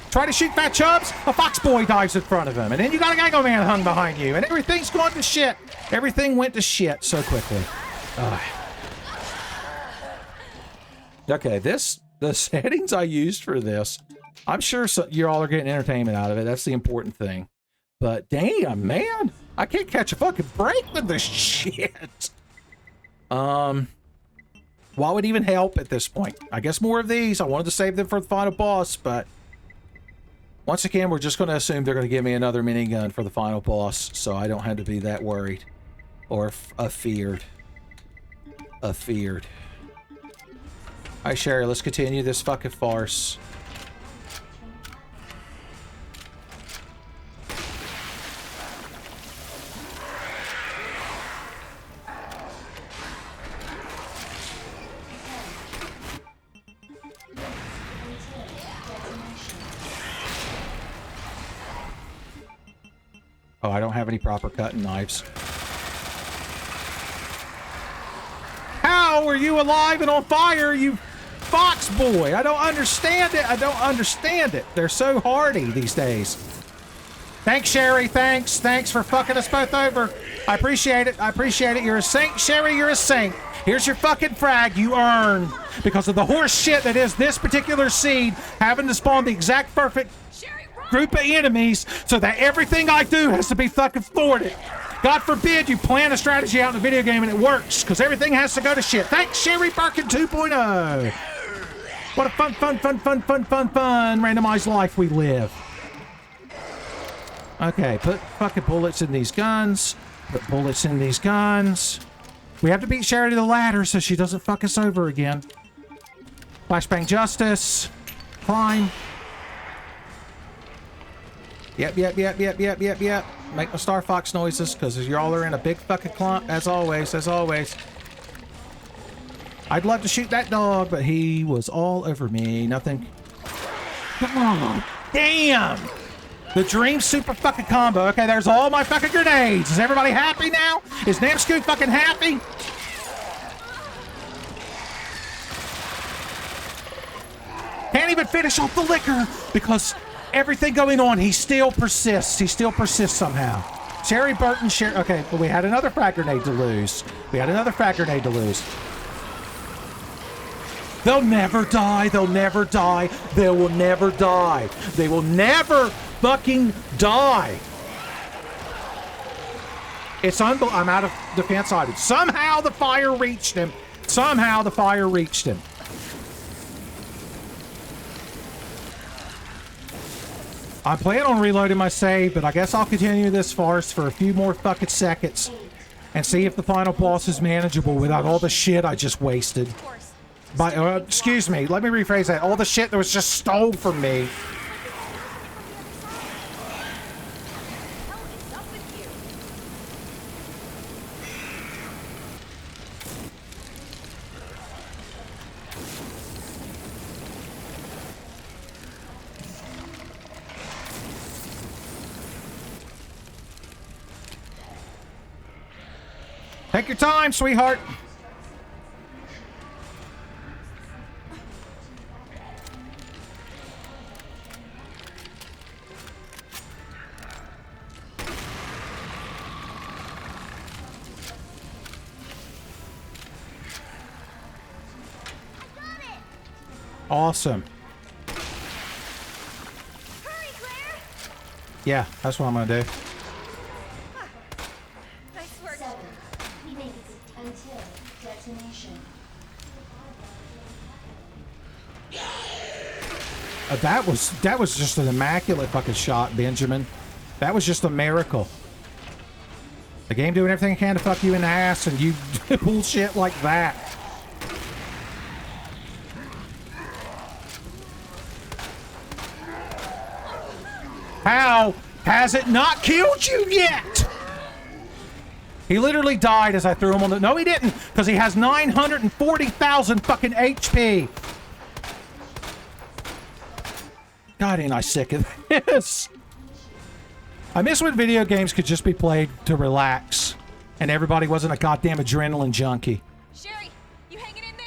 Try to shoot Fat Chubbs, a Fox Boy dives in front of him, and then you got a Gangleman hung behind you, and everything's going to shit. Everything went to shit so quickly. Okay, the settings I used for this, I'm sure you all are getting entertainment out of it. That's the important thing. But damn, man, I can't catch a fucking break with this shit. What would even help at this point? I guess more of these. I wanted to save them for the final boss, but once again, we're just going to assume they're going to give me another minigun for the final boss, so I don't have to be that worried or afeared. Afeared. All right, Sherry, let's continue this fucking farce. Oh, I don't have any proper cutting knives. How are you alive and on fire, you Fox Boy? I don't understand it. I don't understand it. They're so hardy these days. Thanks, Sherry. Thanks. Thanks for fucking us both over. I appreciate it. I appreciate it. You're a saint, Sherry. You're a saint. Here's your fucking frag you earned because of the horse shit that is this particular seed having to spawn the exact perfect group of enemies so that everything I do has to be fucking thwarted. God forbid you plan a strategy out in a video game and it works, because everything has to go to shit. Thanks, Sherry Birkin 2.0. What a fun randomized life we live. Okay, put fucking bullets in these guns. Put bullets in these guns. We have to beat Sherry to the ladder so she doesn't fuck us over again. Flashbang Justice. Climb. Yep. Make no Star Fox noises, because y'all are in a big fucking clump, as always. I'd love to shoot that dog, but he was all over me. Nothing. Oh, damn! The Dream Super fucking combo. Okay, there's all my fucking grenades. Is everybody happy now? Is Namscoot fucking happy? Can't even finish off the liquor, because everything going on, he still persists. He still persists somehow. Sherry Burton, okay, but we had another frag grenade to lose. They'll never die. They'll never die. They will never die. They will never fucking die. It's unbelievable. I'm out of defense items. Somehow the fire reached him. I'm planning on reloading my save, but I guess I'll continue this farce for a few more fucking seconds and see if the final boss is manageable without all the shit I just wasted. Excuse me, let me rephrase that. All the shit that was just stole from me. Take your time, sweetheart. Awesome. Hurry, Claire! Yeah, that's what I'm gonna do. Nice work. 7 minutes until detonation. That was just an immaculate fucking shot, Benjamin. That was just a miracle. The game doing everything it can to fuck you in the ass, and you bullshit like that. How has it not killed you yet? He literally died as I threw him on the... No, he didn't, because he has 940,000 fucking HP. God, ain't I sick of this? I miss when video games could just be played to relax, and everybody wasn't a goddamn adrenaline junkie. Sherry, you hanging in there?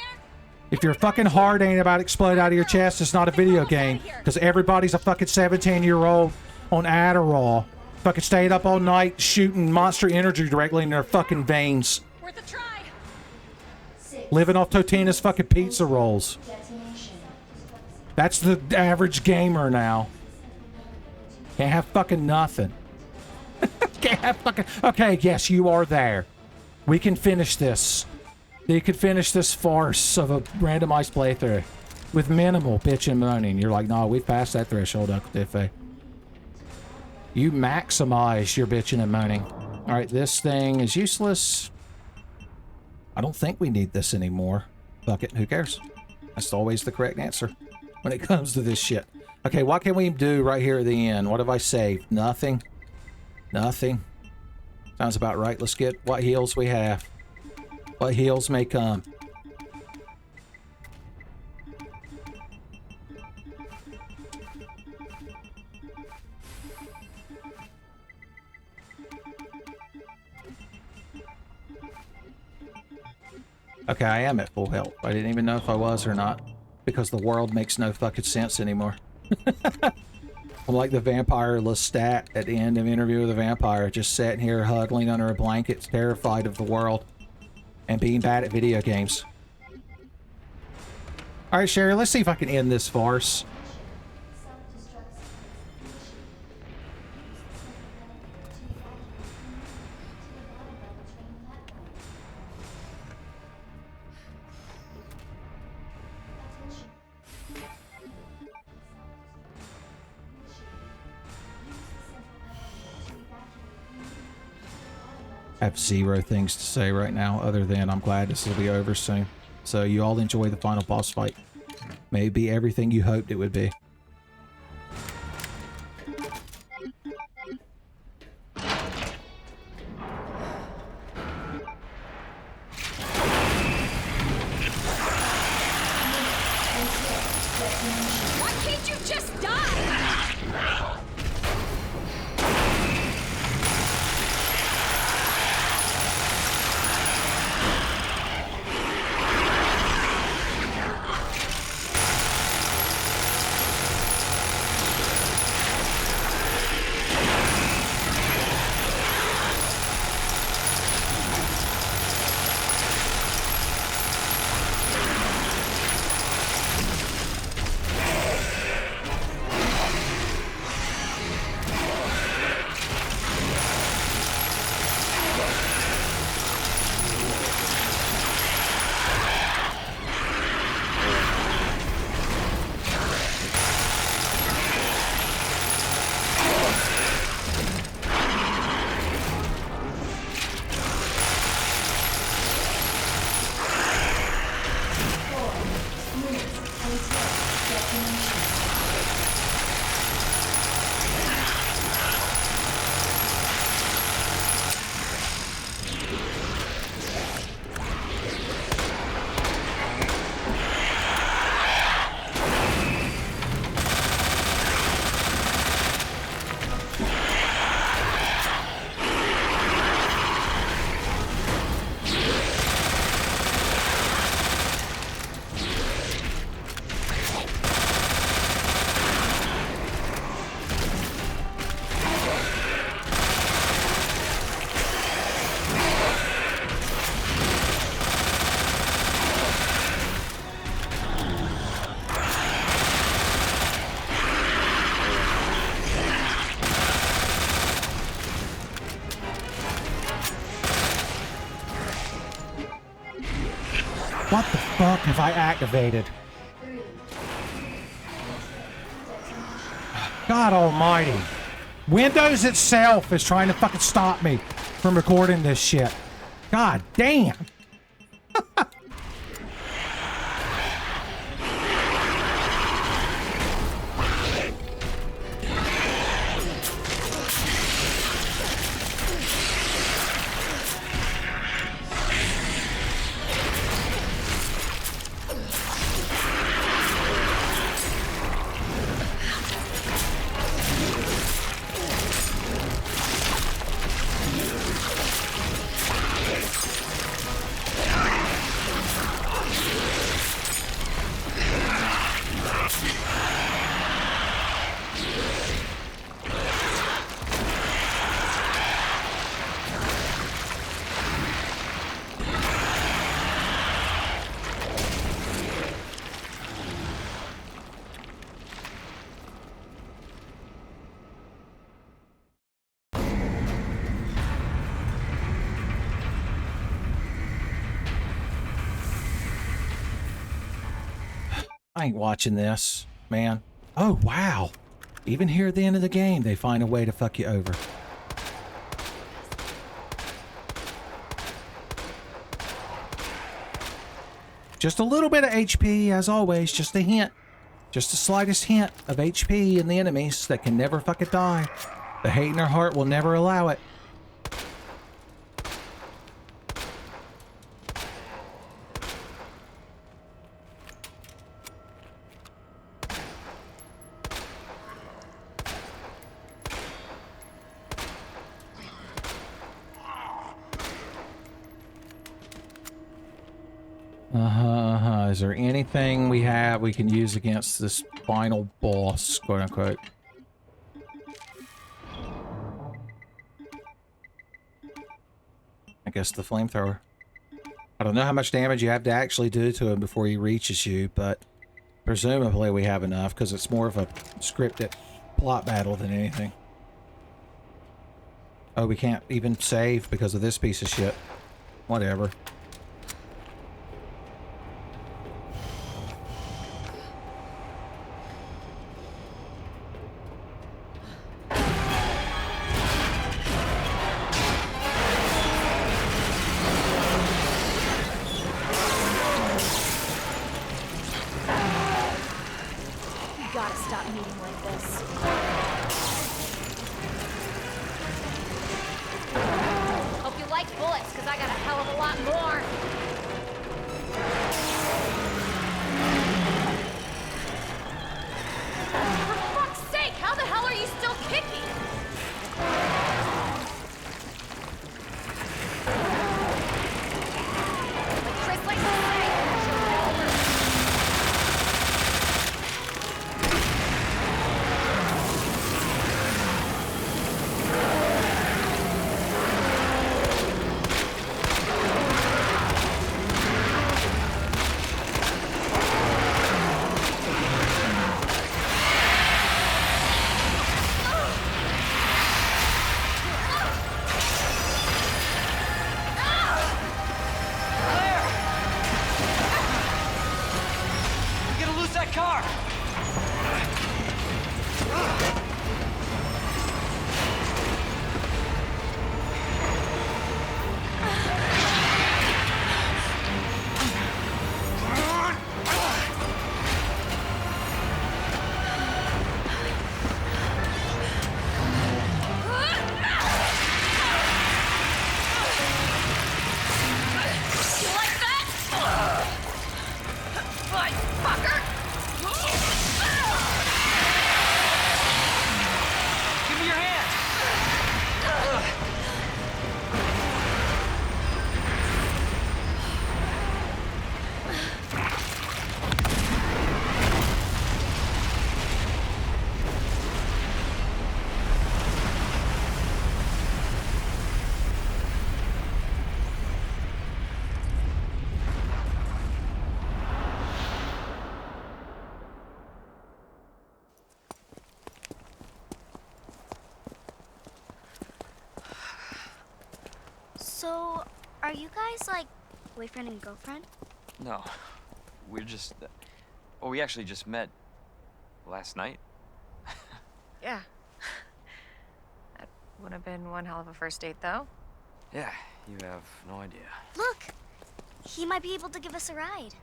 If your fucking heart ain't about to explode out of your chest, it's not a video game, because everybody's a fucking 17-year-old on Adderall, fucking stayed up all night shooting Monster Energy directly in their fucking veins, Worth a try. 6 living off Totina's fucking pizza rolls. detonation. That's the average gamer now. Can't have fucking nothing. Can't have fucking... Okay, yes, you are there. We can finish this. You can finish this farce of a randomized playthrough with minimal bitch and moaning. You're like, nah, we've passed that threshold, Uncle Tiffy. You maximize your bitching and moaning. All right, this thing is useless. I don't think we need this anymore. Fuck it, who cares? That's always the correct answer when it comes to this shit. Okay, what can we do right here at the end? What have I saved? Nothing. Nothing. Sounds about right. Let's get what heals we have. What heals may come. Okay, I am at full health. I didn't even know if I was or not, because the world makes no fucking sense anymore. I'm like the vampire Lestat at the end of Interview with the Vampire, just sitting here huddling under a blanket, terrified of the world and being bad at video games. All right, Sherry, let's see if I can end this farce. I have zero things to say right now other than I'm glad this will be over soon. So you all enjoy the final boss fight. May it be everything you hoped it would be. Why can't you just die? What the fuck have I activated? God almighty. Windows itself is trying to fucking stop me from recording this shit. God damn. I ain't watching this, man. Oh, wow. Even here at the end of the game, they find a way to fuck you over. Just a little bit of HP, as always. Just a hint. Just the slightest hint of HP in the enemies that can never fucking die. The hate in their heart will never allow it. Is there anything we have we can use against this final boss, quote unquote? I guess the flamethrower. I don't know how much damage you have to actually do to him before he reaches you, but presumably we have enough because it's more of a scripted plot battle than anything. Oh, we can't even save because of this piece of shit. Whatever. So, are you guys like boyfriend and girlfriend? No, we're just... well, we actually just met last night. Yeah. That would have been one hell of a first date, though. Yeah, you have no idea. Look! He might be able to give us a ride.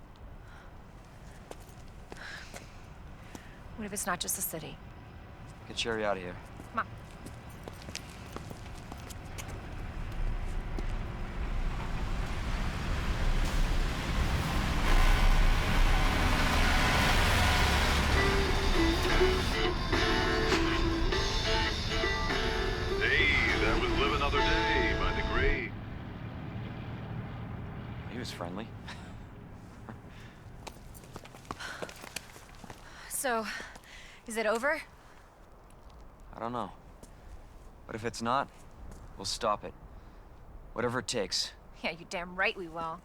What if it's not just the city? Get Sherry out of here. Come on. Hey, that was Live Another Day by the Great. He was friendly. So, is it over? I don't know. But if it's not, we'll stop it. Whatever it takes. Yeah, you damn right we will.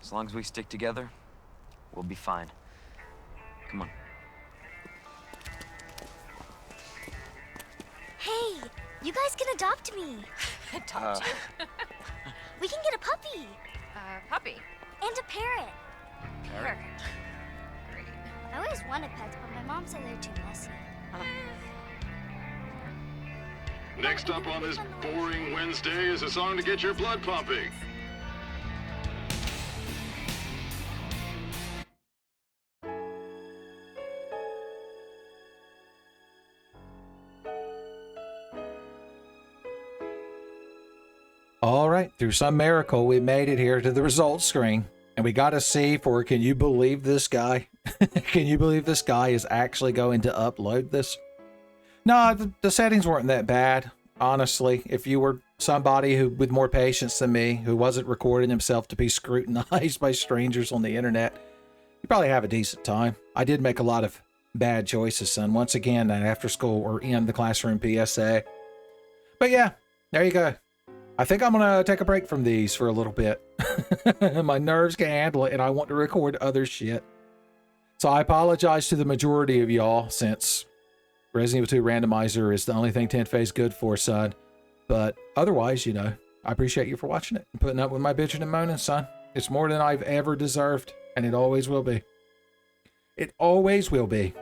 As long as we stick together, we'll be fine. Come on. Hey, you guys can adopt me. Adopt you. We can get a puppy Puppy. and a parrot. Parrot. Great. I always wanted pets, but my mom said they're too messy. Next up on this boring Wednesday is a song to get your blood pumping. All right, through some miracle, we made it here to the results screen. And we got to see for, can you believe this guy? Can you believe this guy is actually going to upload this? No, the settings weren't that bad. Honestly, if you were somebody who with more patience than me, who wasn't recording himself to be scrutinized by strangers on the internet, you probably have a decent time. I did make a lot of bad choices, son. Once again, after school or in the classroom PSA. But yeah, there you go. I think I'm going to take a break from these for a little bit. My nerves can't handle it, and I want to record other shit. So I apologize to the majority of y'all, since Resident Evil 2 Randomizer is the only thing 10Fa's good for, son. But otherwise, you know, I appreciate you for watching it and putting up with my bitching and moaning, son. It's more than I've ever deserved, and it always will be. It always will be.